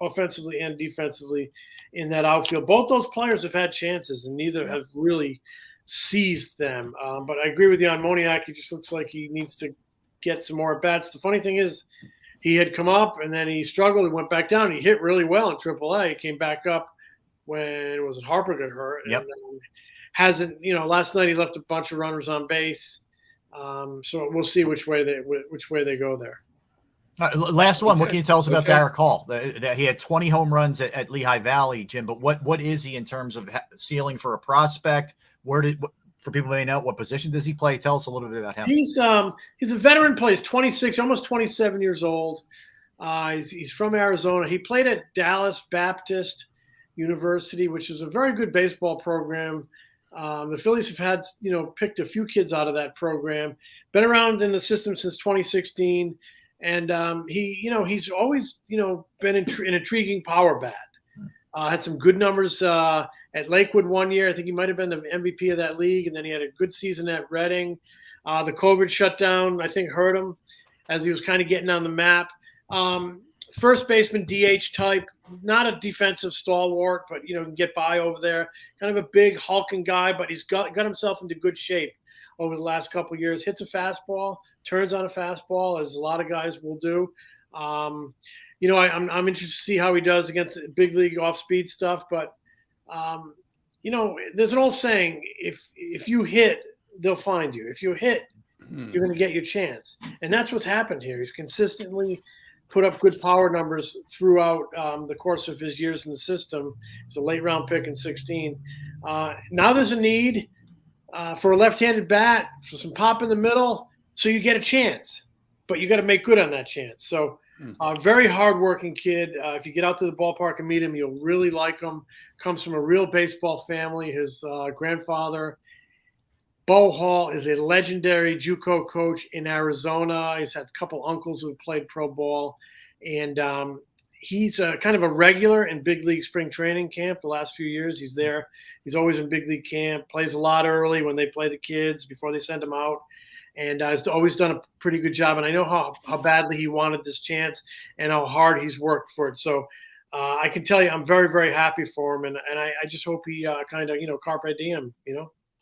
offensively and defensively in that outfield. Both those players have had chances, and neither have really seized them. But I agree with you on Moniak. He just looks like he needs to get some more at-bats. The funny thing is he had come up, and then he struggled and went back down. He hit really well in AAA. He came back up when Harper got hurt. Yep. And hasn't, last night he left a bunch of runners on base. So we'll see which way they go there. Last one. What can you tell us about Derek Hall? That he had 20 home runs at Lehigh Valley, Jim. But what is he in terms of ceiling for a prospect? For people who may know, what position does he play? Tell us a little bit about him. He's a veteran. Plays 26, almost 27 years old. He's from Arizona. He played at Dallas Baptist University, which is a very good baseball program. The Phillies have had, picked a few kids out of that program. Been around in the system since 2016, and he's always, been an intriguing power bat. Had some good numbers at Lakewood one year. I think he might have been the MVP of that league, and then he had a good season at Reading. The COVID shutdown, I think, hurt him. as he was kind of getting on the map. First baseman, DH type, not a defensive stalwart, but, can get by over there. Kind of a big hulking guy, but he's got himself into good shape over the last couple of years. Hits a fastball, turns on a fastball, as a lot of guys will do. I'm interested to see how he does against big league off-speed stuff. But, there's an old saying, if you hit, they'll find you. If you hit, you're going to get your chance. And that's what's happened here. He's consistently put up good power numbers throughout the course of his years in the system. He's a late-round pick in 16. Now there's a need for a left-handed bat, for some pop in the middle, so you get a chance. But you got to make good on that chance. So very hard-working kid. If you get out to the ballpark and meet him, you'll really like him. Comes from a real baseball family. His grandfather, Bo Hall, is a legendary JUCO coach in Arizona. He's had a couple uncles who have played pro ball. And he's kind of a regular in big league spring training camp the last few years. He's there. He's always in big league camp, plays a lot early when they play the kids before they send him out. And has always done a pretty good job. And I know how badly he wanted this chance and how hard he's worked for it. So I can tell you I'm very, very happy for him. And I just hope he kind of, carpe diem,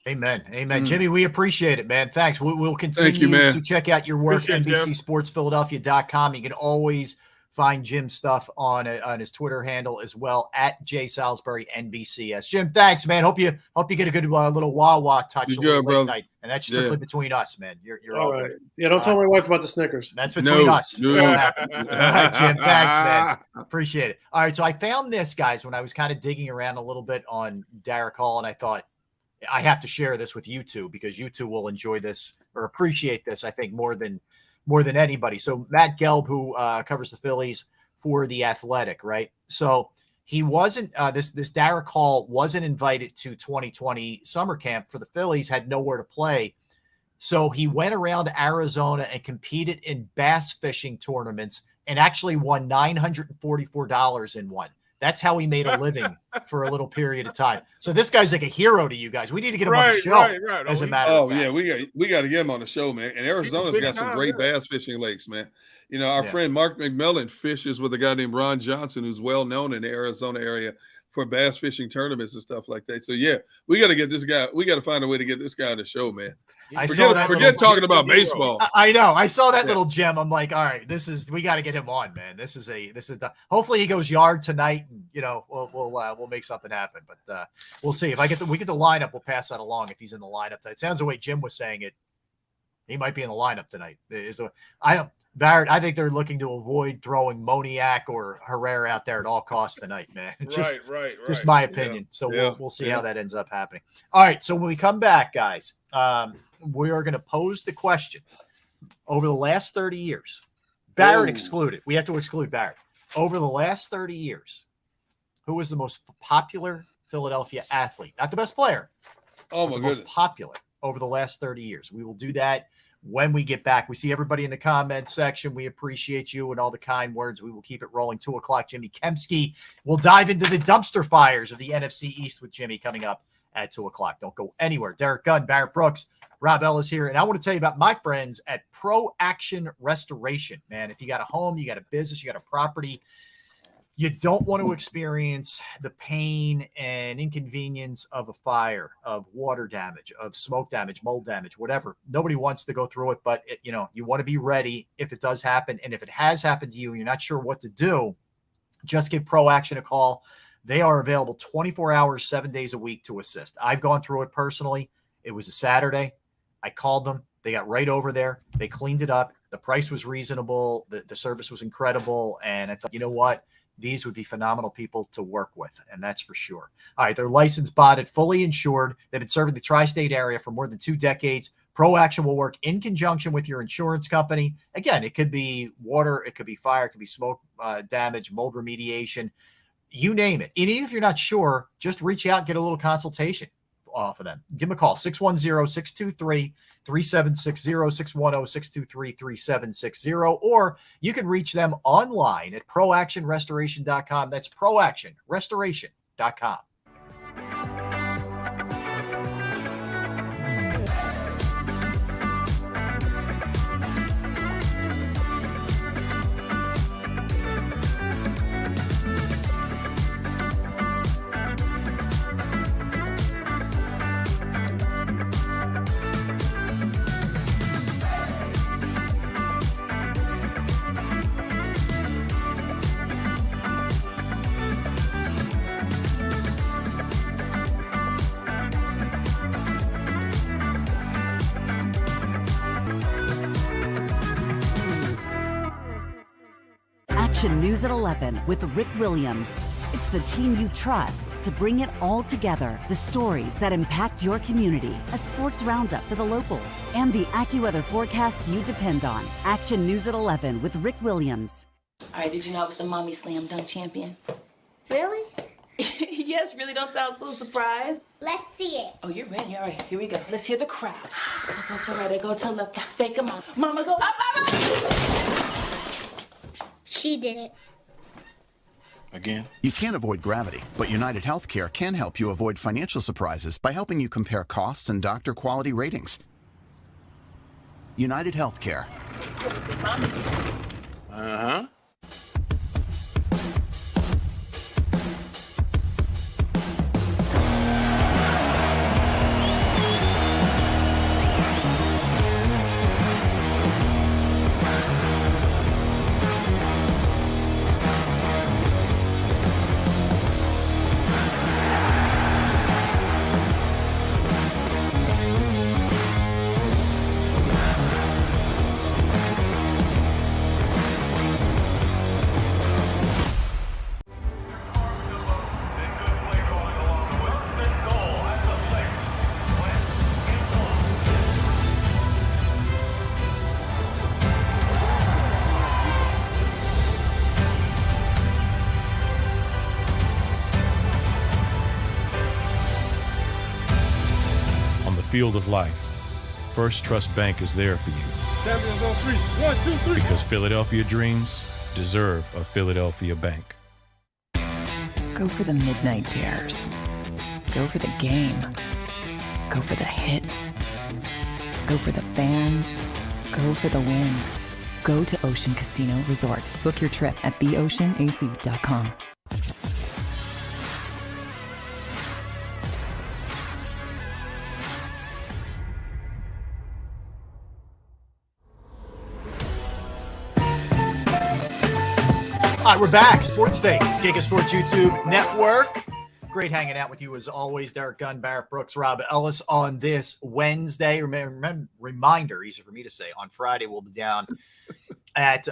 Amen. Amen. Jimmy, we appreciate it, man. Thanks. We'll continue to check out your work at NBCSportsPhiladelphia.com. You can always find Jim's stuff on his Twitter handle as well, at JSalisburyNBCS. Jim, thanks, man. Hope you get a good little Wawa touch late night. And that's strictly between us, man. You're all right. Good. Yeah, don't tell my wife about the Snickers. That's between us. No. All right, Jim, thanks, man. Appreciate it. All right, so I found this, guys, when I was kind of digging around a little bit on Derek Hall, and I thought, I have to share this with you two because you two will enjoy this or appreciate this, I think, more than anybody. So Matt Gelb, who covers the Phillies for The Athletic, right? So he wasn't this Derek Hall wasn't invited to 2020 summer camp for the Phillies, had nowhere to play. So he went around Arizona and competed in bass fishing tournaments and actually won $944 in one. That's how he made a living for a little period of time. So this guy's like a hero to you guys. We need to get him on the show. Right. As a matter of fact. Yeah, we got to get him on the show, man. And Arizona's got some great bass fishing lakes, man. Our friend Mark McMillan fishes with a guy named Ron Johnson, who's well known in the Arizona area for bass fishing tournaments and stuff like that. So yeah, we got to get this guy. We got to find a way to get this guy on the show, man. Forget talking about baseball. I know. I saw that little gem. I'm like, all right, we got to get him on, man. Hopefully he goes yard tonight. And, we'll make something happen. But we'll see if we get the lineup. We'll pass that along if he's in the lineup. It sounds the way Jim was saying it. He might be in the lineup tonight. Barrett, I think they're looking to avoid throwing Moniak or Herrera out there at all costs tonight, man. It's just my opinion. Yeah. So we'll see how that ends up happening. All right. So when we come back, guys, we are going to pose the question over the last 30 years, Barrett excluded. We have to exclude Barrett. Over the last 30 years, who was the most popular Philadelphia athlete? Not the best player. Oh, my goodness. Most popular over the last 30 years. We will do that when we get back. We see everybody in the comments section. We appreciate you and all the kind words. We will keep it rolling. 2 o'clock, Jimmy Kempski. We'll dive into the dumpster fires of the NFC East with Jimmy coming up at 2 o'clock. Don't go anywhere. Derek Gunn, Barrett Brooks, Rob Ellis here. And I want to tell you about my friends at Pro Action Restoration. Man, if you got a home, you got a business, you got a property, you don't want to experience the pain and inconvenience of a fire, of water damage, of smoke damage, mold damage, whatever. Nobody wants to go through it, but you want to be ready if it does happen. And if it has happened to you and you're not sure what to do, just give Pro Action a call. They are available 24 hours, 7 days a week to assist. I've gone through it personally. It was a Saturday. I called them. They got right over there. They cleaned it up. The price was reasonable. The service was incredible. And I thought, you know what? These would be phenomenal people to work with, and that's for sure. All right, they're licensed, bonded, fully insured. They've been serving the tri-state area for more than 2 decades. Pro Action will work in conjunction with your insurance company. Again, it could be water, it could be fire, it could be smoke damage, mold remediation, you name it. And even if you're not sure, just reach out and get a little consultation off of them. Give them a call, 610-623-3760, 610-623-3760, or you can reach them online at proactionrestoration.com. That's proactionrestoration.com. Action News at 11 with Rick Williams. It's the team you trust to bring it all together. The stories that impact your community, a sports roundup for the locals, and the AccuWeather forecast you depend on. Action News at 11 with Rick Williams. All right, did you know I was the mommy slam dunk champion? Really? Yes, really don't sound so surprised. Let's see it. Oh, you're ready. All right, here we go. Let's hear the crowd. So go to right, I go to left, fake 'em out. Mama go up, mama! She did it. Again? You can't avoid gravity, but United Healthcare can help you avoid financial surprises by helping you compare costs and doctor quality ratings. United Healthcare. Uh-huh. Field of life, First Trust Bank is there for you. Champions on 3. 1, 2, 3. Because Philadelphia dreams deserve a Philadelphia bank. Go for the midnight dares. Go for the game. Go for the hits. Go for the fans. Go for the win. Go to Ocean Casino Resort. Book your trip at theoceanac.com. All right, we're back. Sports Day, JAKIB Sports YouTube Network. Great hanging out with you as always. Derek Gunn, Barrett Brooks, Rob Ellis on this Wednesday. Reminder, easy for me to say, on Friday we'll be down at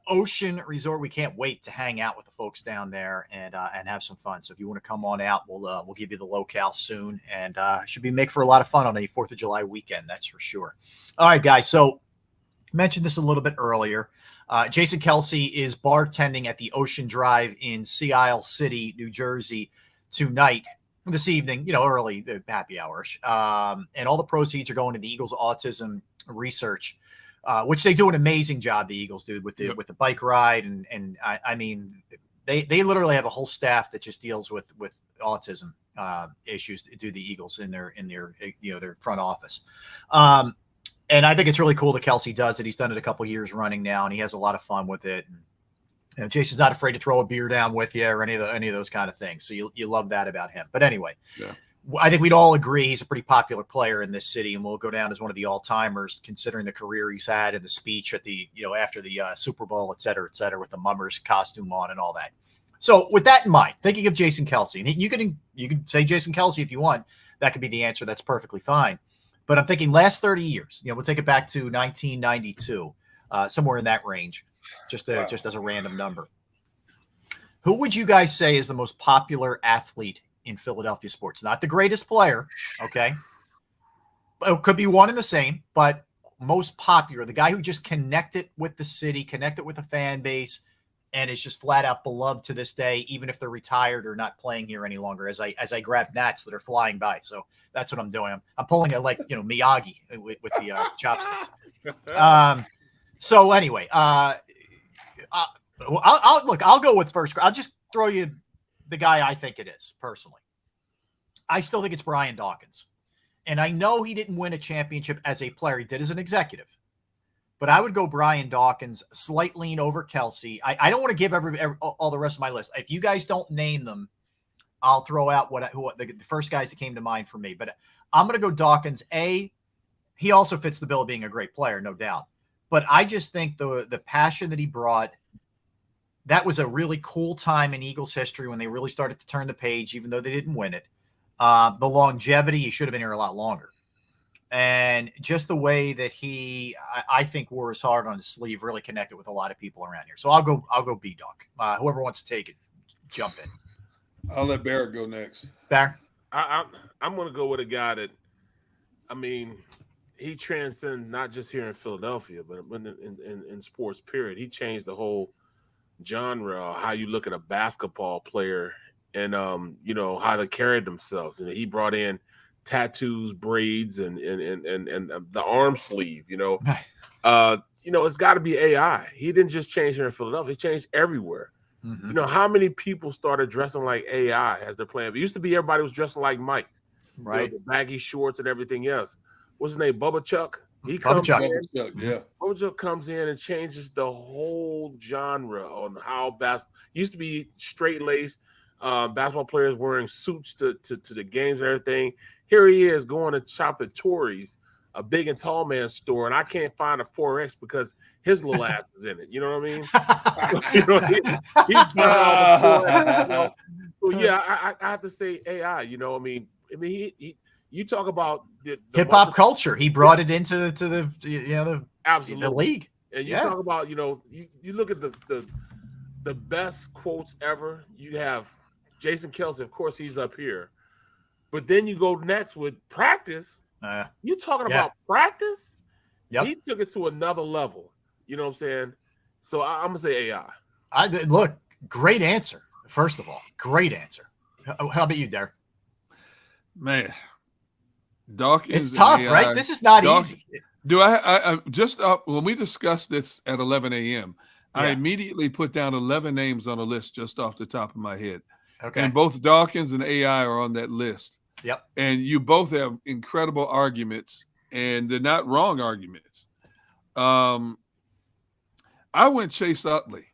Ocean Resort. We can't wait to hang out with the folks down there and have some fun. So if you want to come on out, we'll give you the locale soon, and should be make for a lot of fun on the 4th of July weekend. That's for sure. All right, guys. So mentioned this a little bit earlier. Jason Kelce is bartending at the Ocean Drive in Sea Isle City, New Jersey tonight, this evening, early happy hours. And all the proceeds are going to the Eagles autism research, which they do an amazing job. The Eagles do with the bike ride. And I mean, they literally have a whole staff that just deals with autism issues to do the Eagles in their their front office. And I think it's really cool that Kelce does it. He's done it a couple years running now, and he has a lot of fun with it. And, Jason's not afraid to throw a beer down with you or any of those kind of things. So you love that about him. But anyway, I think we'd all agree he's a pretty popular player in this city, and will go down as one of the all-timers considering the career he's had and the speech at the after the Super Bowl, et cetera, with the Mummers costume on and all that. So with that in mind, thinking of Jason Kelce, and you can say Jason Kelce if you want. That could be the answer. That's perfectly fine. But I'm thinking last 30 years, we'll take it back to 1992, somewhere in that range, just as a random number. Who would you guys say is the most popular athlete in Philadelphia sports? Not the greatest player, okay? It could be one and the same, but most popular, the guy who just connected with the city, connected with the fan base, and is just flat out beloved to this day, even if they're retired or not playing here any longer. As I grab gnats that are flying by, so that's what I'm doing. I'm pulling it like Miyagi with the chopsticks. So anyway, I'll go with first. I'll just throw you the guy I think it is personally. I still think it's Brian Dawkins, and I know he didn't win a championship as a player. He did as an executive. But I would go Brian Dawkins, slight lean over Kelce. I don't want to give all the rest of my list. If you guys don't name them, I'll throw out the first guys that came to mind for me. But I'm going to go Dawkins. He also fits the bill of being a great player, no doubt. But I just think the passion that he brought, that was a really cool time in Eagles history when they really started to turn the page, even though they didn't win it. The longevity, he should have been here a lot longer. And just the way that I think wore his heart on his sleeve really connected with a lot of people around here. So I'll go B-Dog. Whoever wants to take it, jump in. I'll let Barrett go next. Barrett? I'm going to go with a guy that, I mean, he transcends not just here in Philadelphia, but in sports, period. He changed the whole genre, how you look at a basketball player and, how they carried themselves. And he brought in tattoos, braids, and the arm sleeve, it's got to be AI. He didn't just change here in Philadelphia. He changed everywhere. Mm-hmm. You know, how many people started dressing like AI as they're playing? It used to be everybody was dressing like Mike. Right. The baggy shorts and everything else. What's his name? Bubba Chuck. Bubba Chuck. Bubba Chuck comes in and changes the whole genre on how basketball used to be straight-laced basketball players wearing suits to the games and everything. Here he is going to shop at Tory's, a big and tall man store, and I can't find a 4X because his little ass is in it. You know what I mean? He's so yeah, I have to say AI. You talk about the hip hop culture. He brought it into absolutely the league. And you talk about you look at the best quotes ever. You have Jason Kelsey, of course, he's up here. But then you go next with practice. You talking about practice? Yep. He took it to another level. You know what I'm saying? So I'm going to say AI. Look, great answer. First of all, great answer. How about you, Derek? Man, Dawkins. It's tough, right? This is not easy. Do I just when we discussed this at 11 a.m., I immediately put down 11 names on a list just off the top of my head. Okay. And both Dawkins and AI are on that list. Yep. And you both have incredible arguments, and they're not wrong arguments. I went Chase Utley.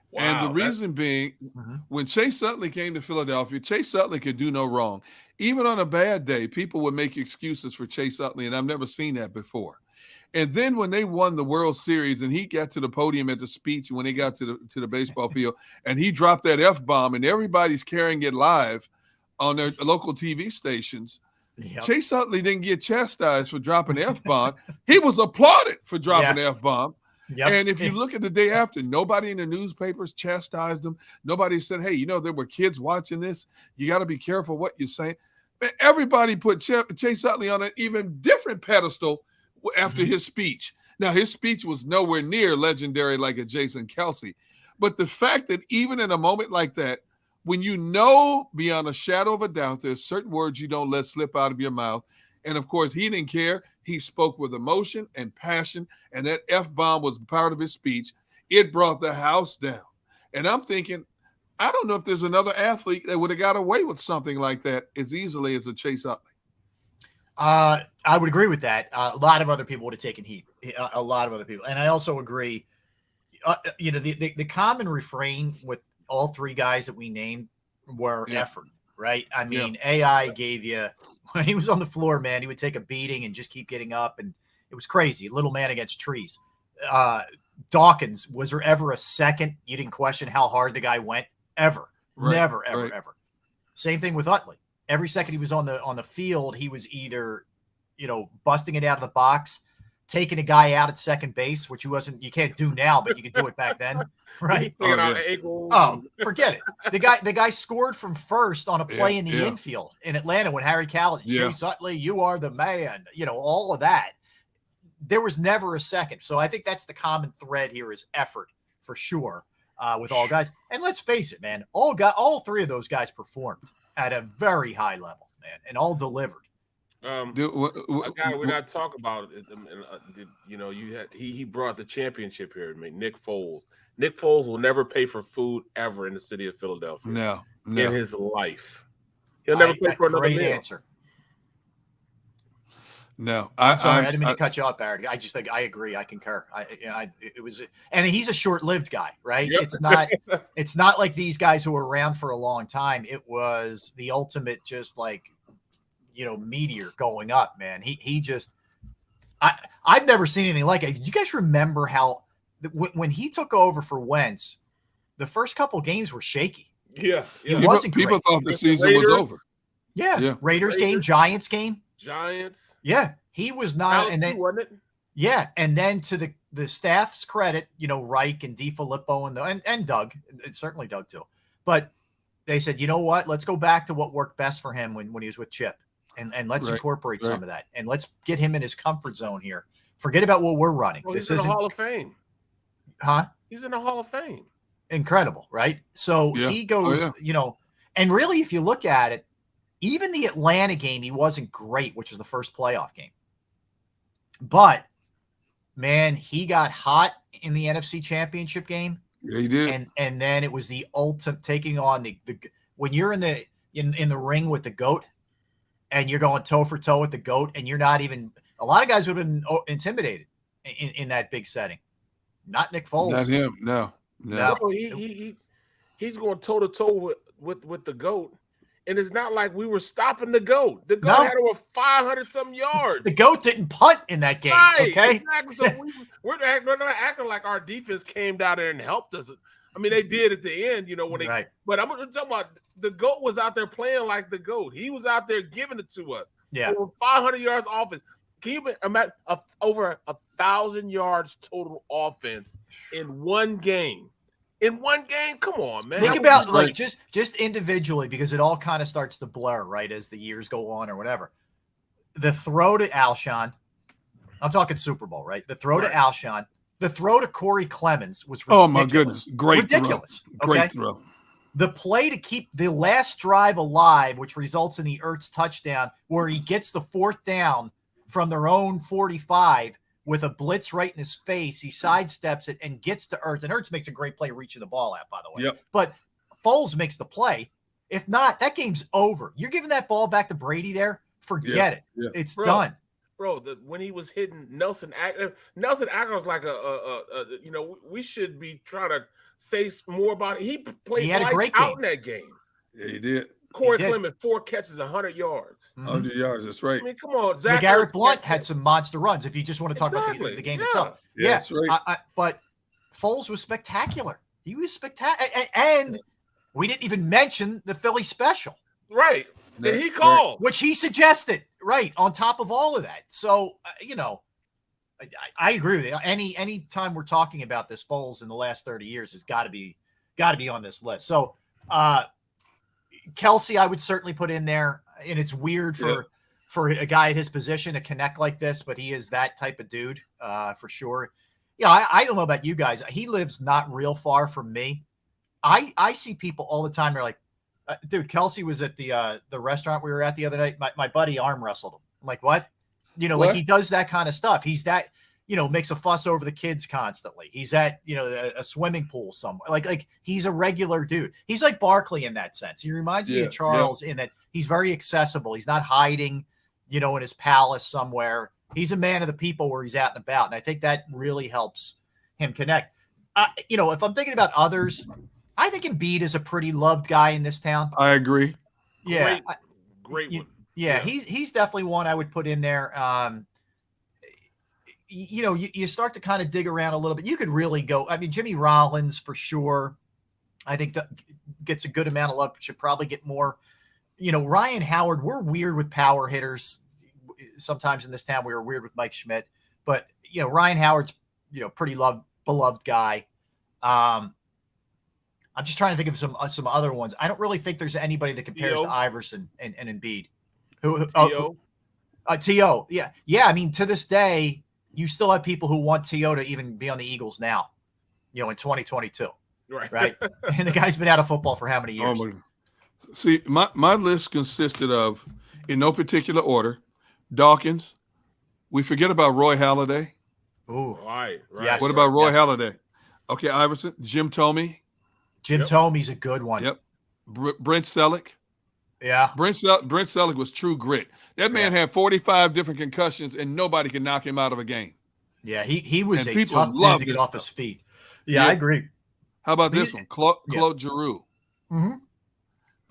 Wow, and the reason being, when Chase Utley came to Philadelphia, Chase Utley could do no wrong. Even on a bad day, people would make excuses for Chase Utley, and I've never seen that before. And then when they won the World Series and he got to the podium at the speech, when they got to the baseball field, and he dropped that F-bomb and everybody's carrying it live on their local TV stations, Chase Utley didn't get chastised for dropping the F-bomb. He was applauded for dropping the F-bomb. Yep. And if you look at the day after, nobody in the newspapers chastised him. Nobody said, hey, there were kids watching this. You got to be careful what you're saying. Everybody put Chase Utley on an even different pedestal after his speech. Now, his speech was nowhere near legendary like a Jason Kelsey. But the fact that even in a moment like that, when you know beyond a shadow of a doubt, there's certain words you don't let slip out of your mouth. And, of course, he didn't care. He spoke with emotion and passion, and that F-bomb was part of his speech. It brought the house down. And I'm thinking, I don't know if there's another athlete that would have got away with something like that as easily as a Chase Utley. I would agree with that. A lot of other people would have taken heat. A lot of other people. And I also agree, the common refrain with all three guys that we named were effort, right? I mean, AI gave you, when he was on the floor, man, he would take a beating and just keep getting up. And it was crazy. Little man against trees. Dawkins, was there ever a second you didn't question how hard the guy went? Ever. Right. Never, ever, ever. Same thing with Utley. Every second he was on the field, he was either, busting it out of the box, taking a guy out at second base, which you can't do now, but you could do it back then, right? Forget it. The guy scored from first on a play in the infield in Atlanta when Harry Callahan, Chase Utley, you are the man. All of that. There was never a second. So I think that's the common thread here is effort for sure with all guys. And let's face it, man, all three of those guys performed at a very high level, man, and all delivered. A guy we're not talking about, he brought the championship here. Nick Foles. Nick Foles will never pay for food ever in the city of Philadelphia. No. In his life, he'll never pay for another meal. Great answer. No, I'm sorry, I didn't mean to cut you off, Barrett. I just think I agree. I concur. It was, and he's a short-lived guy, right? Yep. It's not like these guys who were around for a long time. It was the ultimate, just like, meteor going up, man. He just, I've never seen anything like it. You guys remember how when he took over for Wentz, the first couple games were shaky. Yeah, it wasn't. People thought the season was over. Yeah. Raiders game, Giants game. Giants. Yeah, he was not. LSU, And then wasn't it? yeah, and then to the staff's credit, Reich and DiFilippo and Doug, and certainly Doug too. But they said, you know what? Let's go back to what worked best for him when he was with Chip, and let's incorporate some of that, and let's get him in his comfort zone here. Forget about what we're running. Well, this he's in isn't the Hall of Fame. Huh? He's in the Hall of Fame. Incredible, right? So he goes, and really, if you look at it, even the Atlanta game, he wasn't great, which was the first playoff game. But man, he got hot in the NFC Championship game. Yeah, he did. And then it was the ultimate taking on the when you're in the ring with the GOAT and you're going toe for toe with the GOAT, and you're not even, a lot of guys would have been intimidated in that big setting. Not Nick Foles. Not him. No. He's going toe to toe with the GOAT. And it's not like we were stopping the GOAT. The GOAT had over 500 some yards. The GOAT didn't punt in that game. Right, okay, exactly. So we're not acting like our defense came down there and helped us. I mean, they did at the end, when they. Right. But I'm talking about the GOAT was out there playing like the GOAT. He was out there giving it to us. Yeah, over 500 yards offense. Can you imagine over 1,000 yards total offense in one game? In one game, come on, man. Think about like just individually, because it all kind of starts to blur, right, as the years go on or whatever. The throw to Alshon, I'm talking Super Bowl, right? The throw to Alshon, the throw to Corey Clemens was ridiculous. Oh my goodness, ridiculous. Throw. Great throw. The play to keep the last drive alive, which results in the Ertz touchdown, where he gets the fourth down from their own 45. With a blitz right in his face, he sidesteps it and gets to Ertz. And Ertz makes a great play reaching the ball out, by the way. Yep. But Foles makes the play. If not, that game's over. You're giving that ball back to Brady there, forget it. Yeah. It's done. Bro, when he was hitting Nelson Aguilar was like we should be trying to say more about it. He played had a great out game in that game. Yeah, he did. Corey Clement, 4 catches, 100 yards. 100 yards, that's right. I mean, come on. Zach Garrett Blunt had some monster runs, if you just want to talk about the game itself. Yeah, that's right. But Foles was spectacular. He was spectacular. And we didn't even mention the Philly special. Right. That he called. Which he suggested, right, on top of all of that. So, I agree with you. Any time we're talking about this, Foles in the last 30 years has got to be on this list. So, Kelsey, I would certainly put in there, and it's weird for a guy at his position to connect like this, but he is that type of dude for sure. I don't know about you guys. He lives not real far from me. I see people all the time. They're like, dude, Kelsey was at the restaurant we were at the other night. My buddy arm wrestled him. I'm like, what? Like he does that kind of stuff. He's that, makes a fuss over the kids constantly. He's at, a swimming pool somewhere. Like he's a regular dude. He's like Barkley in that sense. He reminds me of Charles in that he's very accessible. He's not hiding, in his palace somewhere. He's a man of the people where he's out and about. And I think that really helps him connect. If I'm thinking about others, I think Embiid is a pretty loved guy in this town. I agree. Yeah. Great one. Yeah, he's definitely one I would put in there. You start to kind of dig around a little bit. You could really go. I mean, Jimmy Rollins for sure. I think that gets a good amount of love. Should probably get more. Ryan Howard. We're weird with power hitters. Sometimes in this town, we were weird with Mike Schmidt. But Ryan Howard's pretty beloved guy. I'm just trying to think of some other ones. I don't really think there's anybody that compares to Iverson and Embiid. T.O. Yeah. I mean, to this day, you still have people who want T.O. to even be on the Eagles now, in 2022. Right. And the guy's been out of football for how many years? See, my list consisted of, in no particular order, Dawkins. We forget about Roy Halladay. Ooh. Right. Yes. What about Roy Halladay? Okay, Iverson. Jim Tomey. Tomey's a good one. Yep. Brent Selleck. Yeah. Brent Selleck was true grit. That man had 45 different concussions, and nobody could knock him out of a game. Yeah, he was and a tough man to get off his feet. Yeah, I agree. How about this one? Claude Giroux. Mm-hmm.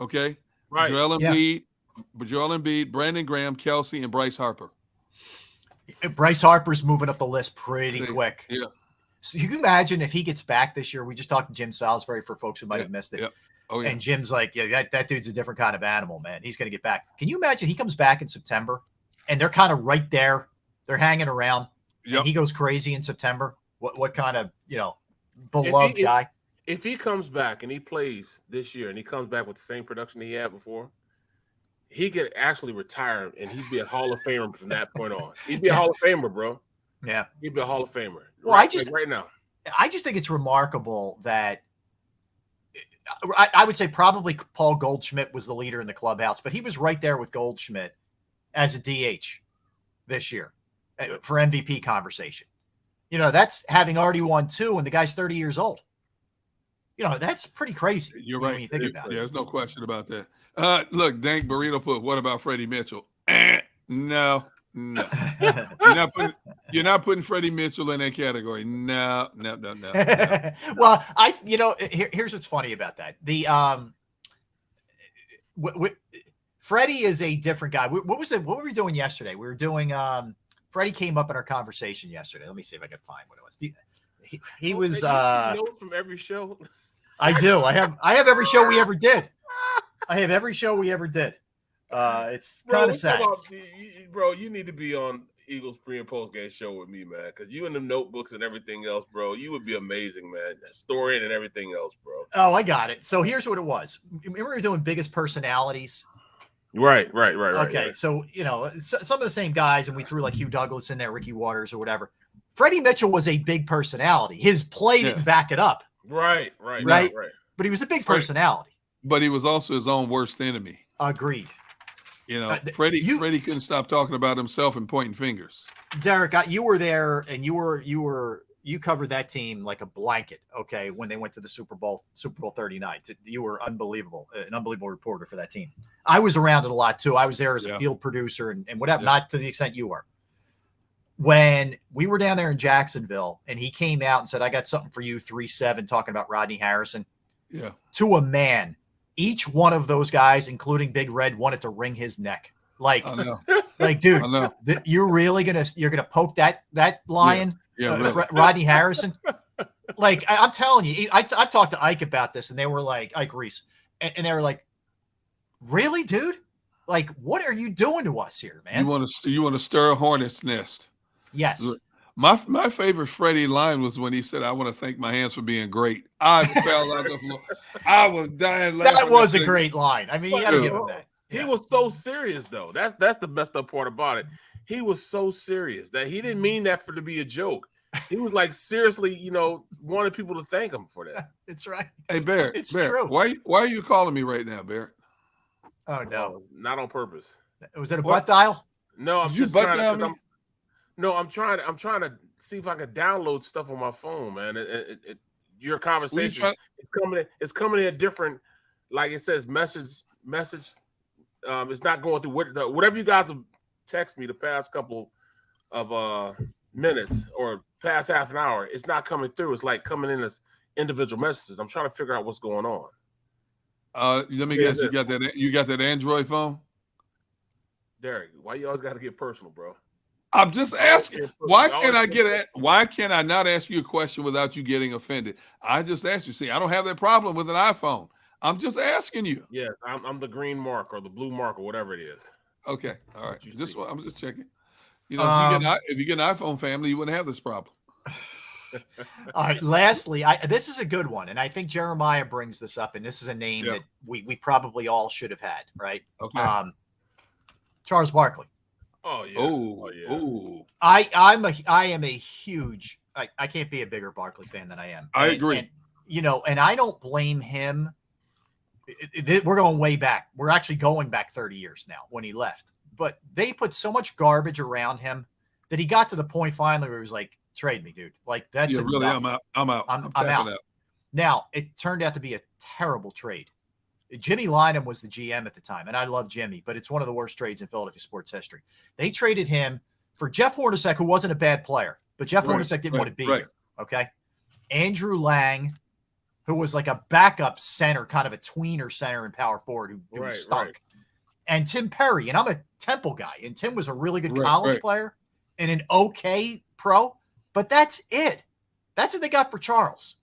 Okay. Right. Joel Embiid, Brandon Graham, Kelsey, and Bryce Harper. Bryce Harper's moving up the list pretty quick. Yeah. So you can imagine if he gets back this year. We just talked to Jim Salisbury for folks who might have missed it. Yep. Oh, yeah. And Jim's like, that dude's a different kind of animal, man. He's going to get back. Can you imagine he comes back in September and they're kind of right there. They're hanging around. Yep. And he goes crazy in September. What kind of, beloved guy? If he comes back and he plays this year and he comes back with the same production he had before, he could actually retire and he'd be a Hall of Famer from that point on. He'd be a Hall of Famer, bro. Yeah. He'd be a Hall of Famer. Well, right now. I just think it's remarkable that I would say probably Paul Goldschmidt was the leader in the clubhouse, but he was right there with Goldschmidt as a DH this year for MVP conversation. That's having already won 2 and the guy's 30 years old. That's pretty crazy. You're right. When you think about it. There's no question about that. Look, Dank Burrito put, what about Freddie Mitchell? No. You're not putting Freddie Mitchell in that category. No. Well, here's what's funny about that. The Freddie is a different guy. What were we doing yesterday? We were doing Freddie came up in our conversation yesterday. Let me see if I can find what it was. He was notes from every show. I do. I have every show we ever did. I have every show we ever did. It's kind of sad. Bro, you need to be on Eagles pre and post game show with me, man, because you and the notebooks and everything else, bro, you would be amazing, man. Historian and everything else, bro. Oh, I got it. So here's what it was. We were doing biggest personalities. Right. Okay, right. so some of the same guys, and we threw like Hugh Douglas in there, Ricky Waters, or whatever. Freddie Mitchell was a big personality. His play didn't back it up. Right. But he was a big personality. But he was also his own worst enemy. Agreed. Freddie couldn't stop talking about himself and pointing fingers. Derek, you were there, and you covered that team like a blanket. Okay, when they went to the Super Bowl 39, you were unbelievable, an unbelievable reporter for that team. I was around it a lot too. I was there as a field producer and whatever, not to the extent you were. When we were down there in Jacksonville, and he came out and said, "I got something for you," 3-7, talking about Rodney Harrison. Yeah, to a man. Each one of those guys, including Big Red, wanted to wring his neck. Like, dude, you're really gonna poke that lion, Rodney Harrison. Like, I'm telling you, I've talked to Ike about this, and they were like, Ike Reese, and they were like, really, dude? Like, what are you doing to us here, man? You want to stir a hornet's nest? Yes. My favorite Freddie line was when he said, "I want to thank my hands for being great." I fell out the floor. I was dying laughing. That was a great line. I mean, you got to give him that. He was so serious, though. That's the messed up part about it. He was so serious that he didn't mean that to be a joke. He was like seriously, wanted people to thank him for that. It's right. Hey, Barrett. It's Barrett, true. Why are you calling me right now, Barrett? Oh no, not on purpose. Was it a butt dial? No, I'm just butt trying dial to. I'm trying to see if I can download stuff on my phone, man. Your conversation it's coming in different, like it says message. It's not going through whatever you guys have texted me the past couple of minutes or past half an hour. It's not coming through. It's like coming in as individual messages. I'm trying to figure out what's going on. Let me guess. You got that Android phone? Derek, why you always got to get personal, bro? I'm just asking. Why can't I not ask you a question without you getting offended? I just asked you. See, I don't have that problem with an iPhone. I'm just asking you. Yeah, I'm the green mark or the blue mark or whatever it is. Okay, all right. I'm just checking. If you get an iPhone family, you wouldn't have this problem. All right. Lastly, this is a good one, and I think Jeremiah brings this up, and this is a name that we probably all should have had, right? Okay. Charles Barkley. Oh yeah. Oh. I am a huge. I can't be a bigger Barkley fan than I am. I agree. And I don't blame him. We're going way back. We're actually going back 30 years now when he left. But they put so much garbage around him that he got to the point finally where he was like, "Trade me, dude." Like that's really. I'm out. I'm out. Now it turned out to be a terrible trade. Jimmy Lynam was the GM at the time, and I love Jimmy, but it's one of the worst trades in Philadelphia sports history. They traded him for Jeff Hornacek, who wasn't a bad player, but Jeff Hornacek didn't want to be here. Okay. Andrew Lang, who was like a backup center, kind of a tweener center and power forward who stunk. And Tim Perry, and I'm a Temple guy, and Tim was a really good college player and an okay pro, but that's it. That's what they got for Charles.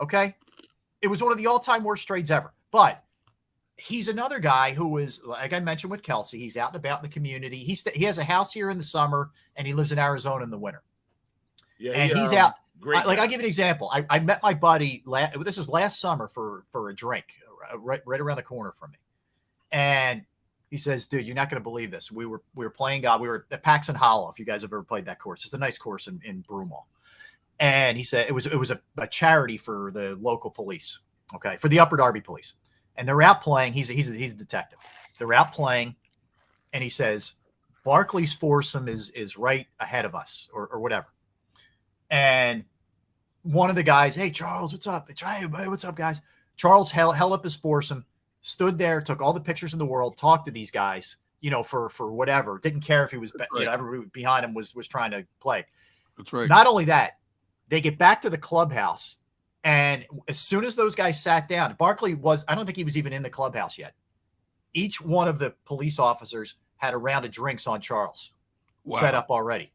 Okay. It was one of the all-time worst trades ever. But he's another guy who is, like I mentioned with Kelsey, he's out and about in the community. He has a house here in the summer, and he lives in Arizona in the winter. Yeah, and he's out. Great. I'll give you an example. I met my buddy. This is last summer for a drink, right around the corner from me, and he says, "Dude, you're not going to believe this. We were playing golf. We were at Paxson Hollow. If you guys have ever played that course, it's a nice course in Broomall." And he said it was a charity for the local police, okay, for the Upper Darby police, and they're out playing. He's a detective. They're out playing, and he says Barkley's foursome is right ahead of us, or whatever. And one of the guys, "Hey, Charles, what's up? Hey, what's up, guys?" Charles held up his foursome, stood there, took all the pictures in the world, talked to these guys, for whatever. Didn't care if he was, everybody behind him was trying to play. That's right. Not only that, they get back to the clubhouse, and as soon as those guys sat down, Barkley I don't think he was even in the clubhouse yet. Each one of the police officers had a round of drinks on Charles set up already.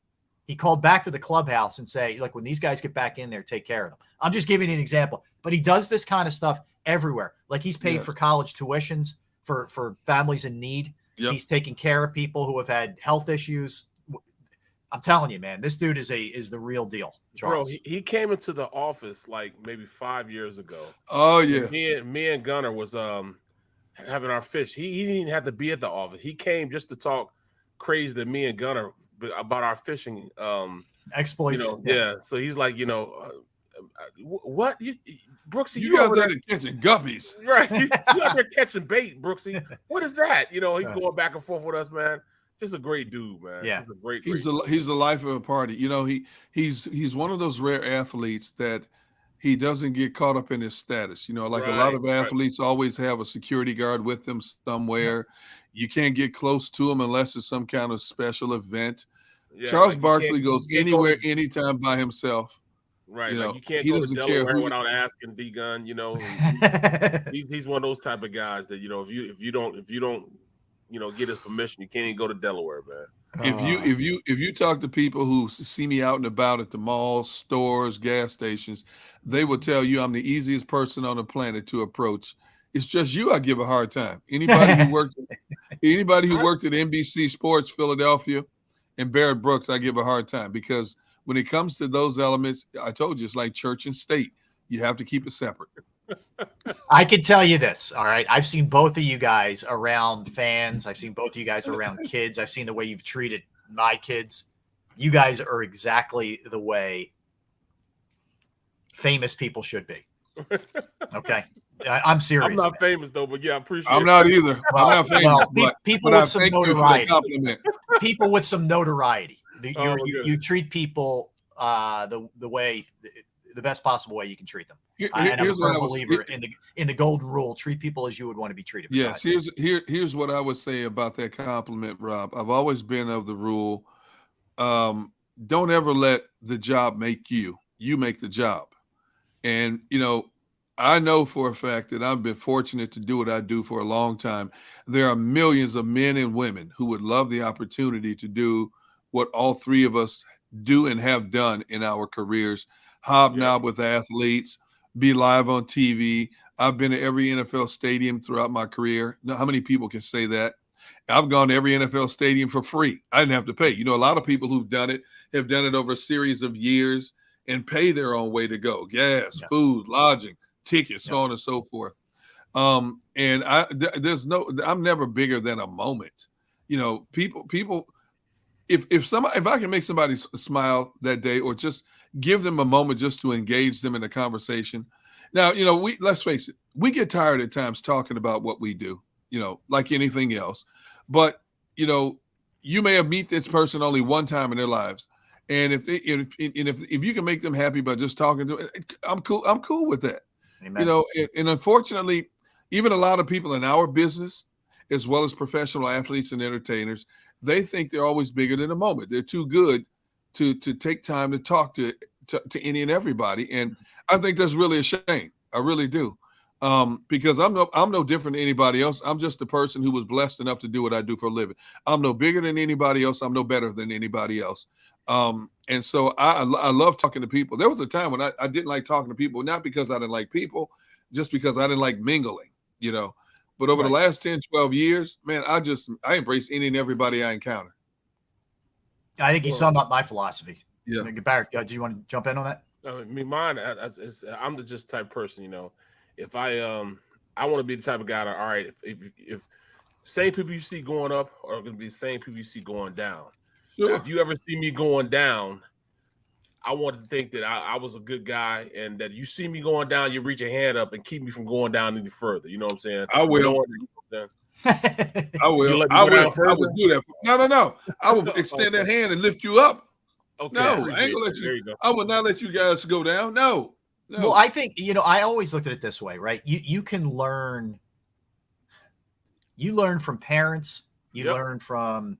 He called back to the clubhouse and say, "Look, when these guys get back in there, take care of them." I'm just giving you an example, but he does this kind of stuff everywhere. Like he's paid for college tuitions for families in need. Yep. He's taking care of people who have had health issues. I'm telling you, man, this dude is the real deal. Charles. Bro, he came into the office like maybe 5 years ago. Oh yeah. Me and Gunner was having our fish. He didn't even have to be at the office. He came just to talk crazy to me and Gunner about our fishing exploits. So he's like, what Brooksy, you guys out there catching guppies, right? You out there catching bait, Brooksy. What is that? He's going back and forth with us, man. Just a great dude, man. Yeah, he's a great he's the life of a party. He's one of those rare athletes that he doesn't get caught up in his status. Like a lot of athletes always have a security guard with them somewhere. You can't get close to him unless it's some kind of special event. Yeah, Charles Barkley goes anywhere, anytime by himself. Right. You can't go to Delaware without asking D-Gun, he's one of those type of guys that, if you don't get his permission, you can't even go to Delaware, man. If you talk to people who see me out and about at the malls, stores, gas stations, they will tell you I'm the easiest person on the planet to approach. It's just you I give a hard time. Anybody who worked at NBC Sports Philadelphia and Barrett Brooks, I give a hard time, because when it comes to those elements, I told you it's like church and state. You have to keep it separate. I can tell you this, all right? I've seen both of you guys around fans. I've seen both of you guys around kids. I've seen the way you've treated my kids. You guys are exactly the way famous people should be. Okay? I'm serious. I'm not famous, though, but yeah, I appreciate it. I'm not either. I'm not famous. People with some notoriety. People with some notoriety. You treat people the way, the best possible way you can treat them. And I'm a firm believer in the golden rule: treat people as you would want to be treated. Yes, here's what I would say about that compliment, Rob. I've always been of the rule: don't ever let the job make you. You make the job. And I know for a fact that I've been fortunate to do what I do for a long time. There are millions of men and women who would love the opportunity to do what all three of us do and have done in our careers: hobnob with athletes, be live on TV. I've been to every NFL stadium throughout my career. Now, how many people can say that? I've gone to every NFL stadium for free. I didn't have to pay. A lot of people who've done it have done it over a series of years and pay their own way to go. Gas, food, lodging, tickets, so on and so forth. And I'm never bigger than a moment. People, if I can make somebody smile that day, or just give them a moment just to engage them in a conversation. Now, let's face it, we get tired at times talking about what we do, like anything else. But, you may have met this person only one time in their lives. And if you can make them happy by just talking to them, I'm cool with that. Amen. And unfortunately, even a lot of people in our business, as well as professional athletes and entertainers, they think they're always bigger than a moment. They're too good to take time to talk to any and everybody. And I think that's really a shame. I really do. Because I'm no different than anybody else. I'm just a person who was blessed enough to do what I do for a living. I'm no bigger than anybody else. I'm no better than anybody else. And so I love talking to people. There was a time when I didn't like talking to people, not because I didn't like people, just because I didn't like mingling, But over the last 10, 12 years, man, I embrace any and everybody I encounter. I think you sum up my philosophy. Yeah. Barrett, do you want to jump in on that? I mean, mine. I'm the just type person, you know. If I want to be the type of guy that, all right, if same people you see going up are going to be the same people you see going down. Sure. Now, if you ever see me going down, I want to think that I was a good guy, and that you see me going down, you reach your hand up and keep me from going down any further. You know what I'm saying? I will. I will. I would do that. No. I will extend that hand and lift you up. Okay. No, I ain't gonna let you. I will not let you guys go down. No. Well, I think, I always looked at it this way, right? You can learn. You learn from parents. You learn from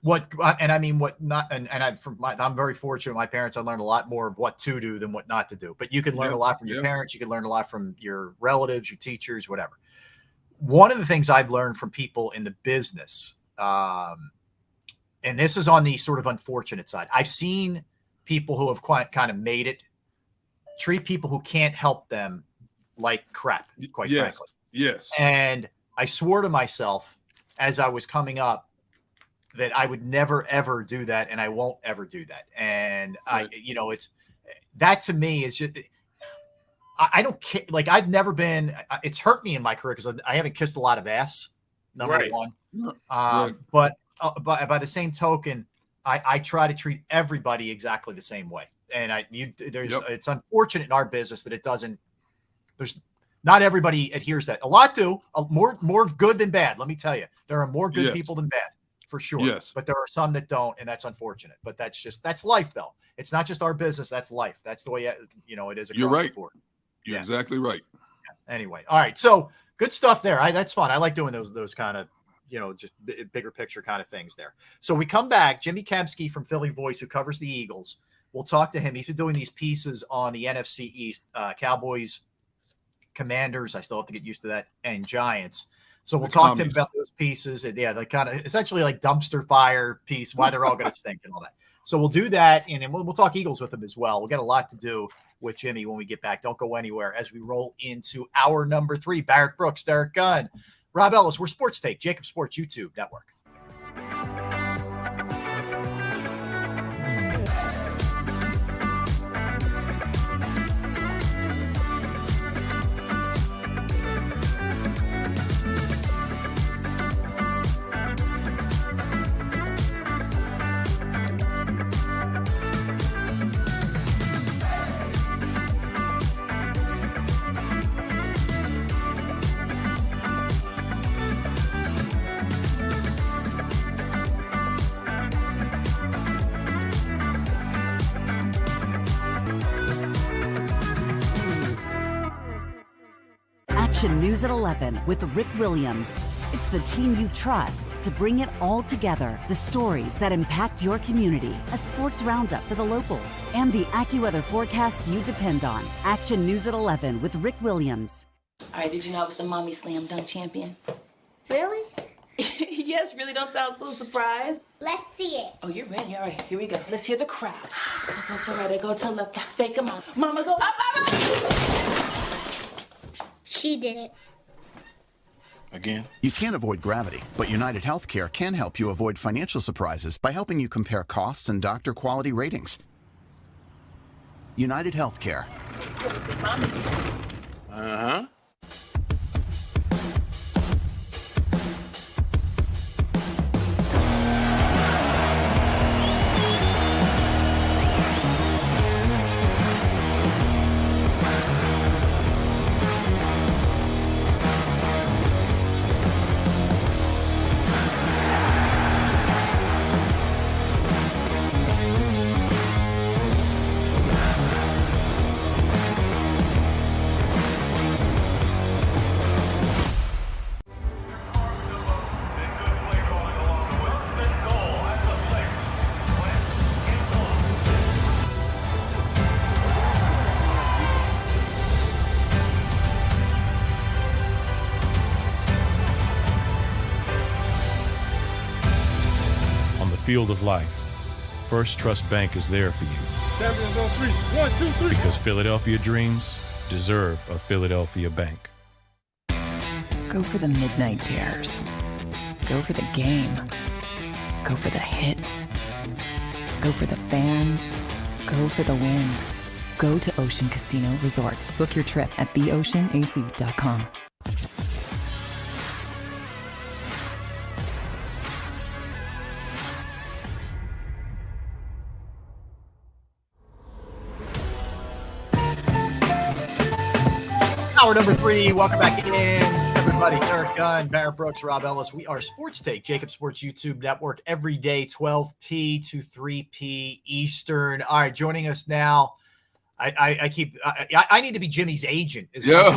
I'm very fortunate. My parents, I learned a lot more of what to do than what not to do. But you can learn a lot from your parents. You can learn a lot from your relatives, your teachers, whatever. One of the things I've learned from people in the business, and this is on the sort of unfortunate side, I've seen people who have kind of made it treat people who can't help them like crap, quite frankly. Yes. And I swore to myself as I was coming up that I would never, ever do that. And I won't ever do that. And it's that to me is just, I don't care. Like I've never been, it's hurt me in my career because I haven't kissed a lot of ass, number one. But by the same token, I try to treat everybody exactly the same way. And it's unfortunate in our business that there's not everybody adheres to that. A lot do, more good than bad. Let me tell you, there are more good people than bad. For sure. Yes. But there are some that don't, and that's unfortunate. But that's life, though. It's not just our business. That's life. That's the way, it is across the board. You're exactly right. Yeah. Anyway. All right. So good stuff there. That's fun. I like doing those kind of, just bigger picture kind of things there. So we come back. Jimmy Kempski from Philly Voice, who covers the Eagles. We'll talk to him. He's been doing these pieces on the NFC East, Cowboys, Commanders. I still have to get used to that, and Giants. So we'll talk to him about those pieces. And they kind of essentially like dumpster fire piece, why they're all going to stink and all that. So we'll do that. And then we'll talk Eagles with him as well. We'll get a lot to do with Jimmy when we get back. Don't go anywhere as we roll into hour number 3. Barrett Brooks, Derek Gunn, Rob Ellis. We're Sports Take, JAKIB Sports YouTube Network. Action News at 11 with Rick Williams. It's the team you trust to bring it all together. The stories that impact your community, a sports roundup for the locals, and the AccuWeather forecast you depend on. Action News at 11 with Rick Williams. All right, did you know I was the Mommy Slam Dunk Champion? Really? Yes, really, don't sound so surprised. Let's see it. Oh, you're ready. All right, here we go. Let's hear the crowd. So go to right, go to left, fake 'em out. Mama, go up, mama! She did it. Again? You can't avoid gravity, but United Healthcare can help you avoid financial surprises by helping you compare costs and doctor quality ratings. United Healthcare. Uh-huh. Field of life, First Trust Bank is there for you. Champions on 3. 1, 2, 3. Because Philadelphia dreams deserve a Philadelphia bank. Go for the midnight dares. Go for the game. Go for the hits. Go for the fans. Go for the win. Go to Ocean Casino Resort. Book your trip at theoceanac.com. Hour number 3. Welcome back in, everybody. Eric Gunn, Barrett Brooks, Rob Ellis. We are Sports Take, JAKIB Sports YouTube Network, every day, 12 p to 3 p Eastern. All right, joining us now. I need to be Jimmy's agent. As much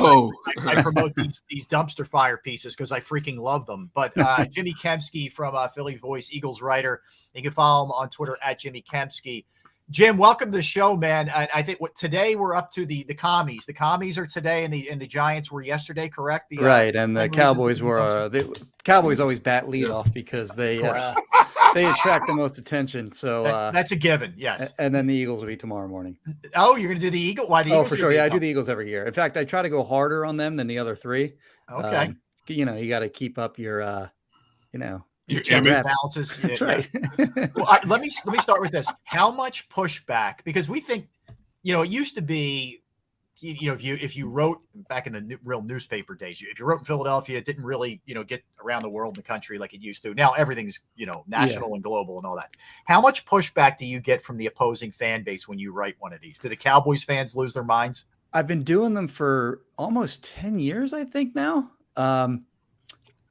as I promote these dumpster fire pieces because I freaking love them. But Jimmy Kempski from Philly Voice, Eagles writer. You can follow him on Twitter at Jimmy Kempski. Jim, welcome to the show, man. I think today we're up to the commies. The commies are today, and the Giants were yesterday, correct? Right, and the Cowboys were. The Cowboys always bat leadoff because they attract the most attention. So that's a given, yes. And then the Eagles will be tomorrow morning. Oh, you're going to do the Eagle? Why the Eagles? Oh, for sure. Yeah, I do the Eagles every year. In fact, I try to go harder on them than the other three. Okay. You got to keep up your, Your balances. That's right. Well, let me start with this. How much pushback? Because we think, it used to be, if you wrote back in the real newspaper days, if you wrote in Philadelphia, it didn't really, get around the world and the country like it used to. Now everything's, national and global and all that. How much pushback do you get from the opposing fan base when you write one of these? Do the Cowboys fans lose their minds? I've been doing them for almost 10 years, I think now.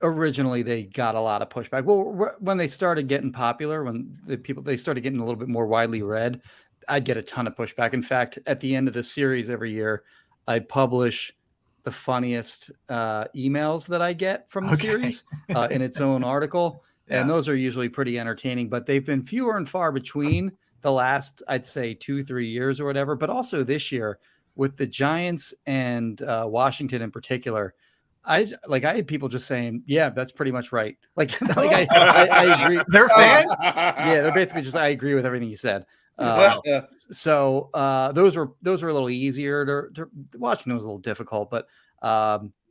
Originally they got a lot of pushback. Well, when they started getting popular, when they started getting a little bit more widely read, I'd get a ton of pushback. In fact, at the end of the series every year, I publish the funniest emails that I get from the series in its own article. Yeah. And those are usually pretty entertaining, but they've been fewer and far between the last, I'd say 2-3 years or whatever, but also this year with the Giants and Washington in particular. I had people just saying, yeah, that's pretty much right. I agree. They're fans? Yeah, they're basically just, I agree with everything you said. So those were a little easier to Washington was a little difficult, but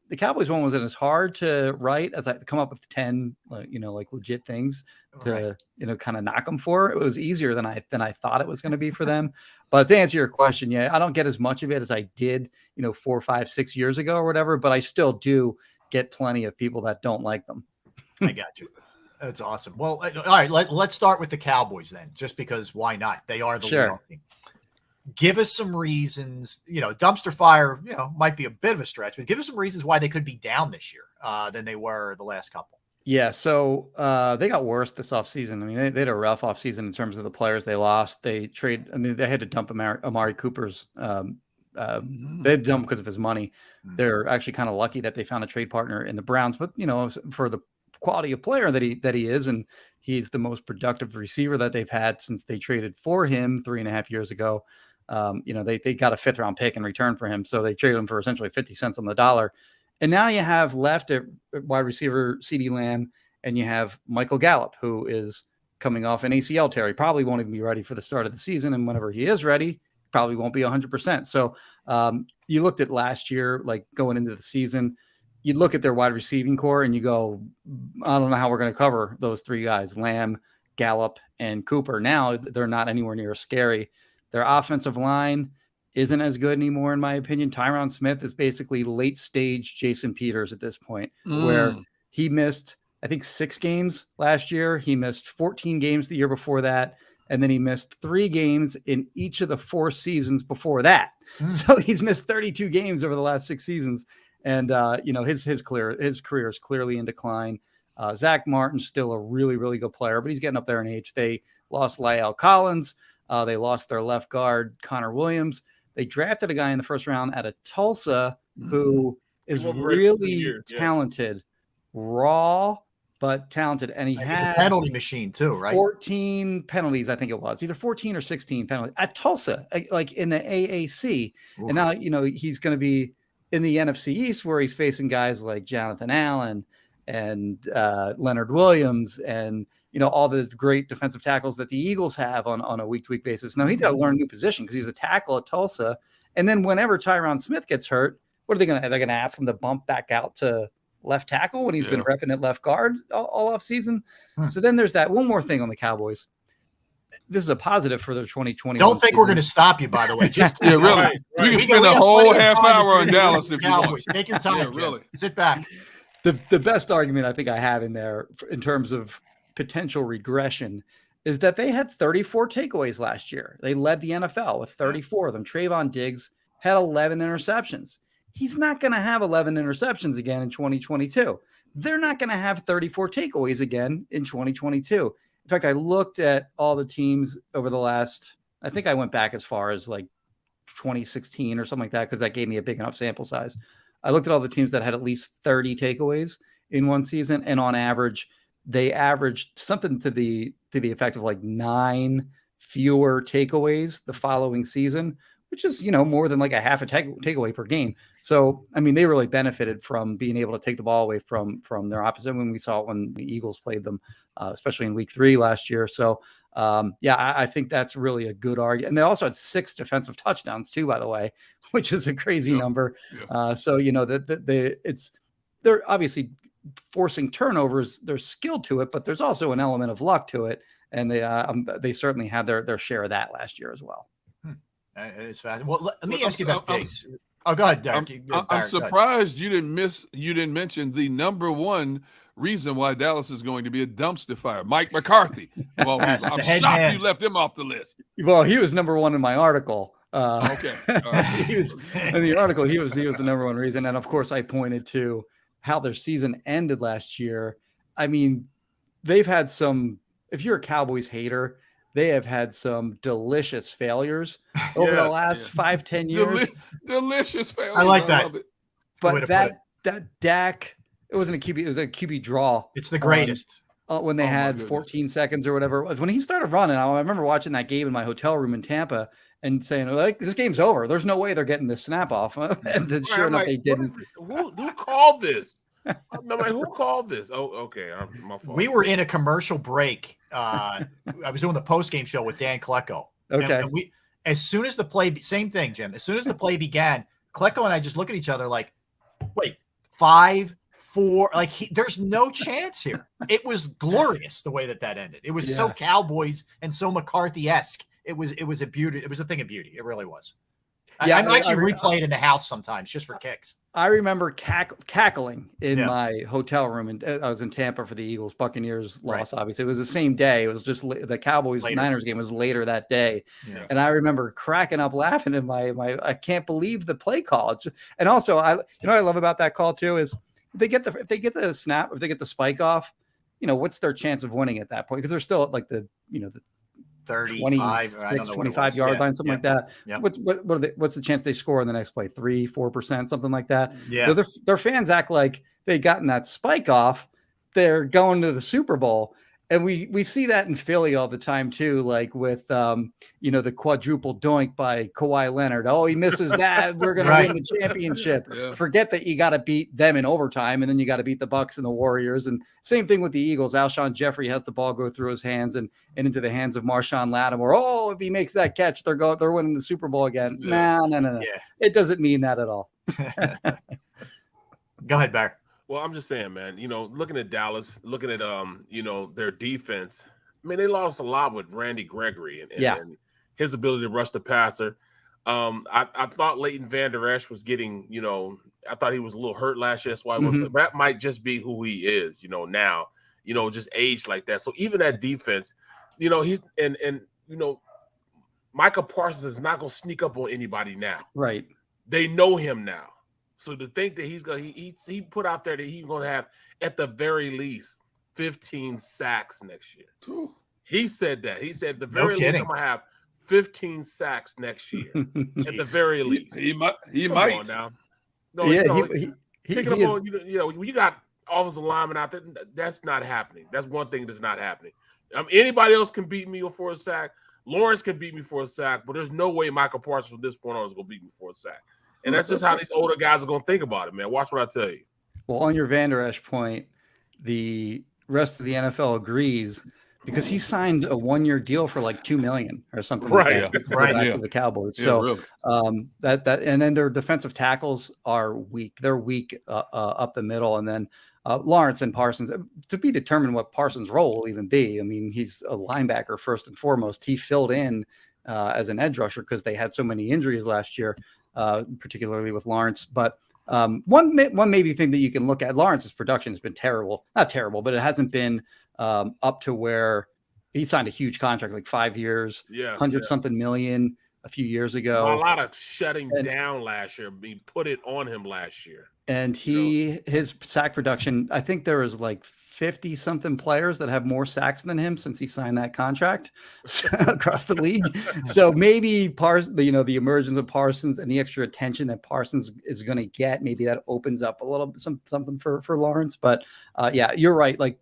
the Cowboys one wasn't as hard to write as I come up with 10, legit things to, kind of knock them for. It was easier than I thought it was going to be for them. But to answer your question, yeah, I don't get as much of it as I did, 4, 5, 6 years ago or whatever, but I still do get plenty of people that don't like them. I got you. That's awesome. Well, all right, let's start with the Cowboys then, just because why not? They are the leadoff team. Give us some reasons, dumpster fire, might be a bit of a stretch, but give us some reasons why they could be down this year than they were the last couple. Yeah, so they got worse this offseason. I mean, they had a rough offseason in terms of the players they lost. They had to dump Amari Cooper's. They had to dump because of his money. They're actually kind of lucky that they found a trade partner in the Browns, but, for the quality of player that he is, and he's the most productive receiver that they've had since they traded for him 3.5 years ago. They got a 5th round pick in return for him. So they traded him for essentially 50 cents on the dollar. And now you have left at wide receiver CeeDee Lamb, and you have Michael Gallup, who is coming off an ACL tear. He probably won't even be ready for the start of the season. And whenever he is ready, probably won't be 100%. So you looked at last year, like going into the season, you'd look at their wide receiving core and you go, I don't know how we're going to cover those 3 guys, Lamb, Gallup, and Cooper. Now they're not anywhere near scary. Their offensive line isn't as good anymore, in my opinion. Tyron Smith is basically late stage Jason Peters at this point, where he missed, I think, 6 games last year. He missed 14 games the year before that. And then he missed 3 games in each of the 4 seasons before that. So he's missed 32 games over the last 6 seasons. And, his career is clearly in decline. Zach Martin's still a really, really good player, but he's getting up there in age. They lost La'el Collins. They lost their left guard, Connor Williams. They drafted a guy in the first round out of Tulsa who is really talented, raw, but talented. And he had a penalty machine too, right? 14 penalties, I think it was. Either 14 or 16 penalties at Tulsa, like in the AAC. Oof. And now, he's going to be in the NFC East where he's facing guys like Jonathan Allen and Leonard Williams and, all the great defensive tackles that the Eagles have on a week-to-week basis. Now he's got to learn a new position because he's a tackle at Tulsa. And then whenever Tyron Smith gets hurt, what are they going to? They're going to ask him to bump back out to left tackle when he's been repping at left guard all off season. So then there's that one more thing on the Cowboys. This is a positive for their 2020. Don't think we're going to stop you, by the way. Just really. Right. You can spend a whole half hour on Dallas if you want. Take your time, really. Sit back. The best argument I think I have in there in terms of potential regression is that they had 34 takeaways last year. They led the NFL with 34 of them. Trayvon Diggs had 11 interceptions. He's not going to have 11 interceptions again in 2022. They're not going to have 34 takeaways again in 2022. In fact, I looked at all the teams over the last, I think I went back as far as like 2016 or something like that, because that gave me a big enough sample size. I looked at all the teams that had at least 30 takeaways in one season. And on average, they averaged something to the effect of like 9 fewer takeaways the following season, which is, more than like a half a takeaway per game. So, I mean, they really benefited from being able to take the ball away from their opposite when we saw it when the Eagles played them, especially in week 3 last year. So, I think that's really a good argument. And they also had 6 defensive touchdowns too, by the way, which is a crazy number. Yeah. So, they're obviously forcing turnovers. There's skill to it, but there's also an element of luck to it. And they certainly had their share of that last year as well. It is fast. Well, let me ask you about Diggs. Oh, go ahead, Derek. I'm surprised you didn't mention the number one reason why Dallas is going to be a dumpster fire. Mike McCarthy. Well, I'm shocked you left him off the list. Well, he was number one in my article. Okay. Right. He was in the article. He was the number one reason, and of course, I pointed to how their season ended last year. I mean, they've had some. If you're a Cowboys hater, they have had some delicious failures over the last 5-10 years. Delicious failures. I like that. But that Dak, it wasn't a QB, it was a QB draw. It's the greatest. When they had 14 seconds or whatever it was. When he started running, I remember watching that game in my hotel room in Tampa and saying, like, this game's over. There's no way they're getting this snap off. And then sure enough, they didn't. Who called this? I'm like, who called this? Oh, okay. My fault. We were in a commercial break. I was doing the post-game show with Dan Klecko. Okay. And as soon as the play, same thing, Jim. As soon as the play began, Klecko and I just look at each other like, wait, 5-4. Like, there's no chance here. It was glorious the way that ended. It was so Cowboys and so McCarthy-esque. It was a beauty. It was a thing of beauty. It really was. Yeah, I actually replay it in the house sometimes just for kicks. I remember cackling in my hotel room, and I was in Tampa for the Eagles Buccaneers loss. Right. Obviously, it was the same day. It was just the Cowboys Niners game was later that day, and I remember cracking up laughing in my. I can't believe the play call. And also, what I love about that call too is if they get the snap, if they get the spike off, what's their chance of winning at that point? Because they're still at like the 25 yard line, something like that. Yeah. What's the chance they score in the next play? 3-4%, something like that. Yeah. So their fans act like they gotten that spike off. They're going to the Super Bowl. And we see that in Philly all the time too, like with the quadruple doink by Kawhi Leonard. Oh, he misses that. We're gonna win the championship. Yeah. Forget that you got to beat them in overtime, and then you got to beat the Bucks and the Warriors. And same thing with the Eagles. Alshon Jeffrey has the ball go through his hands and into the hands of Marshawn Lattimore. Oh, if he makes that catch, they're winning the Super Bowl again. Yeah. No. Yeah. It doesn't mean that at all. Go ahead, Barry. Well, I'm just saying, man, looking at Dallas, looking at, their defense, I mean, they lost a lot with Randy Gregory and his ability to rush the passer. I thought Leighton Vander Esch was getting, I thought he was a little hurt last year. That's why that might just be who he is, now, just aged like that. So even that defense, he's Micah Parsons is not going to sneak up on anybody now. Right. They know him now. So to think that he put out there that he's going to have at the very least 15 sacks next year. Ooh. He said that. He said the very least I'm going to have 15 sacks next year at the very least. He might. On now. No, you got offensive linemen out there. That's not happening. That's one thing that's not happening. Anybody else can beat me for a sack. Lawrence can beat me for a sack, but there's no way Michael Parsons from this point on is going to beat me for a sack. And that's just how these older guys are going to think about it, man. Watch what I tell you. Well, on your Vander Esch point, the rest of the NFL agrees because he signed a 1-year deal for like $2 million or something Right. like that to go Right. back to the Cowboys. Yeah, So really. that and then their defensive tackles are weak. They're weak up the middle, and then Lawrence and Parsons, to be determined what Parsons' role will even be. I mean, he's a linebacker first and foremost. He filled in as an edge rusher because they had so many injuries last year, particularly with Lawrence. But one maybe thing that you can look at, Lawrence's production has been terrible. Not terrible, but it hasn't been up to where he signed a huge contract, like 5 years, 100-something million a few years ago. A lot of shutting down last year. Being put it on him last year. And his sack production, I think there was like 50-something players that have more sacks than him since he signed that contract across the league. So maybe the emergence of Parsons and the extra attention that Parsons is going to get, maybe that opens up a little something for Lawrence. But yeah, you're right. Like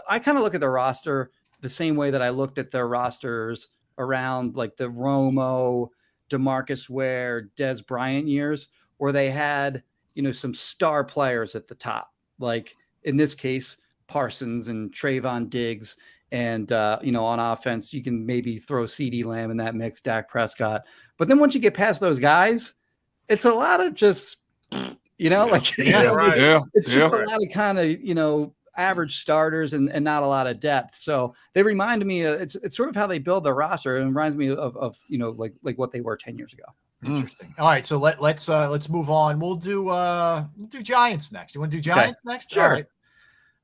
I kind of look at the roster the same way that I looked at their rosters around like the Romo, DeMarcus Ware, Des Bryant years, where they had, some star players at the top. Like in this case, Parsons and Trayvon Diggs. And, on offense, you can maybe throw CeeDee Lamb in that mix, Dak Prescott. But then once you get past those guys, it's a lot of just, it's just a lot of kind of, average starters and not a lot of depth. So they remind me, it's sort of how they build their roster. It reminds me of like what they were 10 years ago. Interesting. All right, so let's move on. We'll do Giants next. You want to do Giants next? Sure.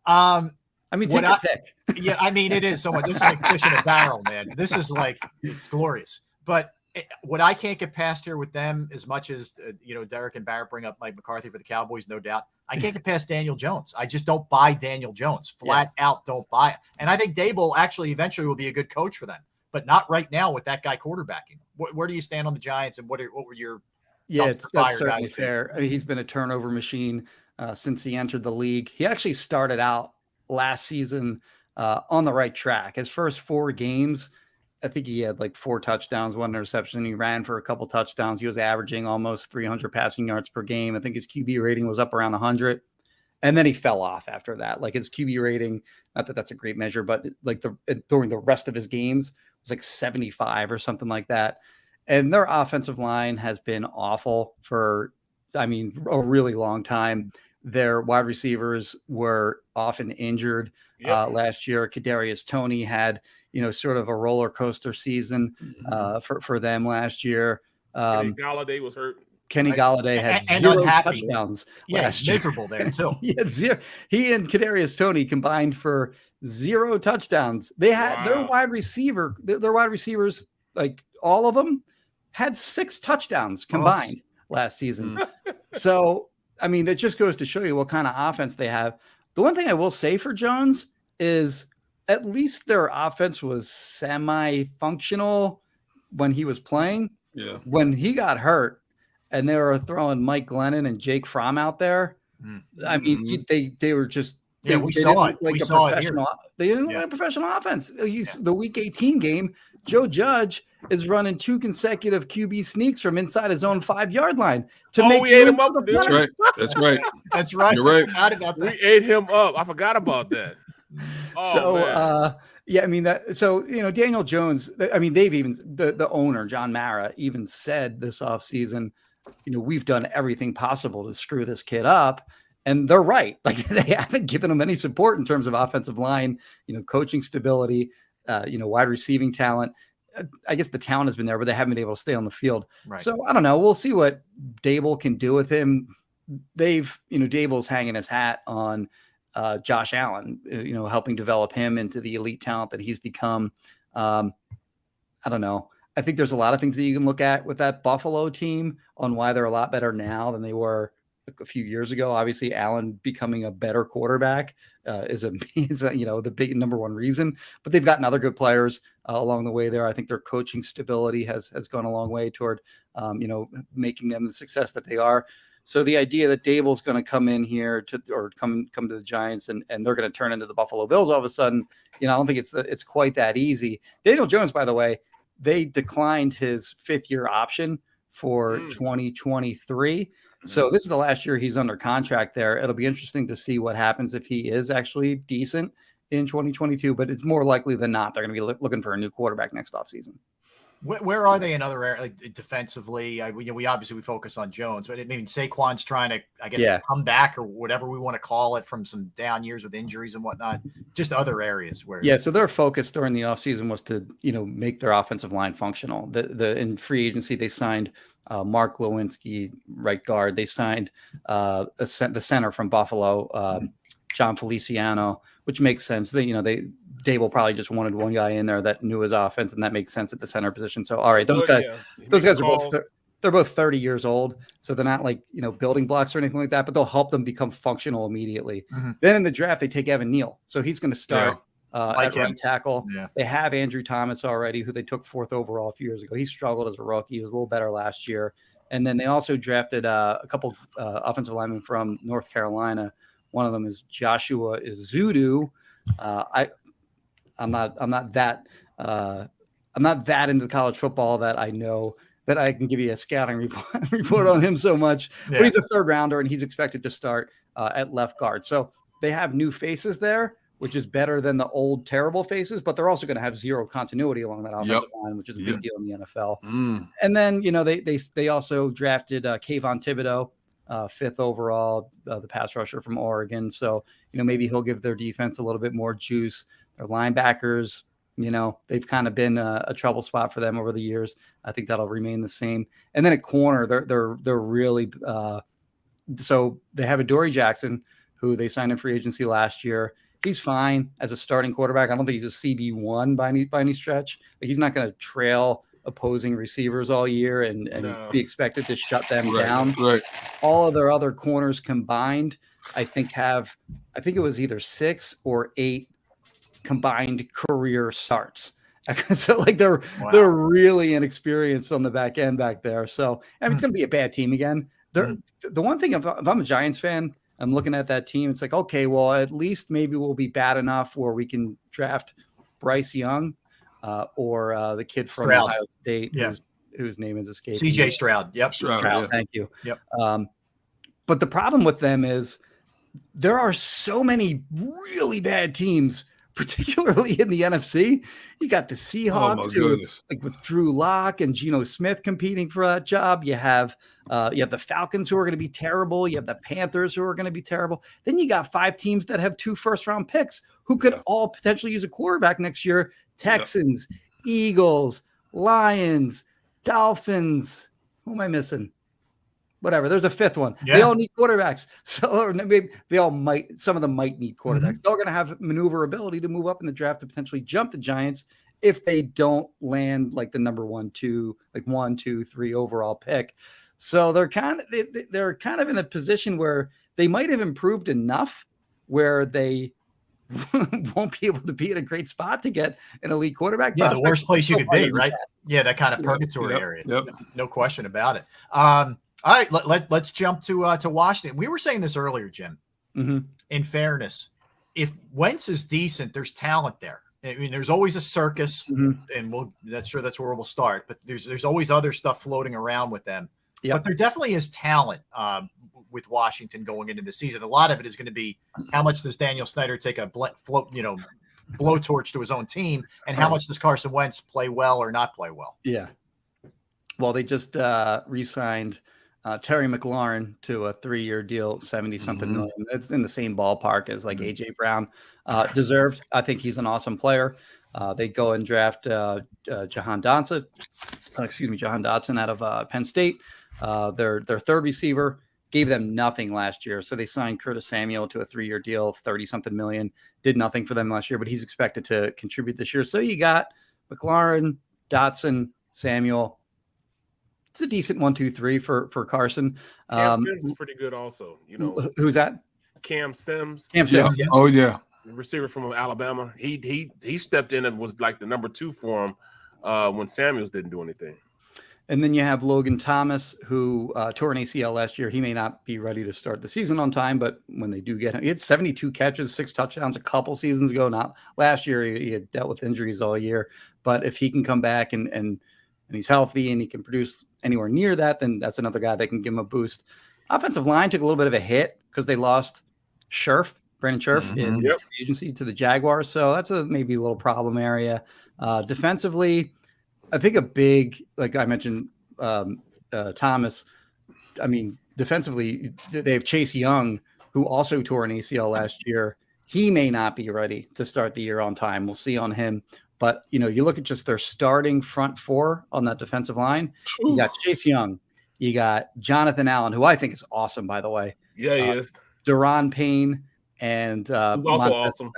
All right. I mean, take a pick. Yeah, I mean, it is so much. This is like fish in a barrel, man. This is like, it's glorious. But what I can't get past here with them, as much as Derek and Barrett bring up Mike McCarthy for the Cowboys, no doubt, I can't get past Daniel Jones. I just don't buy Daniel Jones. Flat out don't buy it. And I think Dable actually eventually will be a good coach for them, but not right now with that guy quarterbacking. Where do you stand on the Giants, and what were your that's certainly fair. I mean, he's been a turnover machine since he entered the league. He actually started out last season on the right track. His first 4 games, I think he had like 4 touchdowns, 1 interception. He ran for a couple touchdowns. He was averaging almost 300 passing yards per game. I think his QB rating was up around 100. And then he fell off after that. Like his QB rating, not that that's a great measure, but like during the rest of his games, it was like 75 or something like that. And their offensive line has been awful for, a really long time. Their wide receivers were often injured last year. Kadarius Toney had, sort of a roller coaster season for them last year. Kenny Galladay was hurt. Kenny Galladay had 0 touchdowns. Yeah, he's miserable there too. He had 0. He and Kadarius Toney combined for 0 touchdowns. They had their wide receivers, like all of them, had 6 touchdowns combined last season. So, that just goes to show you what kind of offense they have. The one thing I will say for Jones is at least their offense was semi-functional when he was playing. Yeah. When he got hurt and they were throwing Mike Glennon and Jake Fromm out there, they were just we saw it. Like we saw it here. They didn't look like a professional offense. The Week 18 game, Joe Judge is running 2 consecutive QB sneaks from inside his own 5-yard line to make. We ate him up. That's right. That's right. That's right. You're right. We ate him up. I forgot about that. Daniel Jones. They've even the owner John Mara even said this offseason, we've done everything possible to screw this kid up. And they're right. Like they haven't given him any support in terms of offensive line, coaching stability, wide receiving talent. I guess the talent has been there, but they haven't been able to stay on the field. Right. So I don't know. We'll see what Dable can do with him. Dable's hanging his hat on Josh Allen, helping develop him into the elite talent that he's become. I don't know. I think there's a lot of things that you can look at with that Buffalo team on why they're a lot better now than they were a few years ago. Obviously, Allen becoming a better quarterback is the big number one reason. But they've gotten other good players along the way there. I think their coaching stability has gone a long way toward making them the success that they are. So the idea that Dable's going to come in here come to the Giants and they're going to turn into the Buffalo Bills all of a sudden, I don't think it's quite that easy. Daniel Jones, by the way, they declined his 5th-year option for 2023. So this is the last year he's under contract there. It'll be interesting to see what happens if he is actually decent in 2022, but it's more likely than not they're going to be looking for a new quarterback next offseason. Where are they in other areas, like defensively? We obviously focus on Jones, but I mean Saquon's trying to, I guess, come back or whatever we want to call it from some down years with injuries and whatnot. Just other areas where. Yeah, so their focus during the offseason was to make their offensive line functional. In free agency they signed Mark Lewinsky, right guard. They signed the center from Buffalo, John Feliciano, which makes sense. Dable probably just wanted one guy in there that knew his offense, and that makes sense at the center position. So, all right, those guys are both they're both 30 years old, so they're not like building blocks or anything like that, but they'll help them become functional immediately. Then in the draft, they take Evan Neal, so he's going to start at right tackle. They have Andrew Thomas already, who they took 4th overall a few years ago. He struggled as a rookie; he was a little better last year. And then they also drafted a couple offensive linemen from North Carolina. One of them is Joshua Izudu. I'm not that into college football that I know that I can give you a scouting report on him so much. But he's a 3rd rounder, and he's expected to start at left guard. So they have new faces there, which is better than the old terrible faces. But they're also going to have zero continuity along that offensive line, which is a big deal in the NFL. And then they also drafted Kayvon Thibodeau, 5th overall, the pass rusher from Oregon. So maybe he'll give their defense a little bit more juice. Their linebackers, they've kind of been a trouble spot for them over the years. I think that'll remain the same. And then at corner, they're really so they have Adoree Jackson, who they signed in free agency last year. He's fine as a starting quarterback. I don't think he's a CB1 by any stretch. Like, he's not going to trail opposing receivers all year and be expected to shut them down. Right. All of their other corners combined, I think it was either 6 or 8 combined career starts. So like they're really inexperienced on the back end back there. So it's going to be a bad team again. The one thing, if I'm a Giants fan, I'm looking at that team. It's like, okay, well, at least maybe we'll be bad enough where we can draft Bryce Young or the kid from Ohio State whose name is escaping. CJ Stroud. Yep. Stroud. Thank you. Yep. But the problem with them is there are so many really bad teams, particularly in the NFC. You got the Seahawks, like with Drew Lock and Geno Smith competing for that job. You have the Falcons, who are going to be terrible. You have the Panthers, who are going to be terrible. Then you got 5 teams that have 2 first-round picks who could all potentially use a quarterback next year. Texans, Eagles, Lions, Dolphins. Who am I missing? Whatever. There's a 5th one. They all need quarterbacks. So maybe some of them might need quarterbacks. They're going to have maneuverability to move up in the draft to potentially jump the Giants if they don't land like the number 1, 2, like 1, 2, 3 overall pick. So they're kind of in a position where they might have improved enough where they won't be able to be in a great spot to get an elite quarterback. Yeah, the worst place you could be, right? Yeah, that kind of purgatory area. No question about it. All right, let's jump to Washington. We were saying this earlier, Jim. In fairness, if Wentz is decent, there's talent there. I mean, there's always a circus, and that's where we'll start. But there's always other stuff floating around with them. But there definitely is talent with Washington going into the season. A lot of it is going to be how much does Daniel Snyder take a blowtorch to his own team, and how much does Carson Wentz play well or not play well? Yeah. Well, they just re-signed Terry McLaurin to a 3-year deal, 70-something million. It's in the same ballpark as like AJ Brown. Deserved. I think he's an awesome player. They go and draft Jahan Dotson out of Penn State. Their 3rd receiver gave them nothing last year. So they signed Curtis Samuel to a 3-year deal, 30-something million. Did nothing for them last year, but he's expected to contribute this year. So you got McLaurin, Dotson, Samuel. It's a decent 1, 2, 3 for Carson. Cam Sims is pretty good also. Who's that? Cam Sims. Yeah. Oh, yeah. The receiver from Alabama. He stepped in and was like the number 2 for him when Samuels didn't do anything. And then you have Logan Thomas, who tore an ACL last year. He may not be ready to start the season on time, but when they do get him, he had 72 catches, 6 touchdowns a couple seasons ago. Not last year, he had dealt with injuries all year. But if he can come back and he's healthy and he can produce anywhere near that, then that's another guy that can give him a boost. Offensive line took a little bit of a hit because they lost Scherf Brandon Scherf in free agency to the Jaguars. So that's maybe a little problem area. Defensively, I think a big, like I mentioned, Thomas. I mean, defensively, they have Chase Young, who also tore an ACL last year. He may not be ready to start the year on time. We'll see on him. But, you look at just their starting front four on that defensive line. You got Chase Young. You got Jonathan Allen, who I think is awesome, by the way. Yeah, he is. Deron Payne and He's also awesome.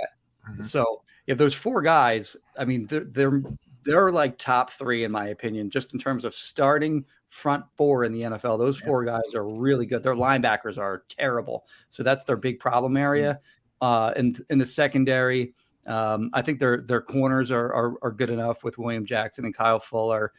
So if those four guys, I mean, they're like top three in my opinion, just in terms of starting front four in the NFL. Those four guys are really good. Their linebackers are terrible, so that's their big problem area. In the secondary, I think their corners are good enough with William Jackson and Kyle Fuller.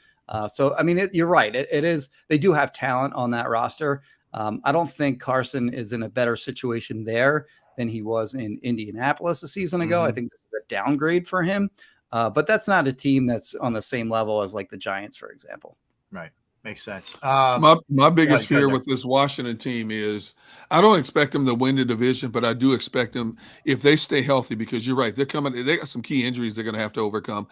So I mean, you're right. It is. They do have talent on that roster. I don't think Carson is in a better situation there than he was in Indianapolis a season ago. I think this is a downgrade for him. But that's not a team that's on the same level as like the Giants, for example. Right. Makes sense. My biggest fear with this Washington team is I don't expect them to win the division, but I do expect them, if they stay healthy, because you're right, they got some key injuries they're going to have to overcome.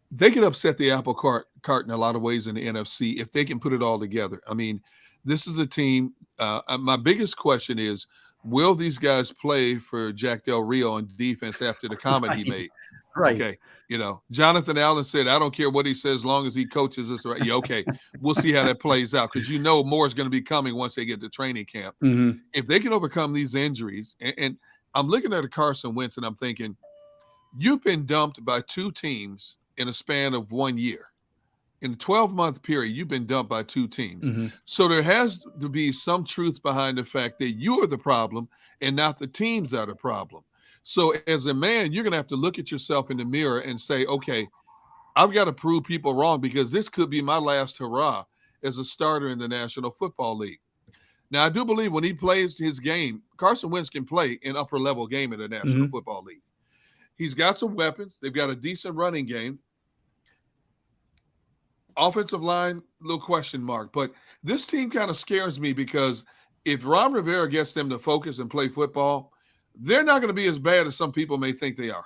They can upset the apple cart in a lot of ways in the NFC if they can put it all together. I mean, this is a team. My biggest question is, will these guys play for Jack Del Rio on defense after the comment he made? Right. Okay. Jonathan Allen said, I don't care what he says as long as he coaches us right. Yeah, okay. We'll see how that plays out, because more is going to be coming once they get to training camp. If they can overcome these injuries, and I'm looking at a Carson Wentz and I'm thinking, you've been dumped by two teams in a span of 1 year. In a 12-month period, you've been dumped by two teams. So there has to be some truth behind the fact that you are the problem and not the teams that are the problem. So as a man, you're going to have to look at yourself in the mirror and say, okay, I've got to prove people wrong, because this could be my last hurrah as a starter in the National Football League. Now, I do believe when he plays his game, Carson Wentz can play an upper-level game in the National Football League. He's got some weapons. They've got a decent running game. Offensive line, little question mark. But this team kind of scares me, because if Ron Rivera gets them to focus and play football, they're not going to be as bad as some people may think they are.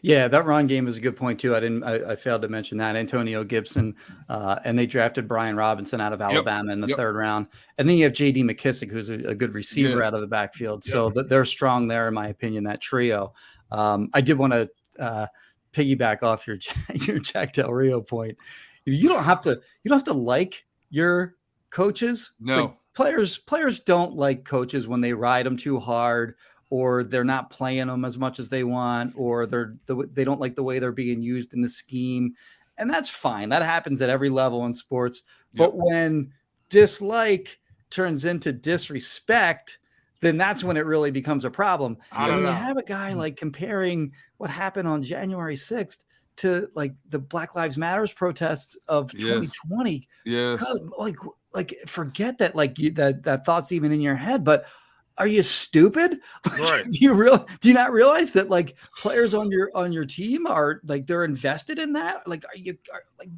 Yeah, that run game is a good point too. I failed to mention that. Antonio Gibson, and they drafted Brian Robinson out of Alabama in the third round. And then you have J.D. McKissick, who's a good receiver out of the backfield. So they're strong there, in my opinion, that trio. I did want to piggyback off your Jack Del Rio point. You don't have to like your coaches. No. Like players don't like coaches when they ride them too hard, or they're not playing them as much as they want, or they don't like the way they're being used in the scheme. And that's fine. That happens at every level in sports. But when dislike turns into disrespect, then that's when it really becomes a problem. When you have a guy like comparing what happened on January 6th to like the Black Lives Matters protests of 2020. Yes. God, like forget that, that thought's even in your head, but are you stupid? Right. Do you not realize that like players on your team are like, they're invested in that? Like,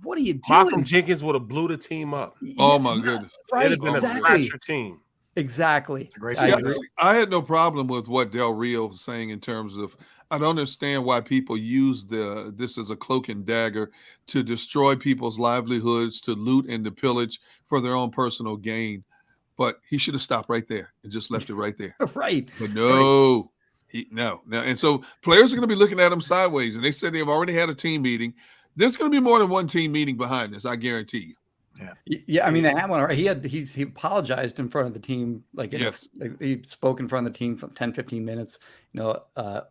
what are you doing? Malcolm Jenkins would have blew the team up. Oh my goodness. Right. It'd have been Exactly. a fractured team. Exactly. I had no problem with what Del Rio was saying in terms of, I don't understand why people use this as a cloak and dagger to destroy people's livelihoods, to loot and to pillage for their own personal gain. But he should have stopped right there and just left it right there. Right. But no, no. And so players are going to be looking at him sideways, and they said they've already had a team meeting. There's going to be more than one team meeting behind this, I guarantee you. Yeah, I mean, they had one. He apologized in front of the team. He spoke in front of the team for 10, 15 minutes,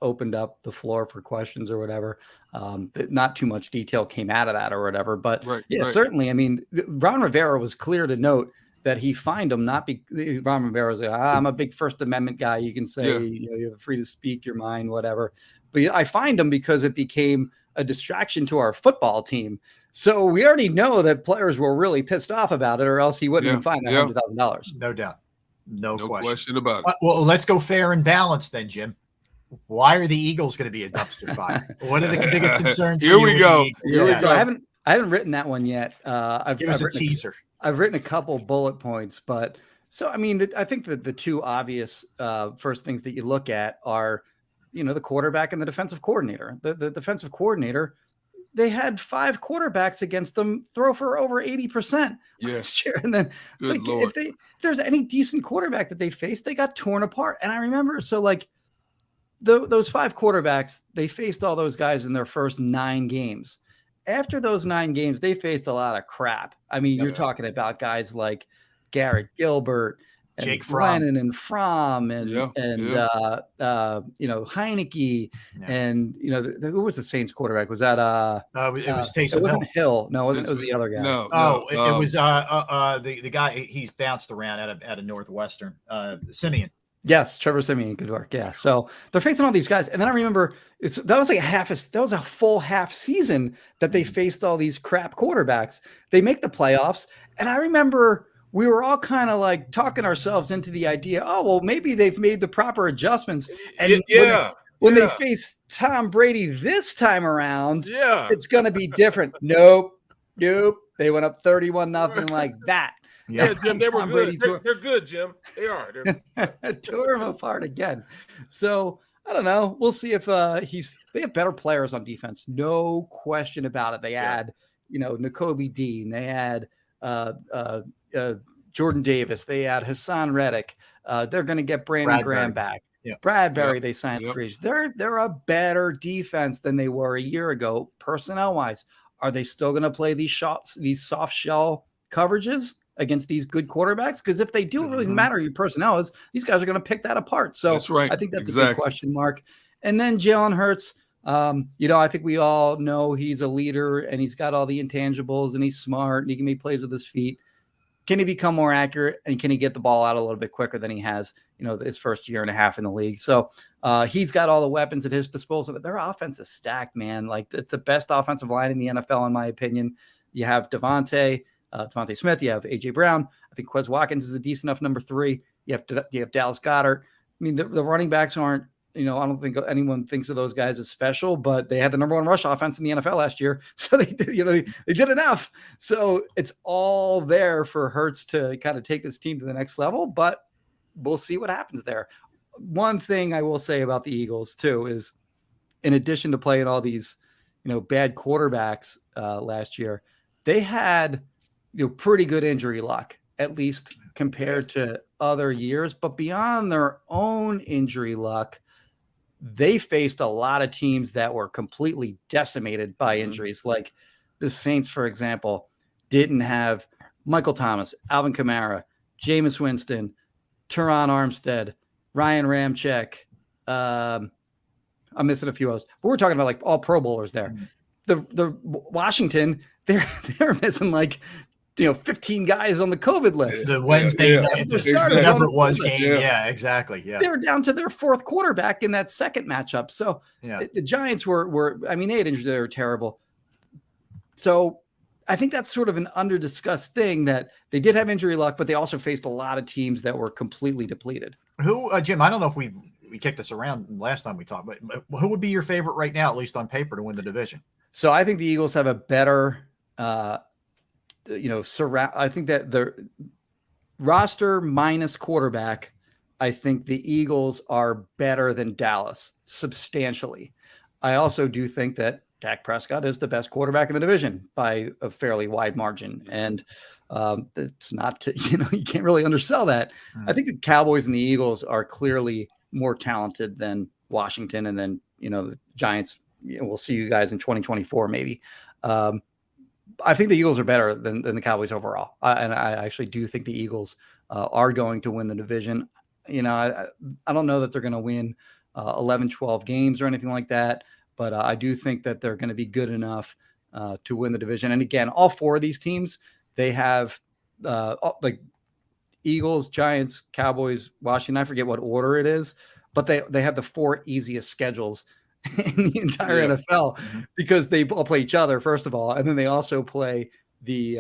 opened up the floor for questions or whatever. Not too much detail came out of that or whatever. But certainly. I mean, Ron Rivera was clear to note that he fined him, Ron Rivera was like, I'm a big First Amendment guy. You can say, you're free to speak your mind, whatever. But I fined him because it became a distraction to our football team. So we already know that players were really pissed off about it, or else he wouldn't have fined $100,000. No doubt. No question about it. Well, let's go fair and balanced then, Jim. Why are the Eagles going to be a dumpster fire? What are the biggest concerns? Here we go. So I haven't written that one yet. Give us a teaser. I've written a couple bullet points, but So, I mean, I think that the two obvious first things that you look at are, the quarterback and the defensive coordinator. The defensive coordinator, they had 5 quarterbacks against them throw for over 80% last year. And then if there's any decent quarterback that they faced, they got torn apart. And I remember, those 5 quarterbacks, they faced all those guys in their first 9 games. After those 9 games, they faced a lot of crap. I mean, you're talking about guys like Garrett Gilbert, and Jake Brennan and Fromm and Heineke and who was the Saints quarterback? Was that it was Taysom Hill. It wasn't Hill. No, it wasn't. It was the other guy. It was the guy. He's bounced around out of Northwestern. Simeon. Yes, Trevor Simeon, good work. Yeah, so they're facing all these guys, and then I remember that was a full half season that they faced all these crap quarterbacks. They make the playoffs, and I remember we were all kind of like talking ourselves into the idea, oh, well, maybe they've made the proper adjustments. And when they face Tom Brady this time around, it's going to be different. Nope. They went up 31-0 like that. Yeah, Jim, they were good. They're good, Jim. They are. Tore him apart again. So I don't know. We'll see if they have better players on defense. No question about it. They add, Nakobe Dean. They add Jordan Davis. They add Hassan Reddick. They're going to get Brandon Graham back. Yeah. Bradbury, they signed free. They're a better defense than they were a year ago, personnel wise. Are they still going to play these soft shell coverages against these good quarterbacks? Because if they do, it really doesn't matter your personnel is. These guys are going to pick that apart. So that's right. I think that's a good question mark. And then Jalen Hurts, I think we all know he's a leader and he's got all the intangibles and he's smart and he can make plays with his feet. Can he become more accurate and can he get the ball out a little bit quicker than he has, his first year and a half in the league? So he's got all the weapons at his disposal. But their offense is stacked, man. Like it's the best offensive line in the NFL, in my opinion. You have Devontae Smith, you have AJ Brown. I think Quez Watkins is a decent enough number 3. You have Dallas Goedert. I mean, the running backs aren't, I don't think anyone thinks of those guys as special, but they had the number 1 rush offense in the NFL last year. So they did, they did enough. So it's all there for Hurts to kind of take this team to the next level, but we'll see what happens there. One thing I will say about the Eagles too, is in addition to playing all these, bad quarterbacks last year, they had, pretty good injury luck, at least compared to other years. But beyond their own injury luck, they faced a lot of teams that were completely decimated by injuries. Like the Saints, for example, didn't have Michael Thomas, Alvin Kamara, Jameis Winston, Teron Armstead, Ryan Ramczyk. I'm missing a few others, but we're talking about like all Pro Bowlers there. The Washington, they're missing like 15 guys on the COVID list. The Wednesday night, whatever it was game. Yeah, exactly. Yeah. They were down to their 4th quarterback in that second matchup. So the Giants were, I mean, they had injuries that were terrible. So I think that's sort of an under-discussed thing, that they did have injury luck, but they also faced a lot of teams that were completely depleted. Who, Jim, I don't know if we kicked this around last time we talked, but who would be your favorite right now, at least on paper, to win the division? So I think the Eagles have a better, I think that the roster minus quarterback, I think the Eagles are better than Dallas substantially. I also do think that Dak Prescott is the best quarterback in the division by a fairly wide margin. And it's not to, you can't really undersell that. I think the Cowboys and the Eagles are clearly more talented than Washington. And then, the Giants, we'll see you guys in 2024, maybe. I think the Eagles are better than the Cowboys overall. And I actually do think the Eagles are going to win the division. I don't know that they're going to win 11, 12 games or anything like that, but I do think that they're going to be good enough to win the division. And again, all 4 of these teams, they have like Eagles, Giants, Cowboys, Washington. I forget what order it is, but they have the 4 easiest schedules in the entire NFL because they all play each other, first of all, and then they also play the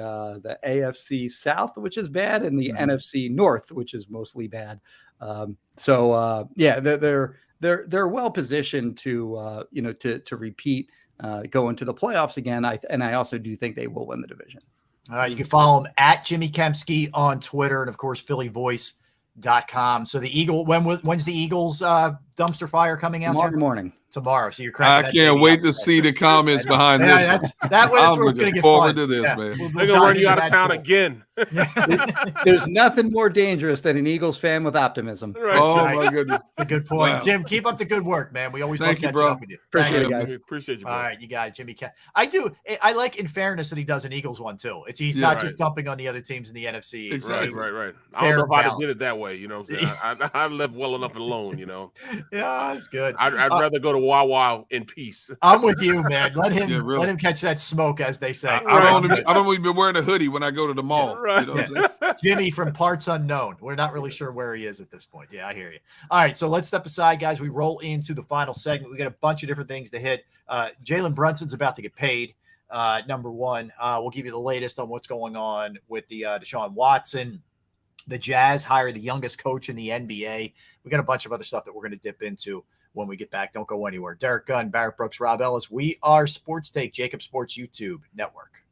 AFC South, which is bad, and the NFC North, which is mostly bad. They're well positioned to to repeat, go into the playoffs again. I also do think they will win the division. You can follow him at Jimmy Kempski on Twitter and, of course, PhillyVoice.com. So the when's the Eagles dumpster fire coming out? Tomorrow morning. Tomorrow. So you're cracking. I can't wait to see the comments behind this. That's where it's going to get forward fun. to this, man. They're going to run you out of town again. There's nothing more dangerous than an Eagles fan with optimism. Right. Oh, my goodness. That's a good point. Wow. Jim, keep up the good work, man. We always love catching up with you. Appreciate it, guys. Appreciate you, bro. All right, you got it, Jimmy. I do. I like, in fairness, that he does an Eagles one, too. He's not just dumping on the other teams in the NFC. Exactly. Right. I don't know if I did it that way. You know what I'm saying? I left well enough alone, you know. Yeah, that's good. I'd rather go to Wawa in peace. I'm with you, man. Let him catch that smoke, as they say. I don't even be wearing a hoodie when I go to the mall. Right. You know what I'm saying? Jimmy from Parts Unknown. We're not really sure where he is at this point. Yeah, I hear you. All right, so let's step aside, guys. We roll into the final segment. We got a bunch of different things to hit. Jalen Brunson's about to get paid. Number one, we'll give you the latest on what's going on with the Deshaun Watson. The Jazz hire the youngest coach in the NBA. We got a bunch of other stuff that we're going to dip into when we get back. Don't go anywhere. Derek Gunn, Barrett Brooks, Rob Ellis. We are Sports Take, JAKIB Sports YouTube Network.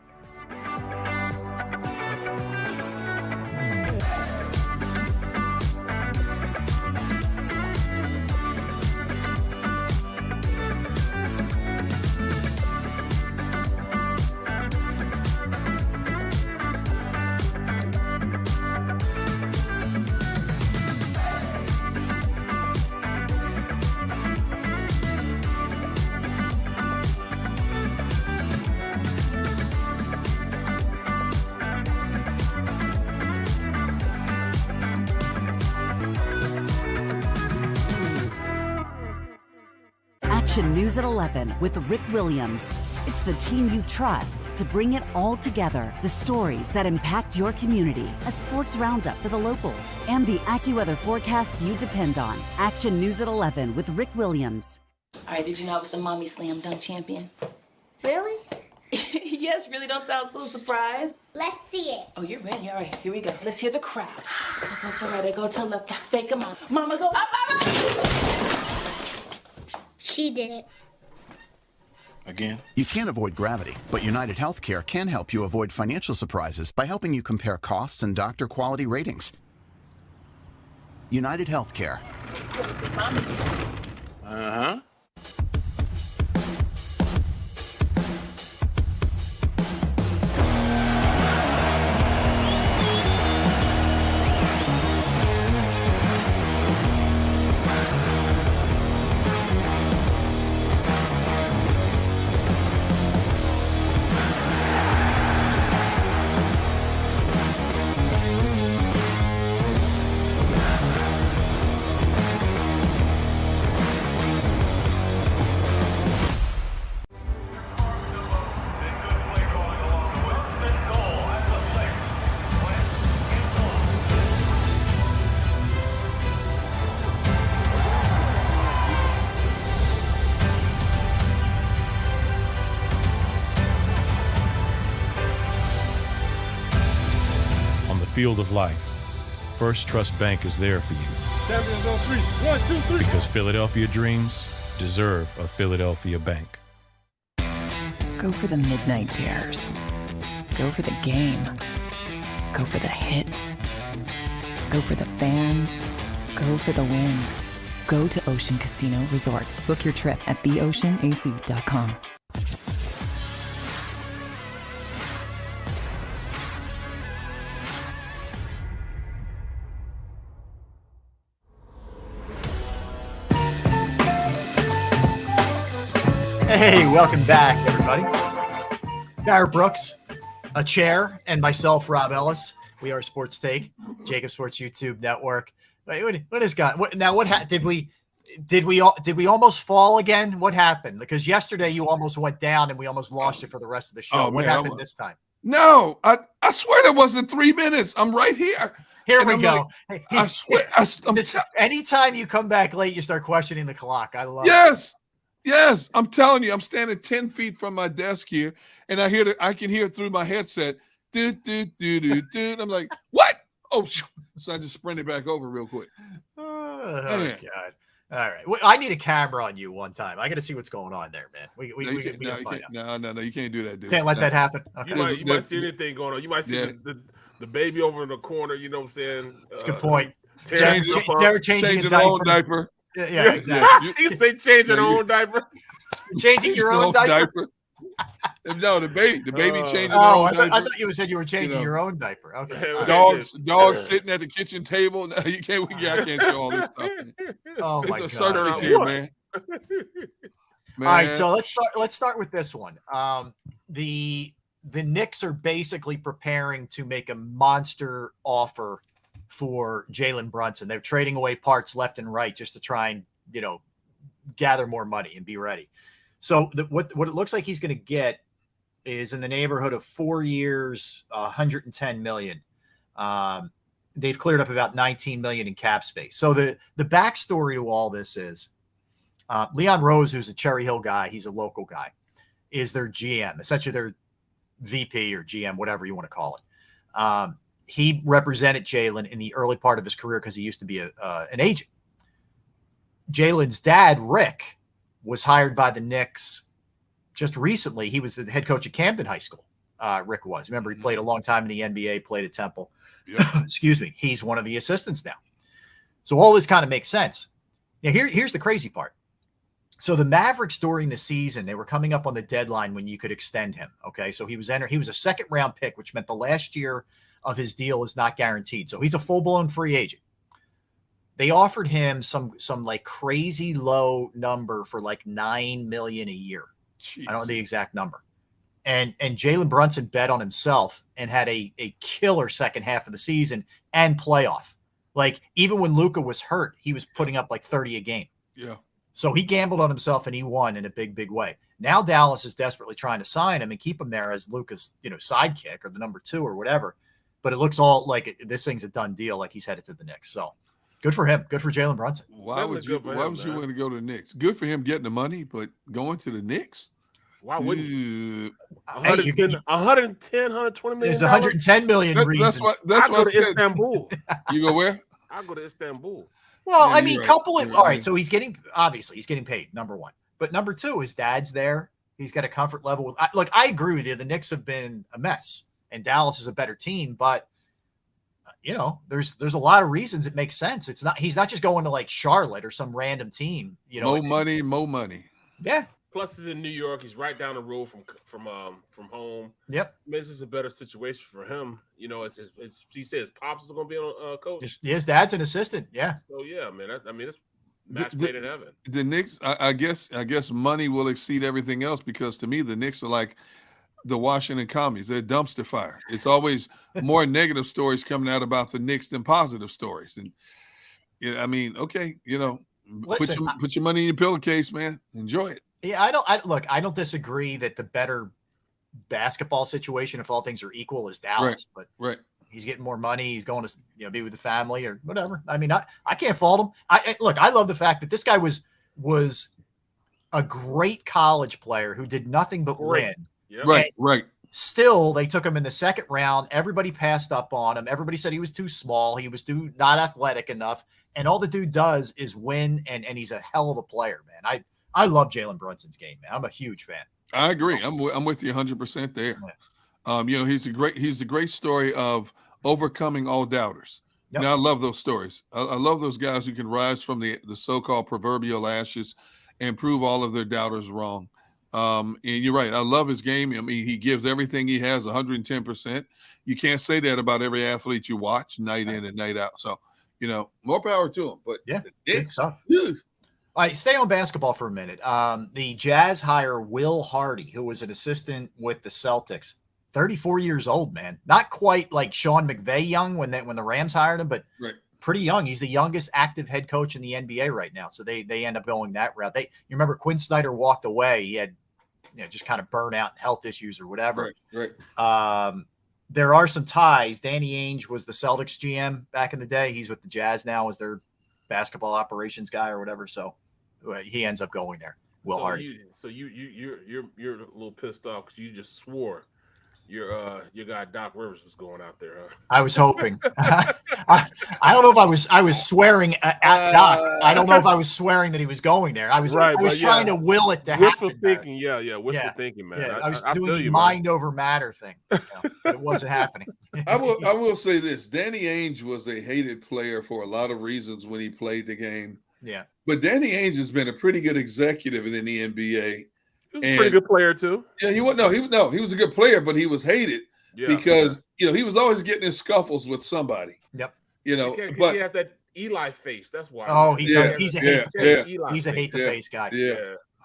Action News at 11 with Rick Williams. It's the team you trust to bring it all together. The stories that impact your community, a sports roundup for the locals, and the AccuWeather forecast you depend on. Action News at 11 with Rick Williams. All right, did you know I was the mommy slam dunk champion? Really? Yes, really, don't sound so surprised. Let's see it. Oh, you're ready. All right, here we go. Let's hear the crowd. So go to right, I go to left, fake 'em out. Mama, go up, She did it. Again? You can't avoid gravity, but United Healthcare can help you avoid financial surprises by helping you compare costs and doctor quality ratings. United Healthcare. Uh-huh. Field of life, First Trust Bank is there for you. Champions on three. 1, 2, 3. Because Philadelphia dreams deserve a Philadelphia bank. Go for the midnight dares. Go for the game. Go for the hits. Go for the fans. Go for the win. Go to Ocean Casino Resort. Book your trip at theoceanac.com. Hey, welcome back, everybody. Barrett Brooks, a chair, and myself, Rob Ellis. We are Sports Take, JAKIB Sports YouTube Network. What has got? Did we almost fall again? What happened? Because yesterday you almost went down, and we almost lost you for the rest of the show. What happened this time? No, I swear that wasn't 3 minutes. I'm right here. Here we go. Like, I swear. Anytime you come back late, you start questioning the clock. I love it. Yes, I'm telling you, I'm standing 10 feet from my desk here, and I can hear it through my headset. Dude. I'm like, what? Oh, so I just sprinted back over real quick. Oh, God. All right. Well, I need a camera on you one time. I got to see what's going on there, man. We gotta find out. No, you can't do that, dude. Can't let that happen. Okay. You might see anything going on. You might see the baby over in the corner. You know what I'm saying? That's a good point. Changing a own diaper. Yeah, exactly. You say changing your own diaper? Changing your own diaper? No, the baby changing their Oh, own I diaper. thought you said you were changing your own diaper. Okay. Dogs sitting at the kitchen table. No, you can't. I can't show all this stuff. Man. Oh my It's a God. circus here, man. All right, so let's start with this one. The Knicks are basically preparing to make a monster offer for Jalen Brunson. They're trading away parts left and right just to try and, gather more money and be ready. So what it looks like he's going to get is in the neighborhood of 4 years, 110 million. They've cleared up about 19 million in cap space. So the backstory to all this is Leon Rose, who's a Cherry Hill guy, he's a local guy, is their GM, essentially their VP or GM, whatever you want to call it. He represented Jalen in the early part of his career because he used to be an agent. Jalen's dad, Rick, was hired by the Knicks just recently. He was the head coach at Camden High School. Rick was. Remember, he played a long time in the NBA, played at Temple. Yep. Excuse me. He's one of the assistants now. So all this kind of makes sense. Now, here's the crazy part. So the Mavericks during the season, they were coming up on the deadline when you could extend him. Okay, so he was a second round pick, which meant the last year of his deal is not guaranteed. So he's a full blown free agent. They offered him some like crazy low number for like $9 million a year. Jeez. I don't know the exact number. And Jalen Brunson bet on himself and had a killer second half of the season and playoff. Like even when Luka was hurt, he was putting up like 30 a game. Yeah. So he gambled on himself and he won in a big, big way. Now Dallas is desperately trying to sign him and keep him there as Luka's, sidekick or the number 2 or whatever. But it looks all like this thing's a done deal, like he's headed to the Knicks. So good for him. Good for Jalen Brunson. Why would you want to go to the Knicks? Good for him getting the money, but going to the Knicks? Why wouldn't you? 110, 120 million. There's 110 million reasons. That's I go to Istanbul. You go where? I go to Istanbul. Well, Yeah, I mean, right. couple it. You're All right. right, so he's getting paid, number one. But number 2, his dad's there. He's got a comfort level with. Look, I agree with you. The Knicks have been a mess, and Dallas is a better team. But there's a lot of reasons it makes sense. He's not just going to like Charlotte or some random team. More money. Yeah. Plus, he's in New York. He's right down the road from home. Yep. I mean, this is a better situation for him. He says his pops is going to be on coach. His dad's an assistant. Yeah. So yeah, man. It's match made in heaven. The Knicks, I guess money will exceed everything else because to me the Knicks are like the Washington commies. They're dumpster fire. It's always more negative stories coming out about the Knicks than positive stories. And I mean, okay, Listen, put your money in your pillowcase, man. Enjoy it. Yeah, I don't disagree that the better basketball situation, if all things are equal, is Dallas. Right, but right. He's getting more money. He's going to be with the family or whatever. I mean, I can't fault him. I love the fact that this guy was a great college player who did nothing but win. Yep. Right. Still, they took him in the second round. Everybody passed up on him. Everybody said he was too small. He was not athletic enough. And all the dude does is win, and he's a hell of a player, man. I love Jalen Brunson's game, man. I'm a huge fan. I agree. I'm with you 100% there. Yeah. He's a great story of overcoming all doubters. Yep. Now I love those stories. I love those guys who can rise from the so-called proverbial ashes and prove all of their doubters wrong. And you're right. I love his game. I mean, he gives everything he has 110%. You can't say that about every athlete you watch night in and night out. So, more power to him. But yeah, good stuff. Ugh. All right, stay on basketball for a minute. The Jazz hire Will Hardy, who was an assistant with the Celtics. 34 years old, man. Not quite like Sean McVay young when the Rams hired him, but pretty young. He's the youngest active head coach in the NBA right now. So they end up going that route. You remember Quinn Snyder walked away. He had just kind of burnout and health issues or whatever. Right. There are some ties. Danny Ainge was the Celtics GM back in the day. He's with the Jazz now as their basketball operations guy or whatever. So he ends up going there. Will Hardy. You're a little pissed off because you just swore your guy Doc Rivers was going out there, huh? I was hoping. I don't know if I was swearing at Doc. I don't know if I was swearing that he was going there. I was trying to will it to wishful happen. Thinking, wishful thinking, man. Yeah, I was I doing feel the you, mind over matter thing. But it wasn't happening. I will say this: Danny Ainge was a hated player for a lot of reasons when he played the game. Yeah, but Danny Ainge has been a pretty good executive in the NBA. He was a pretty good player too. Yeah, he was a good player, but he was hated because he was always getting in scuffles with somebody. Yep. But he has that Eli face. That's why. Oh, he's a hate the face guy. Yeah.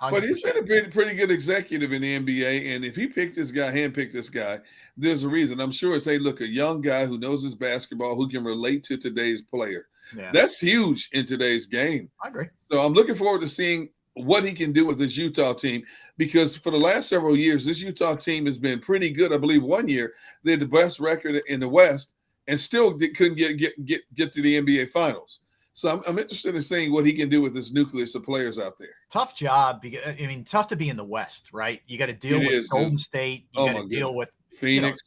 100%. But he's been a pretty good executive in the NBA, and if he picked this guy, handpicked this guy, there's a reason. I'm sure it's, hey, look, a young guy who knows his basketball, who can relate to today's player. Yeah. That's huge in today's game. I agree. So I'm looking forward to seeing what he can do with this Utah team, because for the last several years, this Utah team has been pretty good. I believe one year they had the best record in the West and still couldn't get to the NBA Finals. So I'm interested in seeing what he can do with this nucleus of players out there. Tough job. Tough to be in the West, right? You got to deal with Golden State. You got to deal with Phoenix.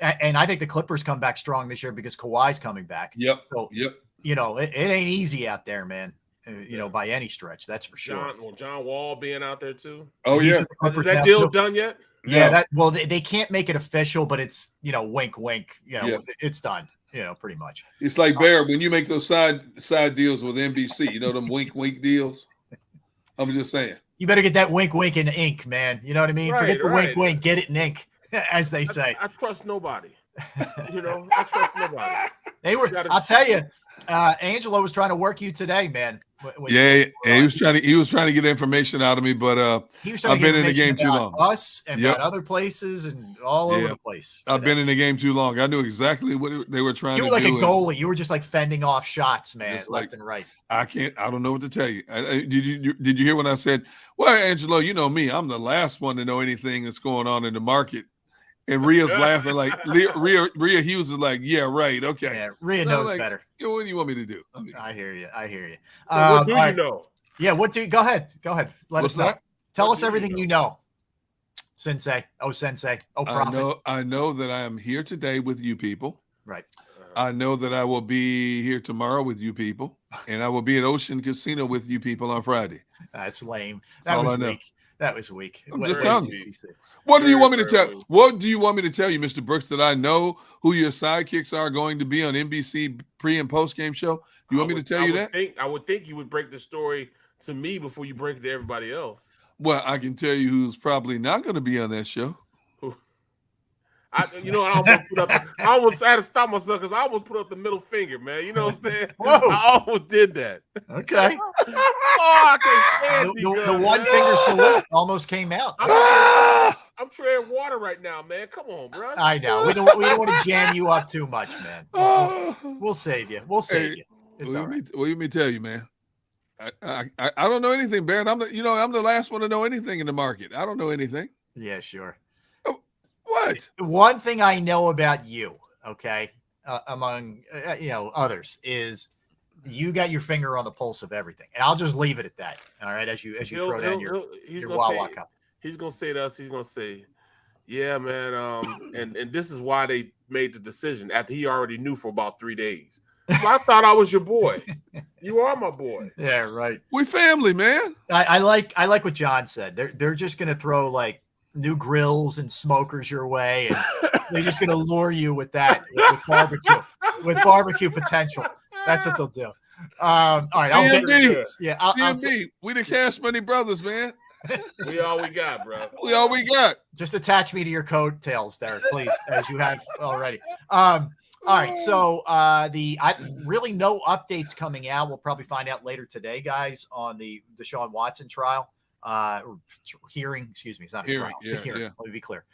And I think the Clippers come back strong this year because Kawhi's coming back. Yep. So, it ain't easy out there, man. By any stretch, that's for sure. John Wall being out there too. Oh yeah, is that deal done yet? Yeah, they can't make it official, but it's wink, wink. It's done. Pretty much. It's like Bear when you make those side deals with NBC. Them wink, wink deals. I'm just saying. You better get that wink, wink in ink, man. You know what I mean? Forget the wink, wink, get it in ink, as they say. I trust nobody. I trust nobody. I'll tell you, Angelo was trying to work you today, man. He was trying to get information out of me, but I've been in the game too long. Us and about other places and all over the place. I've been in the game too long. I knew exactly what they were trying to do. You were like a goalie. You were just like fending off shots, man, left and right. I don't know what to tell you. Did you hear when I said, well, Angelo, you know me, I'm the last one to know anything that's going on in the market. And Rhea's laughing like Rhea Hughes is like, yeah, right, okay. Yeah, Rhea knows better. What do you want me to do? I hear you. So what do you know? Yeah, go ahead. Let us know. Tell us everything you know. Sensei. Oh, prophet. I know that I am here today with you people. Right. I know that I will be here tomorrow with you people, and I will be at Ocean Casino with you people on Friday. That's lame. That was weak. That was weak. I'm just telling you. What do you want me to tell? What do you want me to tell you, Mr. Brooks? That I know who your sidekicks are going to be on NBC pre and post game show? You want me to tell you that? I would think you would break the story to me before you break it to everybody else. Well, I can tell you who's probably not going to be on that show. I almost had to stop myself because I almost put up the middle finger, man. You know what I'm saying? Whoa. I almost did that. Okay. I can't stand the one finger salute almost came out. I'm treading water right now, man. Come on, bro. I know. We don't want to jam you up too much, man. We'll save you. You. It's all right. Let me tell you, man. I don't know anything, Barrett. I'm the last one to know anything in the market. I don't know anything. Yeah, sure. What? One thing I know about you, okay, among others, is you got your finger on the pulse of everything, and I'll just leave it at that. All right, as you throw down your Wawa cup. He's gonna say to us, he's gonna say, "Yeah, man," and this is why they made the decision after he already knew for about 3 days. So I thought I was your boy. You are my boy. Yeah, right. We family, man. I like what John said. They're just gonna throw like new grills and smokers your way, and they're just going to lure you with that with barbecue potential. That's what they'll do. All right, CMB, we the Cash Money Brothers, man. We all we got, bro. We all we got. Just attach me to your coattails, Derek, please, as you have already. All right, so really no updates coming out. We'll probably find out later today, guys, on the Deshaun Watson trial. Hearing, excuse me, it's not a trial, it's a hearing. Let me be clear.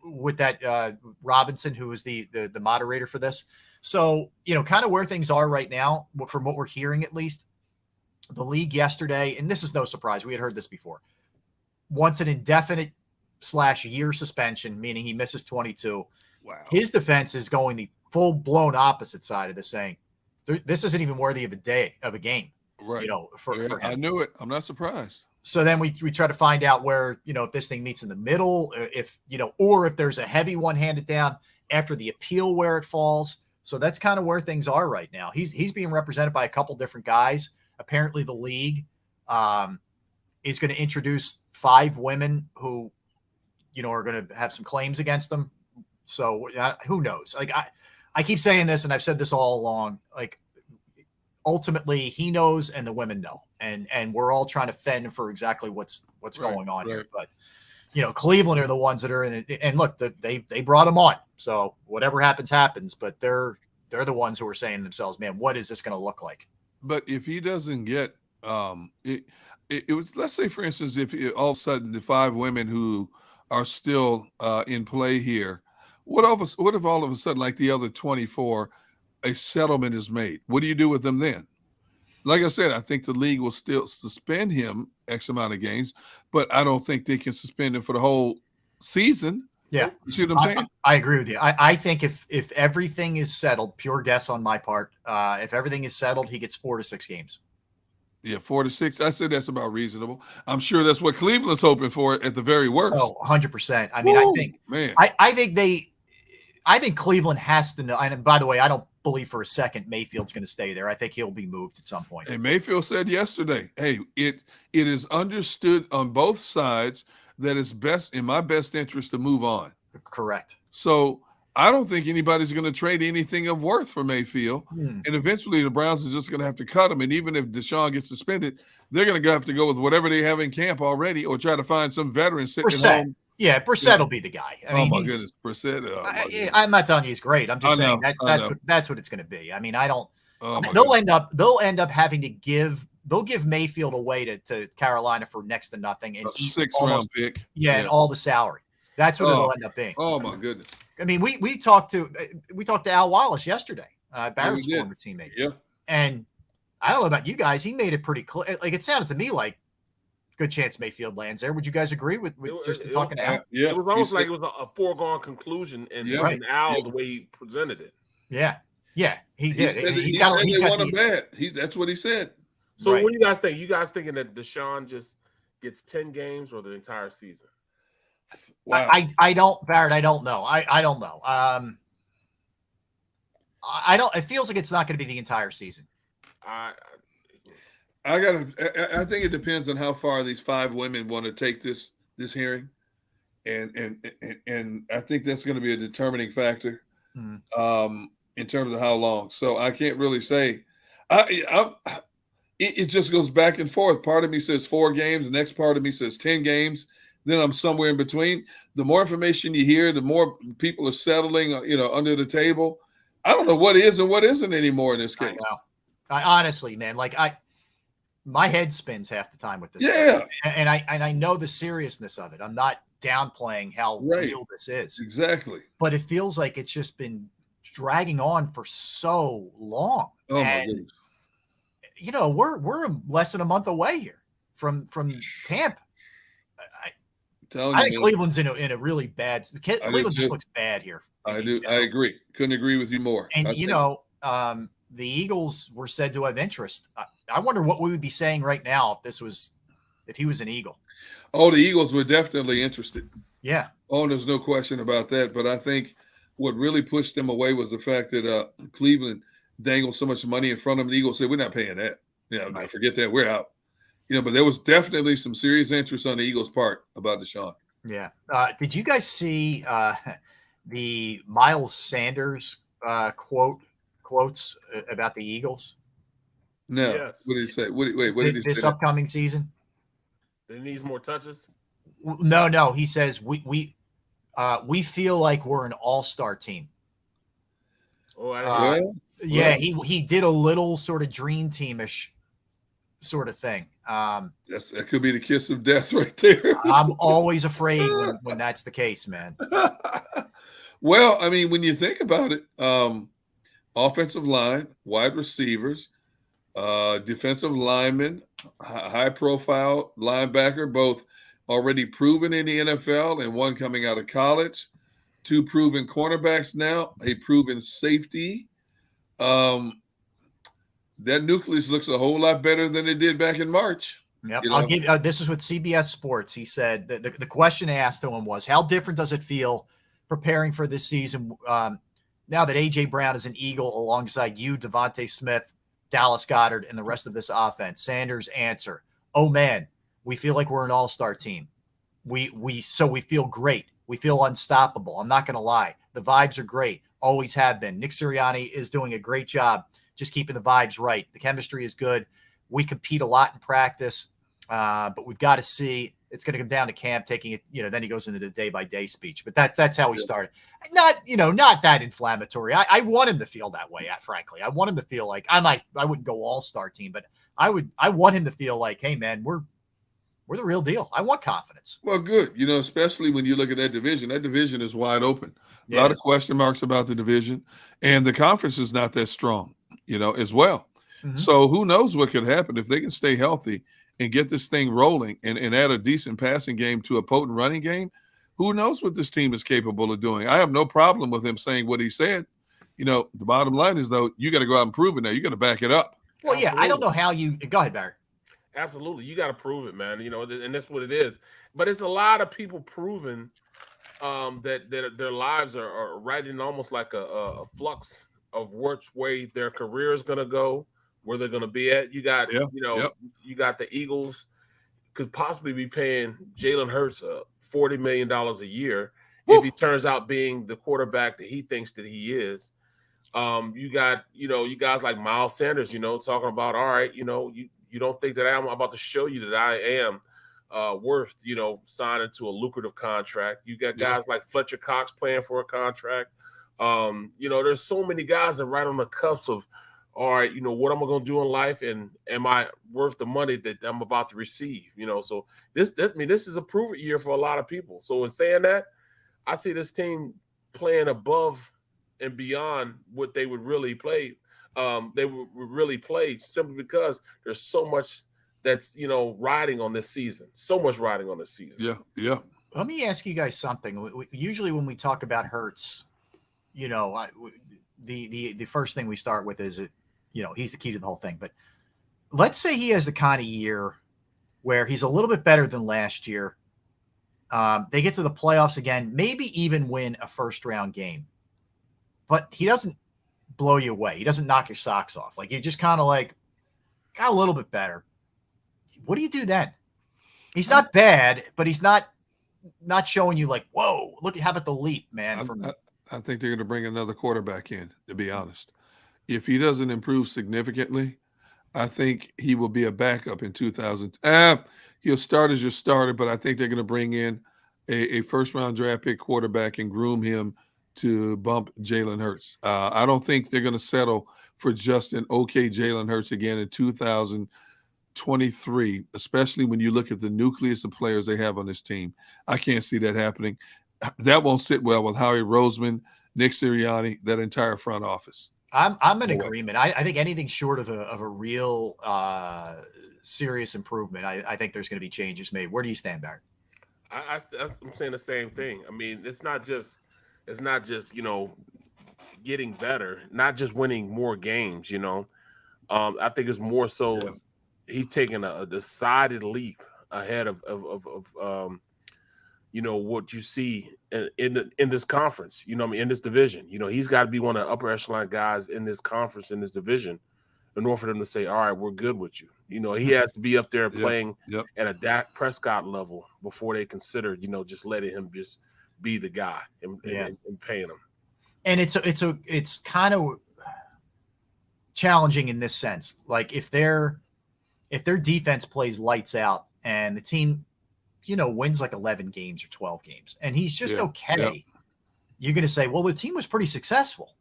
With that Robinson, who was the moderator for this. So, kind of where things are right now, from what we're hearing at least, the league yesterday, and this is no surprise, we had heard this before, wants an indefinite /year suspension, meaning he misses 22. Wow. His defense is going the full-blown opposite side of this, saying this isn't even worthy of a game. Right. For him. I knew it. I'm not surprised. So then we try to find out where, if this thing meets in the middle, if, or if there's a heavy one handed down after the appeal where it falls. So that's kind of where things are right now. He's being represented by a couple different guys. Apparently the league is going to introduce 5 women who, are going to have some claims against them. So who knows? Like I keep saying this, and I've said this all along, like ultimately he knows and the women know, and we're all trying to fend for exactly what's going on here. But Cleveland are the ones that are in it, and look, they brought him on. So whatever happens, but they're the ones who are saying to themselves, man, what is this going to look like? But if he doesn't get it was, let's say for instance, if all of a sudden the 5 women who are still in play here, what if all of a sudden, like the other 24, a settlement is made? What do you do with them then? Like I said, I think the league will still suspend him X amount of games, but I don't think they can suspend him for the whole season. Yeah. You see what I'm saying? I agree with you. I think if everything is settled, pure guess on my part, if everything is settled, he gets 4 to 6 games. Yeah, 4 to 6. I said that's about reasonable. I'm sure that's what Cleveland's hoping for at the very worst. Oh, 100%. I mean, I think Cleveland has to know. And by the way, I don't believe for a second Mayfield's going to stay there. I think he'll be moved at some point. And Mayfield said yesterday, hey, it is understood on both sides that it's in my best interest to move on. Correct. So I don't think anybody's going to trade anything of worth for Mayfield. And eventually the Browns are just going to have to cut him. And even if Deshaun gets suspended, they're going to have to go with whatever they have in camp already, or try to find some veteran sitting at home. Yeah, Brissett will be the guy. I mean, my goodness, Brissett. I'm not telling you he's great. I'm just saying that's what it's going to be. I mean, I don't. They'll end up having to give. They'll give Mayfield away to Carolina for next to nothing, and a 6th-round pick. Yeah, and all the salary. That's what it'll end up being. Oh my goodness. I mean, we talked to Al Wallace yesterday, Barrett's former teammate. Yeah. And I don't know about you guys. He made it pretty clear. Like, it sounded to me like good chance Mayfield lands there. Would you guys agree with just talking to Al? Yeah. It was almost like it was a foregone conclusion, and Al, the way he presented it. Yeah. Yeah, he did. He said they want him bad. That's what he said. So what do you guys think? You guys thinking that Deshaun just gets 10 games or the entire season? Wow. I don't, Barrett. I don't know. I don't know. I don't. It feels like it's not going to be the entire season. I think it depends on how far these 5 women want to take this hearing, and I think that's going to be a determining factor in terms of how long. So I can't really say. It just goes back and forth. Part of me says 4 games. The next part of me says 10 games. Then I'm somewhere in between. The more information you hear, the more people are settling, under the table. I don't know what is and what isn't anymore in this case. I know. I honestly, man, my head spins half the time with this. Yeah. And I know the seriousness of it. I'm not downplaying how real this is. Exactly. But it feels like it's just been dragging on for so long. Oh my goodness. We're less than a month away here from camp. I think Cleveland's in a really bad. Cleveland just looks bad here. I do. I agree. Couldn't agree with you more. And the Eagles were said to have interest. I wonder what we would be saying right now if he was an Eagle. Oh, the Eagles were definitely interested. Yeah. Oh, there's no question about that. But I think what really pushed them away was the fact that Cleveland dangled so much money in front of them. The Eagles said, "We're not paying that. Forget that. We're out." But there was definitely some serious interest on the Eagles' part about Deshaun. Yeah. Did you guys see the Miles Sanders quotes about the Eagles? No. Yes. What did he say? What did he say? This upcoming season? They need more touches? No. He says we feel like we're an all-star team. Oh, he did a little sort of dream teamish sort of thing. That could be the kiss of death right there. I'm always afraid when that's the case, man. Well, I mean, when you think about it, offensive line, wide receivers, defensive linemen, high-profile linebacker, both already proven in the NFL and one coming out of college, 2 proven cornerbacks now, a proven safety. That nucleus looks a whole lot better than it did back in March. Yep. You know? I'll give this is with CBS Sports. He said that the question asked to him was, how different does it feel preparing for this season now that A.J. Brown is an Eagle alongside you, Devontae Smith, Dallas Goedert, and the rest of this offense? Sanders' answer, oh, man, we feel like we're an all-star team. We feel great. We feel unstoppable. I'm not going to lie. The vibes are great. Always have been. Nick Sirianni is doing a great job just keeping the vibes right. The chemistry is good. We compete a lot in practice, but we've got to see. It's going to come down to camp taking it. Then he goes into the day-by-day speech. But that's how he started. Not that inflammatory. I want him to feel that way. Frankly, I want him to feel like I wouldn't go all-star team, but I want him to feel like, hey, man, we're the real deal. I want confidence. Well, good. Especially when you look at that division. That division is wide open. A lot of question marks about the division, and the conference is not that strong, as well. Mm-hmm. So who knows what could happen if they can stay healthy and get this thing rolling and add a decent passing game to a potent running game. Who knows what this team is capable of doing? I have no problem with him saying what he said. The bottom line is, though, you got to go out and prove it now. You got to back it up. Well, yeah, I don't know how you – go ahead, Barry. Absolutely. You got to prove it, man. And that's what it is. But it's a lot of people proving that their lives are right in almost like a flux of which way their career is going to go, where they're going to be at. You got, you got the Eagles could possibly be paying Jalen Hurts $40 million a year if he turns out being the quarterback that he thinks that he is. You got, you guys like Miles Sanders, talking about, all right, you don't think that I'm about to show you that I am worth, signing to a lucrative contract. You got guys like Fletcher Cox playing for a contract. There's so many guys that are right on the cusp of, all right, what am I going to do in life, and am I worth the money that I'm about to receive? So this is a prove-it year for a lot of people. So in saying that, I see this team playing above and beyond what they would really play. They would really play simply because there's so much that's, riding on this season. So much riding on this season. Yeah. Let me ask you guys something. Usually when we talk about Hurts, the first thing we start with is he's the key to the whole thing. But let's say he has the kind of year where he's a little bit better than last year. They get to the playoffs again, maybe even win a first-round game. But he doesn't blow you away. He doesn't knock your socks off. Like, you just kind of like got a little bit better. What do you do then? He's not bad, but he's not showing you like, whoa, look, how about the leap, man? I think they're going to bring another quarterback in, to be honest. If he doesn't improve significantly, I think he will be a backup in 2000. He'll start as your starter, but I think they're going to bring in a first-round draft pick quarterback and groom him to bump Jalen Hurts. I don't think they're going to settle for just an okay Jalen Hurts again in 2023, especially when you look at the nucleus of players they have on this team. I can't see that happening. That won't sit well with Howie Roseman, Nick Sirianni, that entire front office. I'm in agreement. I think anything short of a real serious improvement, I think there's going to be changes made. Where do you stand, Barry? I'm saying the same thing. I mean, it's not just getting better, not just winning more games. I think it's more so he's taking a decided leap ahead of what you see in this conference, in this division. He's got to be one of the upper echelon guys in this conference, in this division, in order for them to say, all right, we're good with you. He has to be up there playing at a Dak Prescott level before they consider, just letting him just be the guy and paying him. And it's kind of challenging in this sense. Like if their defense plays lights out and the team, wins like 11 games or 12 games, and he's just okay. You're going to say, well, the team was pretty successful.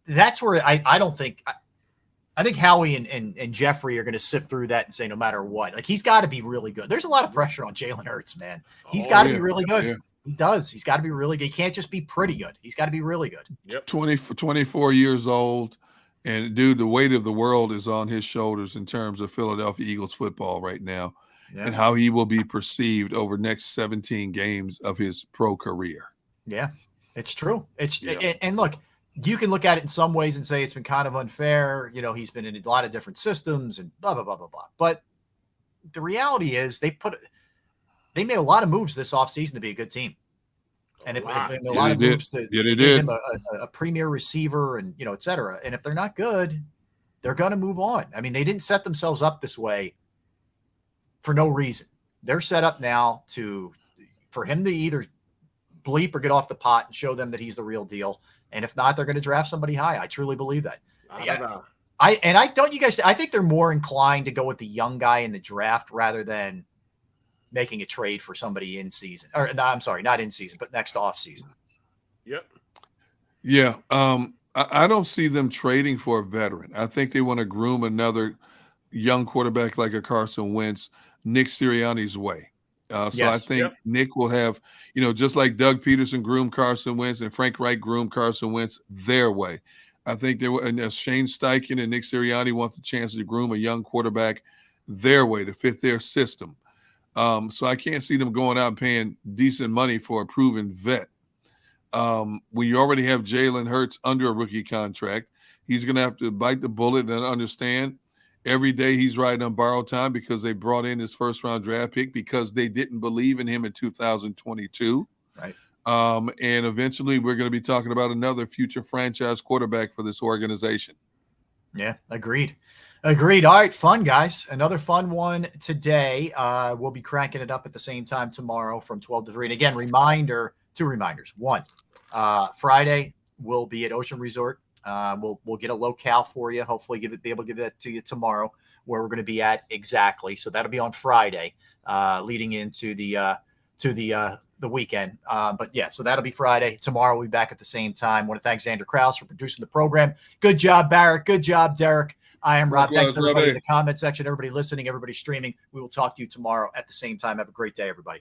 That's where I don't think – I think Howie and Jeffrey are going to sift through that and say no matter what. Like, he's got to be really good. There's a lot of pressure on Jalen Hurts, man. He's got to be really good. Yeah. He does. He's got to be really good. He can't just be pretty good. He's got to be really good. Yep. 24 years old, and, dude, the weight of the world is on his shoulders in terms of Philadelphia Eagles football right now. Yeah. And how he will be perceived over the next 17 games of his pro career. Yeah, it's true. And look, you can look at it in some ways and say it's been kind of unfair. He's been in a lot of different systems and blah, blah, blah, blah, blah. But the reality is they made a lot of moves this offseason to be a good team. And they made a lot of moves to give him a premier receiver and, et cetera. And if they're not good, they're going to move on. I mean, they didn't set themselves up this way for no reason. They're set up now for him to either bleep or get off the pot and show them that he's the real deal. And if not, they're going to draft somebody high. I truly believe that. I think they're more inclined to go with the young guy in the draft rather than making a trade for somebody in season. Or no, I'm sorry, not in season, but next off season. Yep. Yeah. I don't see them trading for a veteran. I think they want to groom another young quarterback like a Carson Wentz, Nick Sirianni's way. I think Nick will have, just like Doug Peterson groomed Carson Wentz and Frank Reich groomed Carson Wentz their way. I think Shane Steichen and Nick Sirianni want the chance to groom a young quarterback their way to fit their system. So I can't see them going out and paying decent money for a proven vet. When you already have Jalen Hurts under a rookie contract, he's going to have to bite the bullet and understand every day he's riding on borrowed time because they brought in his first-round draft pick because they didn't believe in him in 2022. Right. And eventually we're going to be talking about another future franchise quarterback for this organization. Yeah, agreed. All right, fun, guys. Another fun one today. We'll be cranking it up at the same time tomorrow from 12 to 3. And again, two reminders. One, Friday we'll be at Ocean Resort. We'll get a locale for you. Hopefully be able to give that to you tomorrow where we're going to be at exactly. So that'll be on Friday, leading into the weekend. But yeah, so that'll be Friday. Tomorrow we'll be back at the same time. I want to thank Xander Krause for producing the program. Good job, Barrett. Good job, Derek. I am Rob. Thanks to everybody in the comment section, everybody listening, everybody streaming. We will talk to you tomorrow at the same time. Have a great day, everybody.